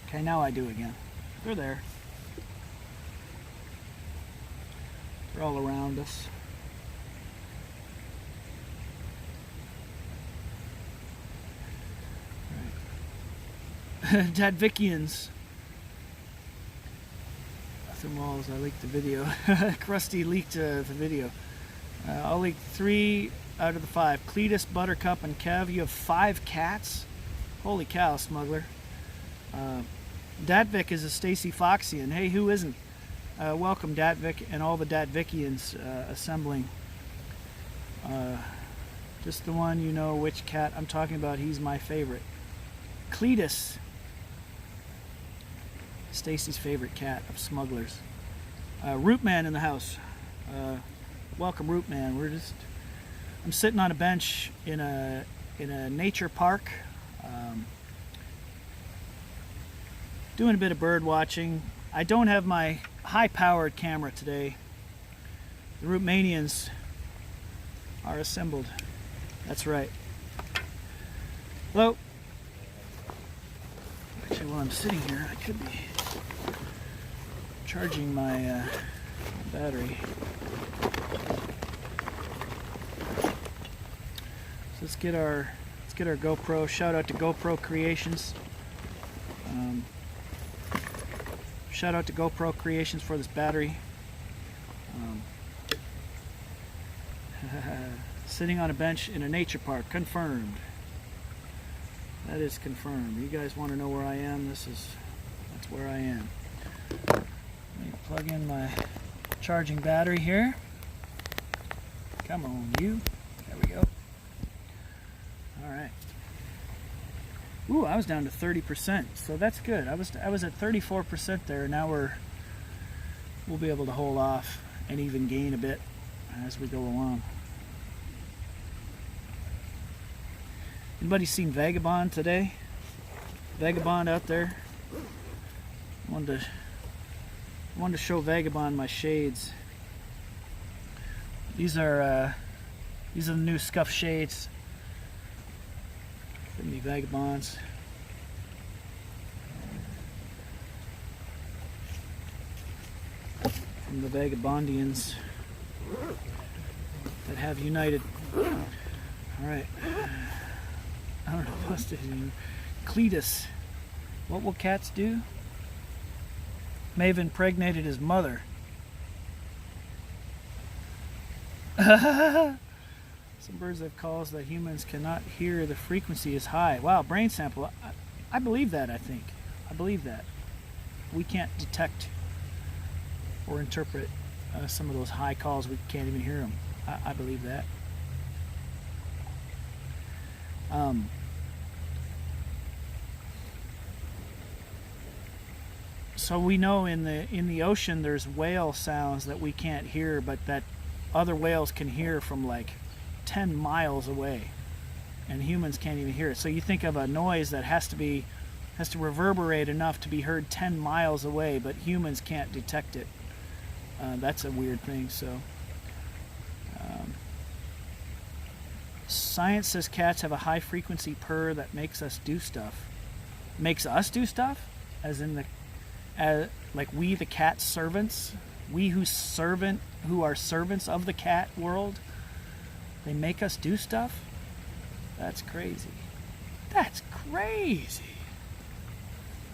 Okay, now I do again. They're there. They're all around us. Right. Dadvickians. Walls, I leaked the video. Krusty leaked the video. I'll leak 3 out of the 5. Cletus, Buttercup, and Kev. You have 5 cats? Holy cow, Smuggler. Datvic is a Stacy Foxian. Hey, who isn't? Welcome, Datvic, and all the Datvickians assembling. Just the one, you know which cat I'm talking about. He's my favorite. Cletus. Stacy's favorite cat of Smugglers. Rootman in the house. Welcome, Rootman. I'm sitting on a bench in a nature park, doing a bit of bird watching. I don't have my high-powered camera today. The Rootmanians are assembled. That's right. Hello. Actually, while I'm sitting here, I could be charging my battery. let's get our GoPro. Shout out to GoPro Creations. Shout out to GoPro Creations for this battery. Sitting on a bench in a nature park. Confirmed. That is confirmed. You guys want to know where I am? That's where I am. Let me plug in my charging battery here. Come on, you. There we go. All right. Ooh, I was down to 30%, so that's good. I was at 34% there. Now we'll be able to hold off and even gain a bit as we go along. Anybody seen Vagabond today? Vagabond out there? I wanted to show Vagabond my shades. These are the new Scuff shades from the Vagabonds. From the Vagabondians that have united. All right. I don't know what's to do. Cletus. What will cats do? May have impregnated his mother. Some birds have calls that humans cannot hear. The frequency is high. Wow, brain sample. I believe that, I think. I believe that. We can't detect or interpret some of those high calls. We can't even hear them. I believe that. So we know in the ocean there's whale sounds that we can't hear, but that other whales can hear from like 10 miles away, and humans can't even hear it. So you think of a noise that has to reverberate enough to be heard 10 miles away, but humans can't detect it. That's a weird thing. So science says cats have a high frequency purr that makes us do stuff. Makes us do stuff? As in like we the cat servants? We who are servants of the cat world? They make us do stuff? That's crazy. That's crazy.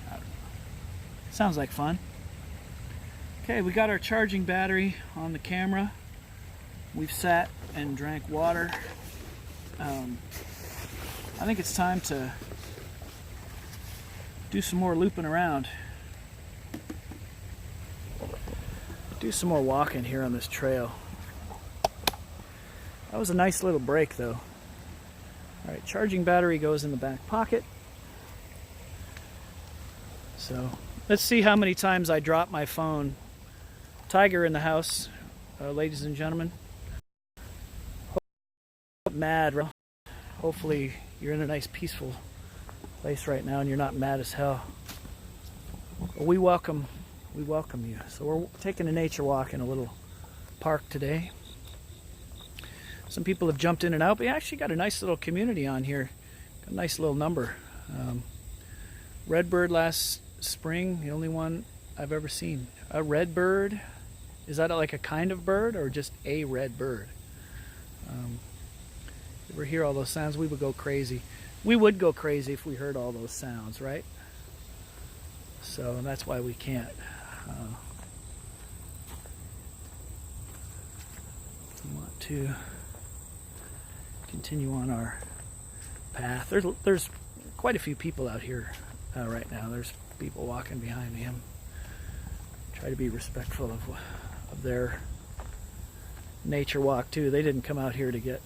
I don't know. Sounds like fun. Okay, we got our charging battery on the camera. We've sat and drank water. I think it's time to do some more looping around. Do some more walking here on this trail. That was a nice little break though. Alright, charging battery goes in the back pocket. So let's see how many times I drop my phone. Tiger in the house, ladies and gentlemen. Mad. Hopefully you're in a nice peaceful place right now and you're not mad as hell. We welcome you. So we're taking a nature walk in a little park today. Some people have jumped in and out, but we actually got a nice little community on here. Got a nice little number. Redbird last spring, the only one I've ever seen. A redbird? Is that like a kind of bird or just a red bird? If we hear all those sounds, we would go crazy. We would go crazy if we heard all those sounds, right? So that's why we can't. We want to continue on our path. There's quite a few people out here right now. There's people walking behind me. I'm try to be respectful of their nature walk too. They didn't come out here to get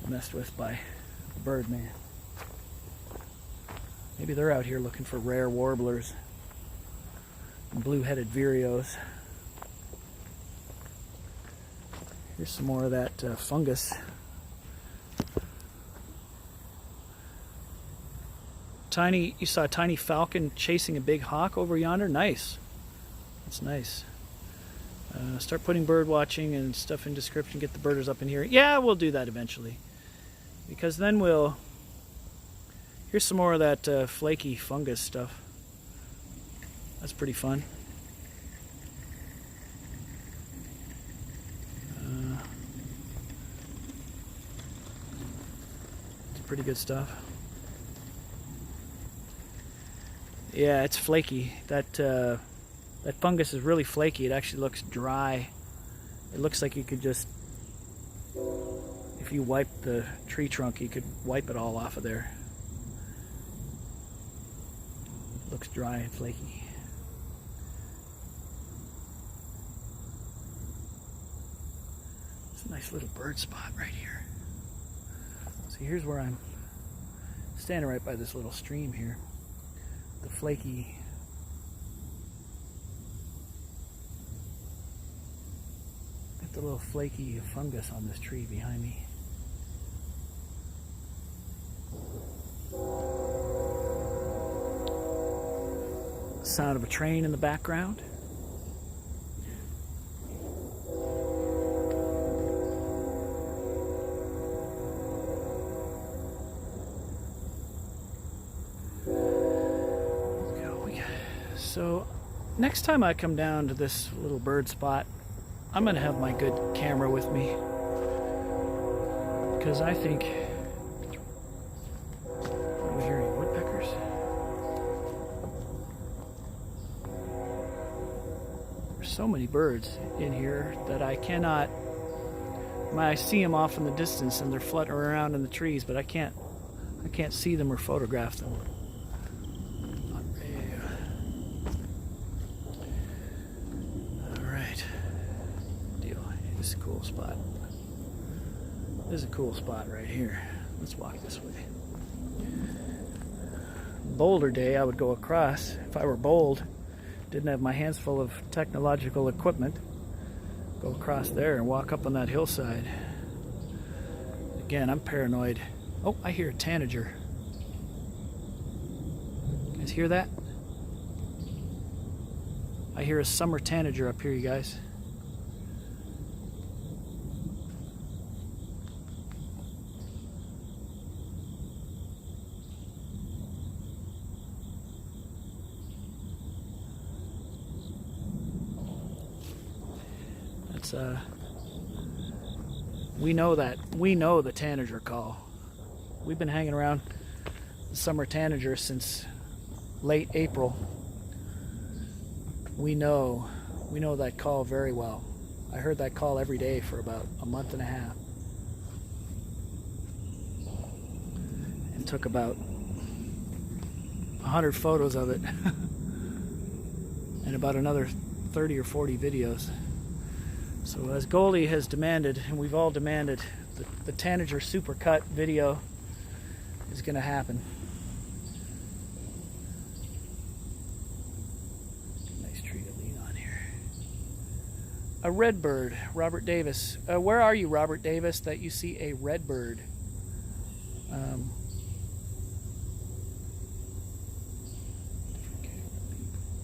messed with by Birdmann. Maybe they're out here looking for rare warblers and blue-headed vireos. Here's some more of that fungus. You saw a tiny falcon chasing a big hawk over yonder? Nice. That's nice. Start putting bird watching and stuff in description. Get the birders up in here. Yeah, we'll do that eventually. Because then here's some more of that flaky fungus stuff. That's pretty fun. pretty good stuff. Yeah, it's flaky. That fungus is really flaky. It actually looks dry. It looks like you could just, if you wipe the tree trunk, you could wipe it all off of there. It looks dry and flaky. It's a nice little bird spot right here. So here's where I'm standing, right by this little stream here. The flaky, got the little flaky fungus on this tree behind me. Sound of a train in the background. So next time I come down to this little bird spot, I'm going to have my good camera with me, because I think, what are we hearing, woodpeckers? There's so many birds in here that I cannot, I see them off in the distance and they're fluttering around in the trees, but I can't see them or photograph them. This is a cool spot. This is a cool spot right here. Let's walk this way. Boulder day, I would go across. If I were bold, didn't have my hands full of technological equipment, go across there and walk up on that hillside. Again, I'm paranoid. Oh, I hear a tanager. You guys hear that? I hear a summer tanager up here, you guys. We know the tanager call. We've been hanging around the summer tanager since late April. We know that call very well. I heard that call every day for about a month and a half, and took about 100 photos of it and about another 30 or 40 videos. So as Goldie has demanded, and we've all demanded, the tanager supercut video is going to happen. Nice tree to lean on here. A redbird, Robert Davis. Where are you, Robert Davis, that you see a redbird?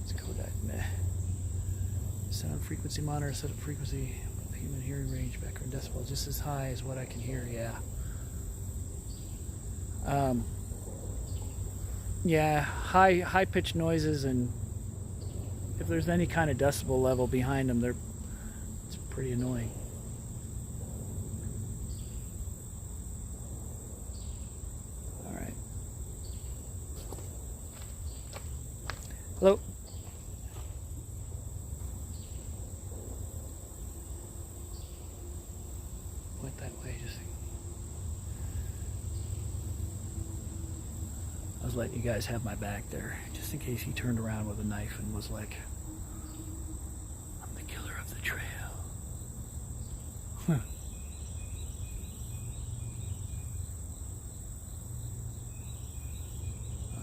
It's Kodak. Meh. Sound frequency monitor, set up frequency, human hearing range, background decibel, just as high as what I can hear. Yeah. Yeah, high pitched noises, and if there's any kind of decibel level behind them, it's pretty annoying. All right. Hello. Went that way, I was letting you guys have my back there, just in case he turned around with a knife and was like, I'm the killer of the trail.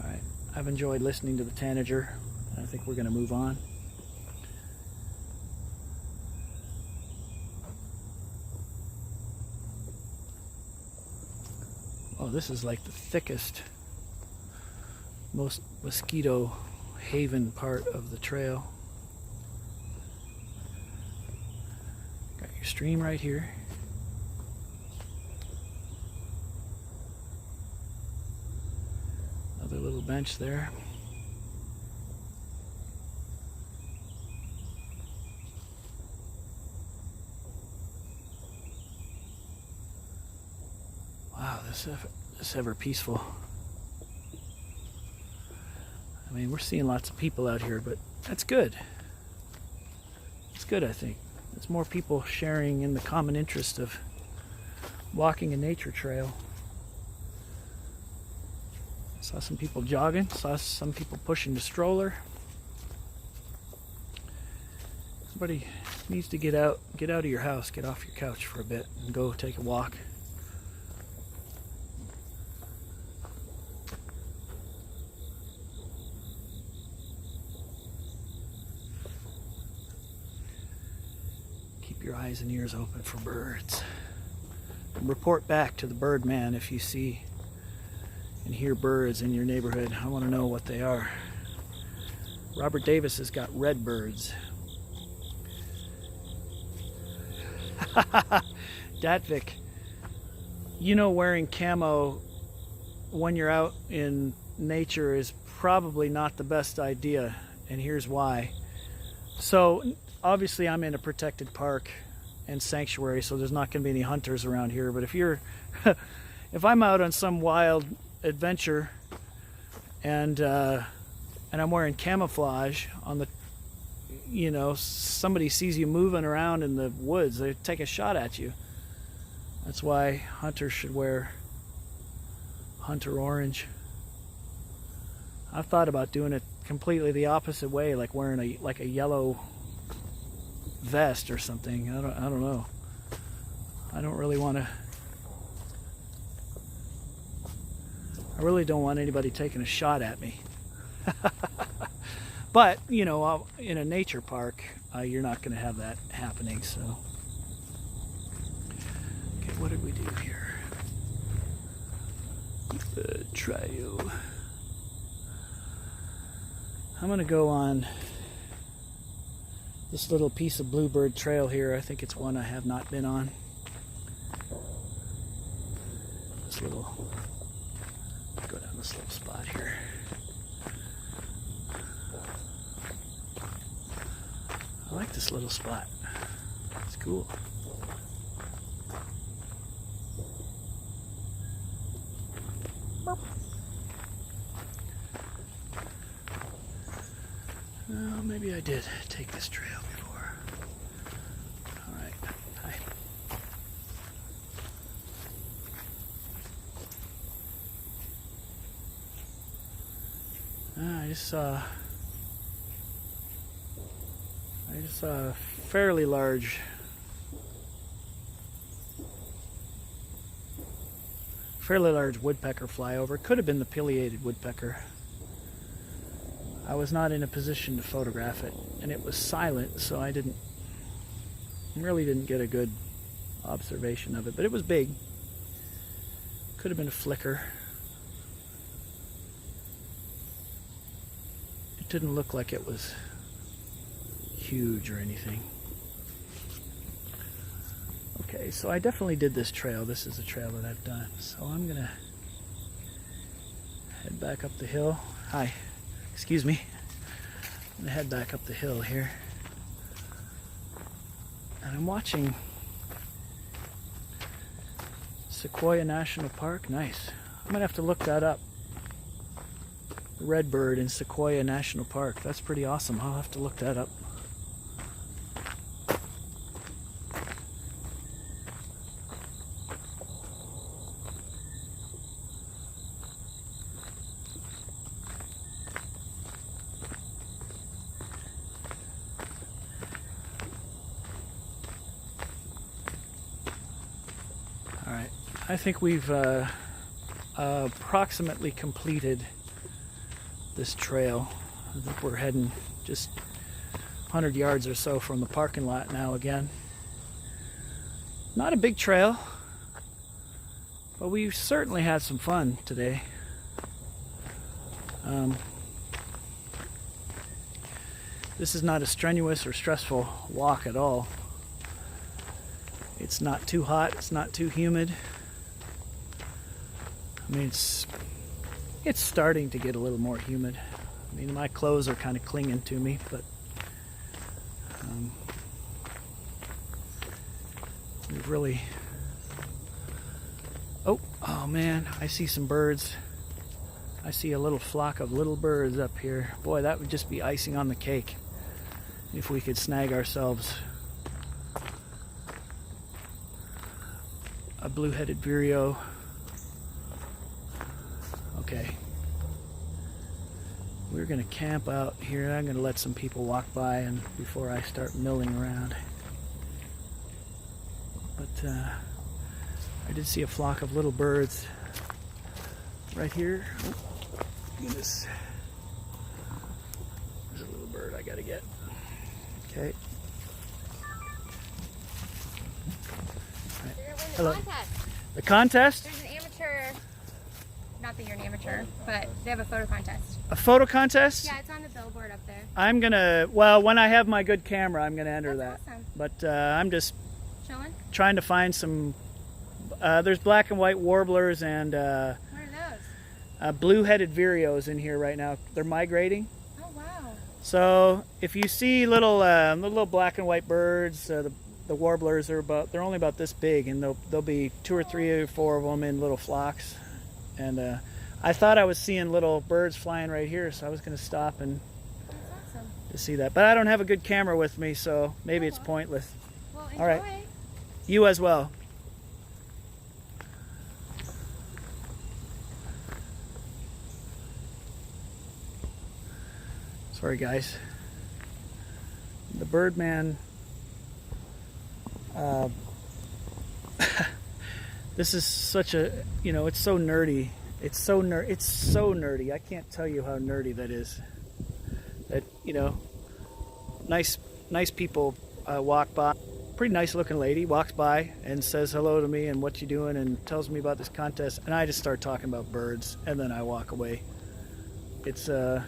Alright, I've enjoyed listening to the tanager. I think we're going to move on. Oh, this is like the thickest, most mosquito haven part of the trail. Got your stream right here. Another little bench there. Wow, this ever peaceful. I mean, we're seeing lots of people out here, but that's good. It's good, I think. It's more people sharing in the common interest of walking a nature trail. Saw some people jogging, saw some people pushing the stroller. Somebody needs to get out of your house, get off your couch for a bit and go take a walk. Keep your eyes and ears open for birds. And report back to the Birdmann if you see and hear birds in your neighborhood. I want to know what they are. Robert Davis has got red birds. Datvik, you know, wearing camo when you're out in nature is probably not the best idea, and here's why. So obviously I'm in a protected park and sanctuary, so there's not going to be any hunters around here, but if you're if I'm out on some wild adventure and I'm wearing camouflage on the, you know, somebody sees you moving around in the woods, they take a shot at you. That's why hunters should wear hunter orange. I've thought about doing it completely the opposite way, like wearing a yellow vest or something. I don't know. I don't really want to. I really don't want anybody taking a shot at me. But, you know, in a nature park, you're not going to have that happening, so. Okay, what did we do here? Trail. I'm going to go on this little piece of bluebird trail here. I think it's one I have not been on. This little, go down this little spot here. I like this little spot. It's cool. Well, maybe I did take this trail before. Alright, hi. I just saw a fairly large woodpecker fly over. It could have been the pileated woodpecker. I was not in a position to photograph it, and it was silent, so I really didn't get a good observation of it, but it was big. Could have been a flicker. It didn't look like it was huge or anything. Okay, so I definitely did this trail. This is a trail that I've done. So I'm gonna head back up the hill. Hi, excuse me. I'm gonna head back up the hill here. And I'm watching Sequoia National Park. Nice. I'm gonna have to look that up. Redbird in Sequoia National Park. That's pretty awesome. I'll have to look that up. Alright, I think we've approximately completed this trail. I think we're heading just 100 yards or so from the parking lot now again. Not a big trail, but we certainly had some fun today. This is not a strenuous or stressful walk at all. It's not too hot, it's not too humid. I mean, it's starting to get a little more humid. I mean, my clothes are kind of clinging to me, but we've really... Oh Oh man, I see some birds. I see a little flock of little birds up here. Boy, that would just be icing on the cake if we could snag ourselves a blue-headed vireo. Okay. We're gonna camp out here. I'm gonna let some people walk by and before I start milling around. But I did see a flock of little birds right here. Oh, goodness. There's a little bird I gotta get. Okay. Right. Hello. The contest? There's an amateur, not that you're an amateur, but they have a photo contest. A photo contest? Yeah, it's on the billboard up there. I'm gonna, well, when I have my good camera, I'm gonna enter That's that. awesome. But I'm just Showing? trying to find some, there's black and white warblers and What are those? blue-headed vireos in here right now. They're migrating. Oh, wow. So if you see little black and white birds, the warblers are they're only about this big, and there'll be 2 or 3 or 4 of them in little flocks. And I thought I was seeing little birds flying right here, so I was going to stop and That's awesome. to see that. But I don't have a good camera with me, so maybe it's pointless. Well, enjoy. All right. You as well. Sorry, guys. The Birdmann. This is such a, it's so nerdy. It's so nerdy. I can't tell you how nerdy that is. That, nice people walk by. Pretty nice looking lady walks by and says hello to me and what you doing and tells me about this contest, and I just start talking about birds and then I walk away. It's the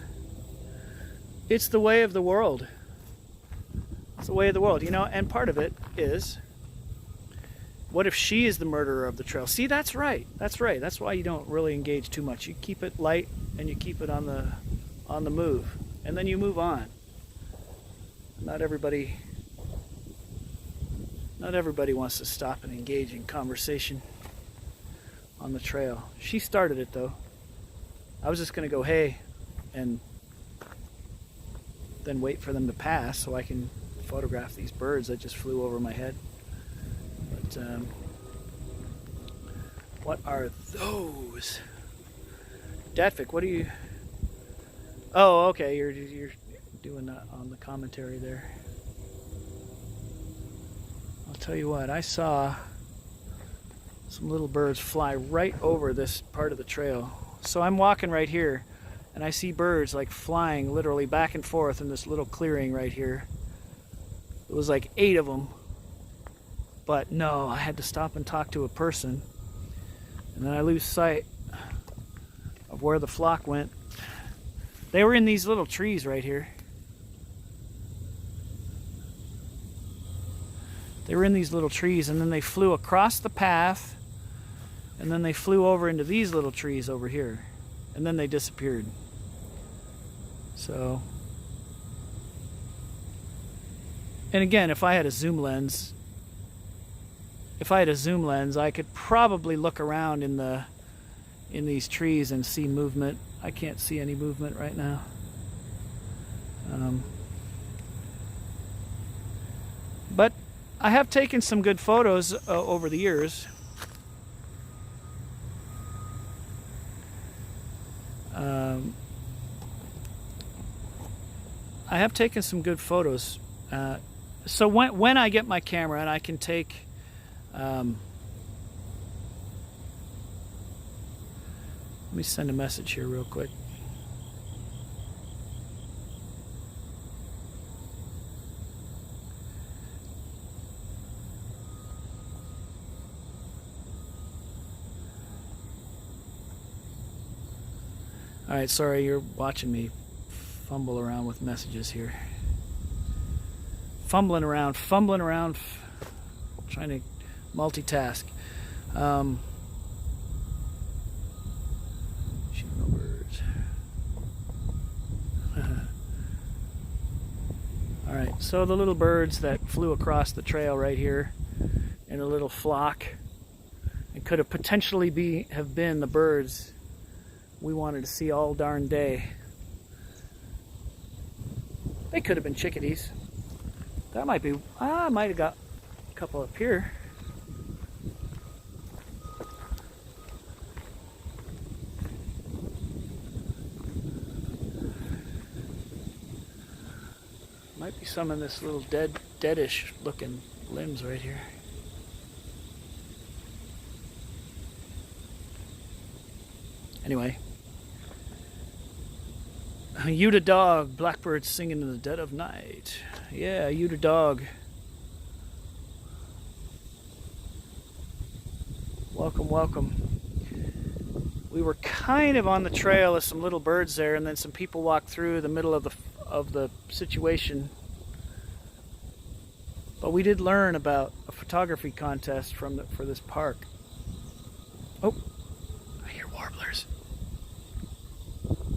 way of the world. It's the way of the world, and part of it is, what if she is the murderer of the trail? See, that's right. That's right. That's why you don't really engage too much. You keep it light and you keep it on the move, and then you move on. Not everybody wants to stop and engage in conversation on the trail. She started it though. I was just going to go hey and then wait for them to pass so I can photograph these birds that just flew over my head. But what are those? Datvik, what are you? Oh, okay, you're doing that on the commentary there. I'll tell you what, I saw some little birds fly right over this part of the trail. So I'm walking right here and I see birds like flying literally back and forth in this little clearing right here. It was like 8 of them. But no, I had to stop and talk to a person. And then I lose sight of where the flock went. They were in these little trees right here. They were in these little trees, and then they flew across the path, and then they flew over into these little trees over here, and then they disappeared. So, and again, if I had a zoom lens, I could probably look around in these trees and see movement. I can't see any movement right now. But I have taken some good photos over the years. I have taken some good photos. So when I get my camera and I can take let me send a message here real quick. All right, sorry, you're watching me fumble around with messages here. Fumbling around, trying to multitask. Shooting no birds. All right, so the little birds that flew across the trail right here in a little flock, It could have potentially have been the birds we wanted to see all darn day. They could have been chickadees. That might be, I might have got a couple up here. Might be some in this little deadish looking limbs right here. Anyway. Utah dog, blackbirds singing in the dead of night. Yeah, Utah dog. Welcome, welcome. We were kind of on the trail of some little birds there, and then some people walked through the middle of the situation. But we did learn about a photography contest for this park. Oh, I hear warblers.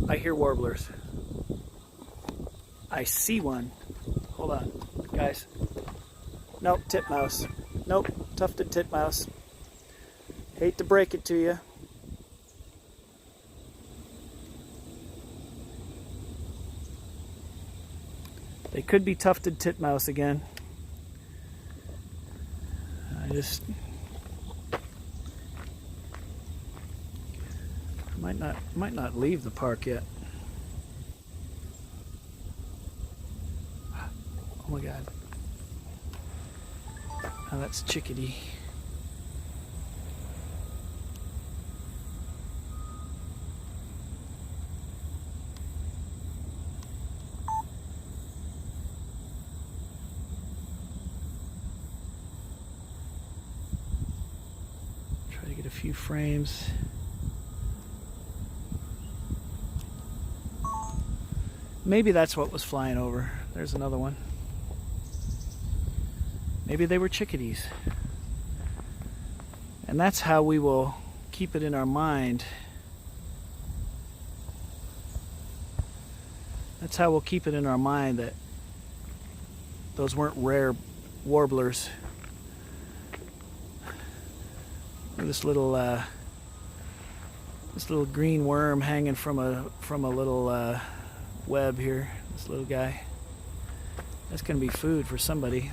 I hear warblers. I see one. Hold on, guys. Nope, titmouse. Nope, tufted titmouse. Hate to break it to you. They could be tufted titmouse again. I might not leave the park yet. Oh my God. Oh, that's chickadee. Try to get a few frames. Maybe that's what was flying over. There's another one. Maybe they were chickadees. And that's how we will keep it in our mind. That's how we'll keep it in our mind that those weren't rare warblers. This little green worm hanging from a little web here. This little guy. That's gonna be food for somebody.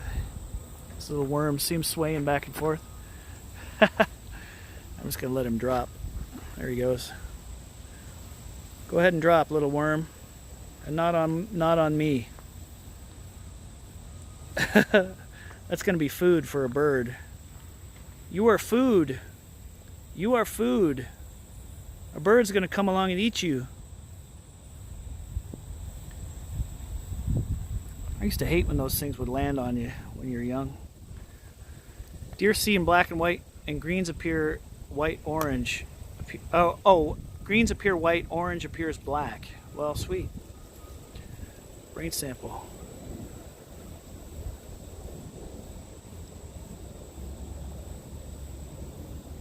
This little worm seems swaying back and forth. I'm just gonna let him drop. There he goes. Go ahead and drop, little worm, and not on me. That's gonna be food for a bird. You are food. You are food. A bird's gonna come along and eat you. I used to hate when those things would land on you when you're young. Deer see in black and white, and greens appear white, orange. Greens appear white, orange appears black. Well, sweet. Brain sample.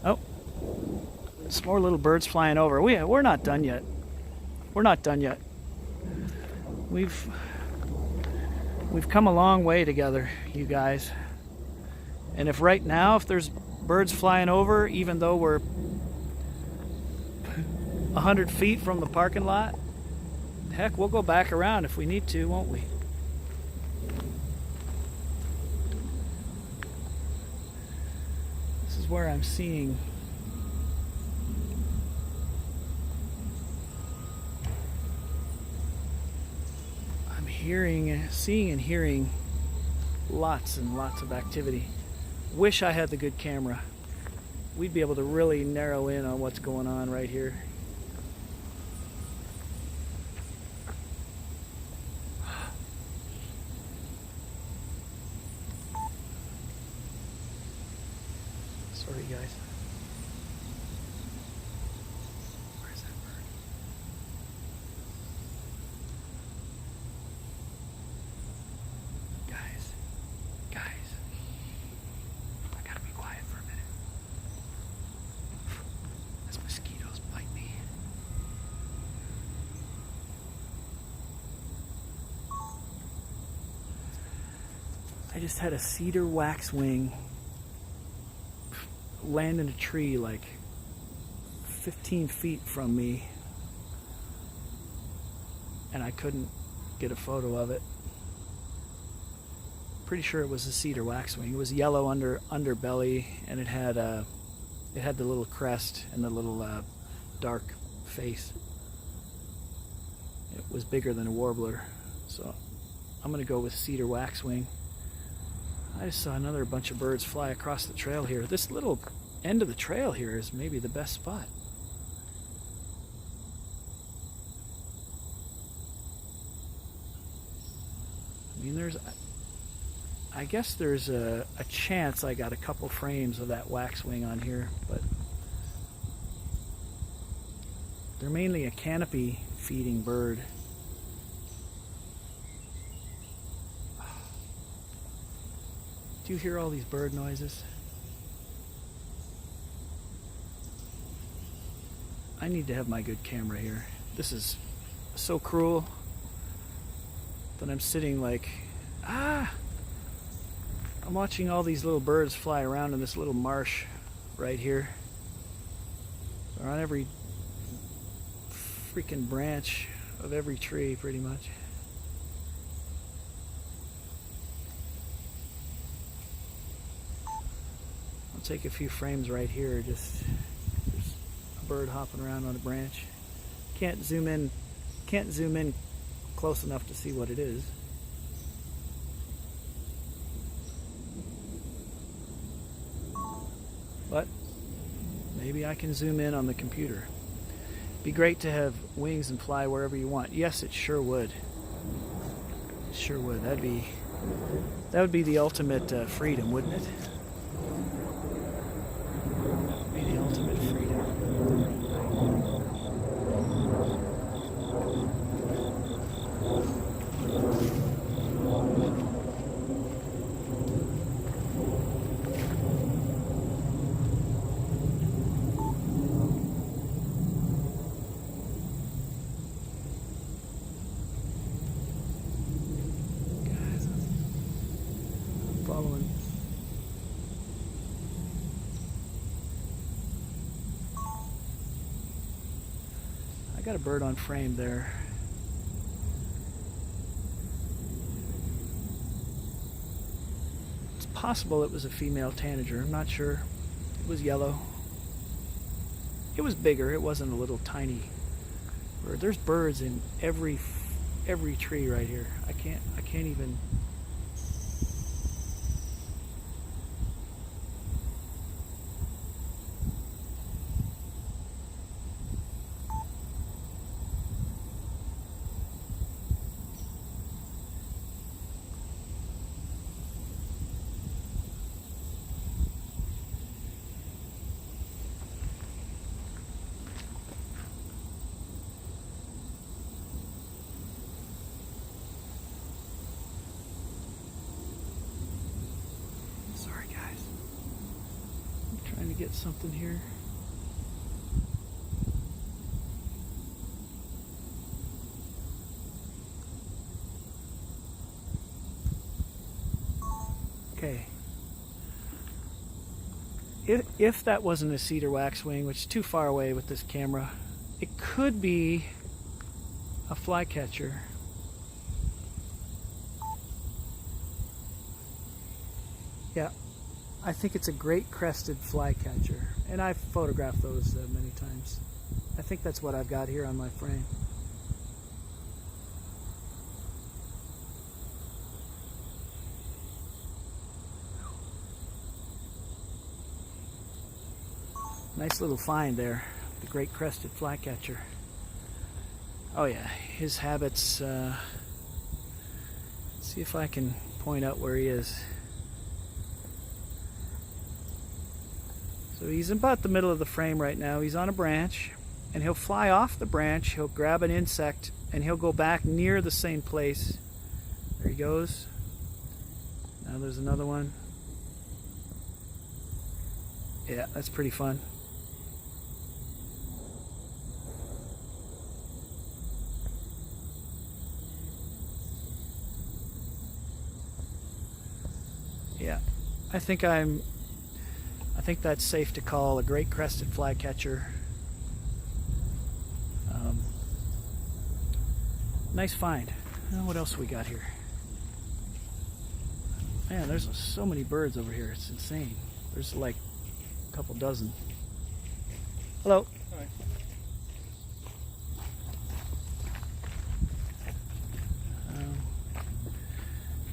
Oh, some more little birds flying over. We're not done yet. We're not done yet. We've come a long way together, you guys. And if right now, if there's birds flying over, even though we're 100 feet from the parking lot, heck, we'll go back around if we need to, won't we? This is where I'm seeing seeing and hearing lots and lots of activity. Wish I had the good camera. We'd be able to really narrow in on what's going on right here. Sorry, guys. Where's that bird? Guys, I gotta be quiet for a minute. Those mosquitoes bite me. I just had a cedar waxwing land in a tree like 15 feet from me, and I couldn't get a photo of it. Pretty sure it was a cedar waxwing. It was yellow underbelly, and it had the little crest and the little dark face. It was bigger than a warbler, so I'm gonna go with cedar waxwing. I just saw another bunch of birds fly across the trail here. This little end of the trail here is maybe the best spot. I mean, I guess there's a chance I got a couple frames of that waxwing on here, but they're mainly a canopy feeding bird. Do you hear all these bird noises? I need to have my good camera here. This is so cruel that I'm sitting like, I'm watching all these little birds fly around in this little marsh right here. They're on every freaking branch of every tree, pretty much. I'll take a few frames right here. Just there's a bird hopping around on a branch. Can't zoom in close enough to see what it is. But maybe I can zoom in on the computer. Be great to have wings and fly wherever you want. Yes, it sure would. It sure would. That would be the ultimate freedom, wouldn't it? That would be the ultimate freedom. Following. I got a bird on frame there. It's possible it was a female tanager. I'm not sure. It was yellow. It was bigger. It wasn't a little tiny bird. There's birds in every tree right here. I can't even. Get something here. Okay. If that wasn't a cedar waxwing, which is too far away with this camera, it could be a flycatcher. Yeah. I think it's a great crested flycatcher, and I've photographed those many times. I think that's what I've got here on my frame. Nice little find there, the great crested flycatcher. Oh yeah, his habits, let's see if I can point out where he is. So he's about the middle of the frame right now. He's on a branch, and he'll fly off the branch, he'll grab an insect, and he'll go back near the same place. There he goes. Now there's another one. Yeah, that's pretty fun. Yeah, I think think that's safe to call a great crested flycatcher. Nice find. Now what else we got here? Man, there's so many birds over here. It's insane. There's like a couple dozen. Hello. Hi.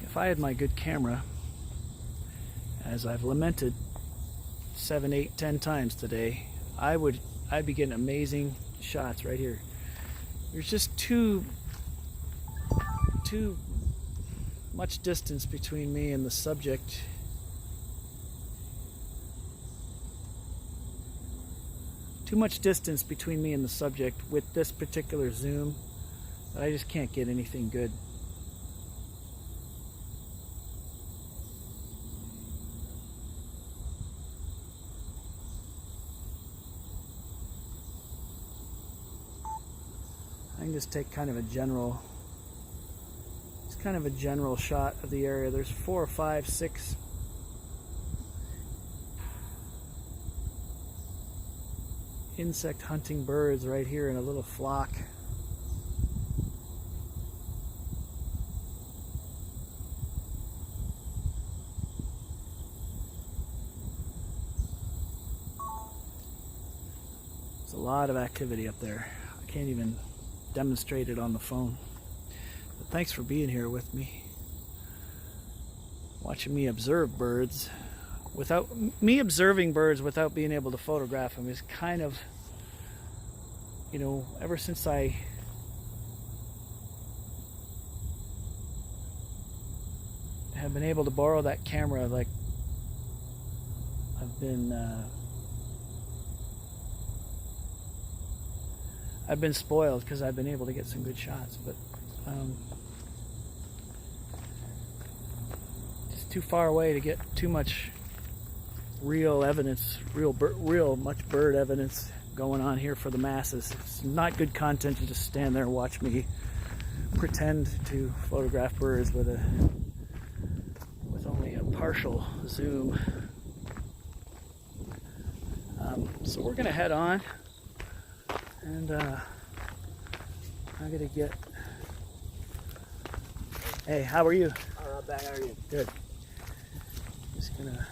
If I had my good camera, as I've lamented 7, 8, 10 times today, I'd be getting amazing shots right here. There's just too much distance between me and the subject. Too much distance between me and the subject with this particular zoom that I just can't get anything good. I can just take kind of a general shot of the area. There's 4 or 5, 6 insect hunting birds right here in a little flock. There's a lot of activity up there. I can't even demonstrate it on the phone. But thanks for being here with me, watching me observe birds. Without me observing birds without being able to photograph them is kind of, you know, ever since I have been able to borrow that camera, like I've been spoiled because I've been able to get some good shots, but it's too far away to get too much real evidence, real much bird evidence going on here for the masses. It's not good content to just stand there and watch me pretend to photograph birds with only a partial zoom. So we're gonna head on, and I'm gonna get. Hey, how are you? All right, back. How are you? Good. Just gonna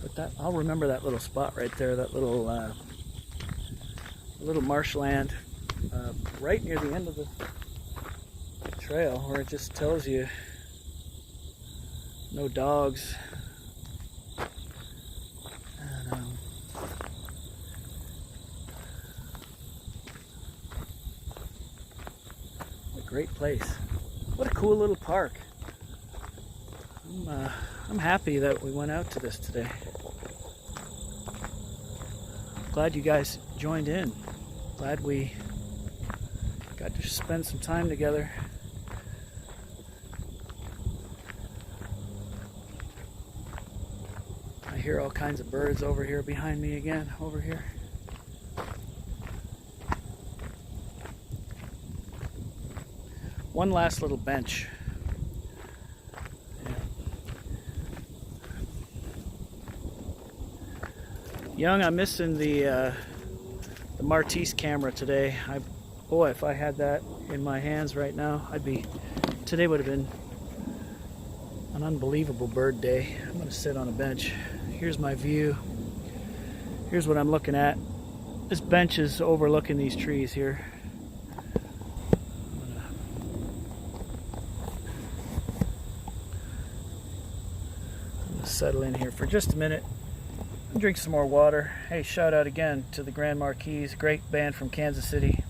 put that. I'll remember that little spot right there. That little marshland, right near the end of the trail, where it just tells you no dogs. And, a great place. What a cool little park. I'm happy that we went out to this today. Glad you guys joined in. Glad we got to spend some time together. I hear all kinds of birds over here behind me again, over here. One last little bench. Young, I'm missing the Martise camera today. Boy, if I had that in my hands right now, today would have been an unbelievable bird day. I'm gonna sit on a bench. Here's my view. Here's what I'm looking at. This bench is overlooking these trees here. I'm gonna settle in here for just a minute. Drink some more water. Hey, shout out again to the Grand Marquis, great band from Kansas City.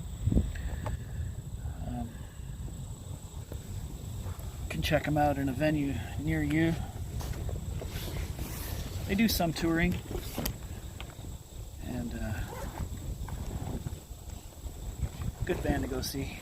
You can check them out in a venue near you. They do some touring, and good band to go see.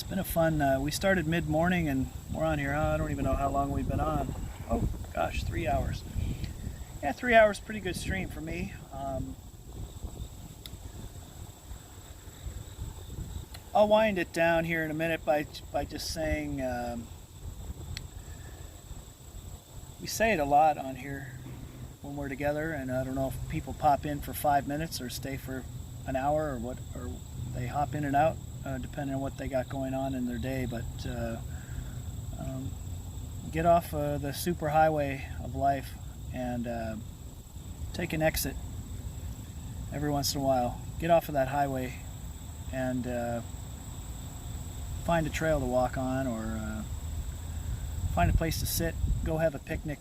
Been a fun, we started mid-morning and we're on here, I don't even know how long we've been on. Oh gosh, 3 hours. Yeah, 3 hours, pretty good stream for me. I'll wind it down here in a minute by just saying, we say it a lot on here when we're together, and I don't know if people pop in for 5 minutes or stay for an hour or what, or they hop in and out, depending on what they got going on in their day. But get off the super highway of life and take an exit every once in a while. Get off of that highway and find a trail to walk on, or find a place to sit, go have a picnic,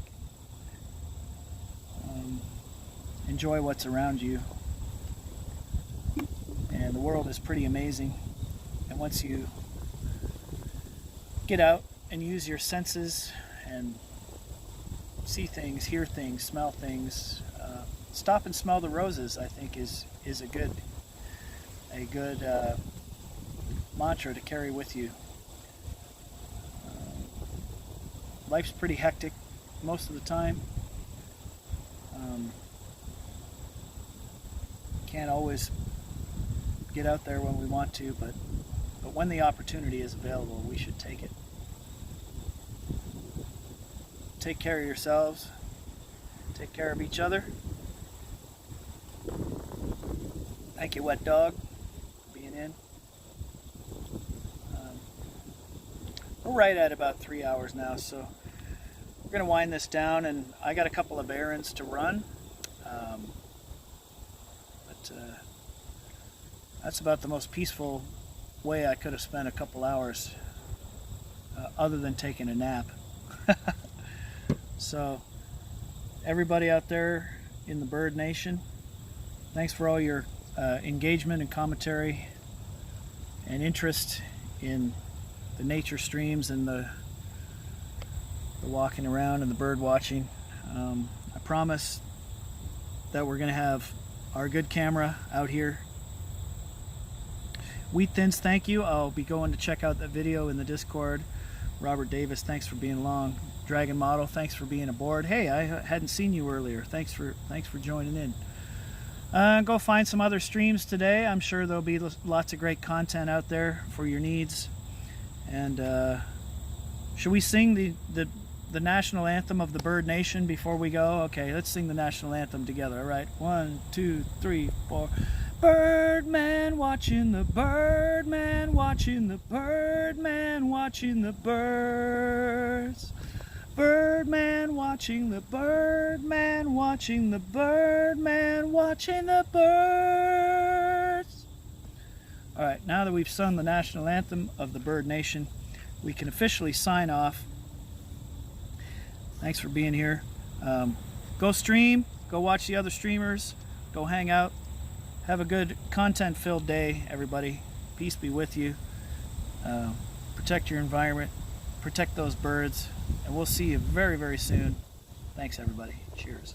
enjoy what's around you. And the world is pretty amazing, and once you get out and use your senses and see things, hear things, smell things, stop and smell the roses, I think is a good mantra to carry with you. Life's pretty hectic most of the time. Can't always get out there when we want to, but when the opportunity is available, we should take it. Take care of yourselves. Take care of each other. Thank you, Wet Dog, for being in. We're right at about 3 hours now, so we're going to wind this down, and I got a couple of errands to run. But that's about the most peaceful way I could have spent a couple hours, other than taking a nap. So, everybody out there in the Bird Nation, thanks for all your engagement and commentary and interest in the nature streams and the walking around and the bird watching. I promise that we're going to have our good camera out here. Wheat Thins, thank you. I'll be going to check out that video in the Discord. Robert Davis, thanks for being along. Dragon Model, thanks for being aboard. Hey, I hadn't seen you earlier. Thanks for joining in. Go find some other streams today. I'm sure there'll be lots of great content out there for your needs. And should we sing the national anthem of the Bird Nation before we go? Okay, let's sing the national anthem together. All right, 1, 2, 3, 4. Birdman watching the Birdman watching the Birdman watching the birds. Birdman watching the Birdman watching the Birdman watching the birds. All right, now that we've sung the national anthem of the Bird Nation, we can officially sign off. Thanks for being here. Go stream, go watch the other streamers, go hang out. Have a good content-filled day, everybody. Peace be with you. Protect your environment, protect those birds, and we'll see you very, very soon. Thanks, everybody. Cheers.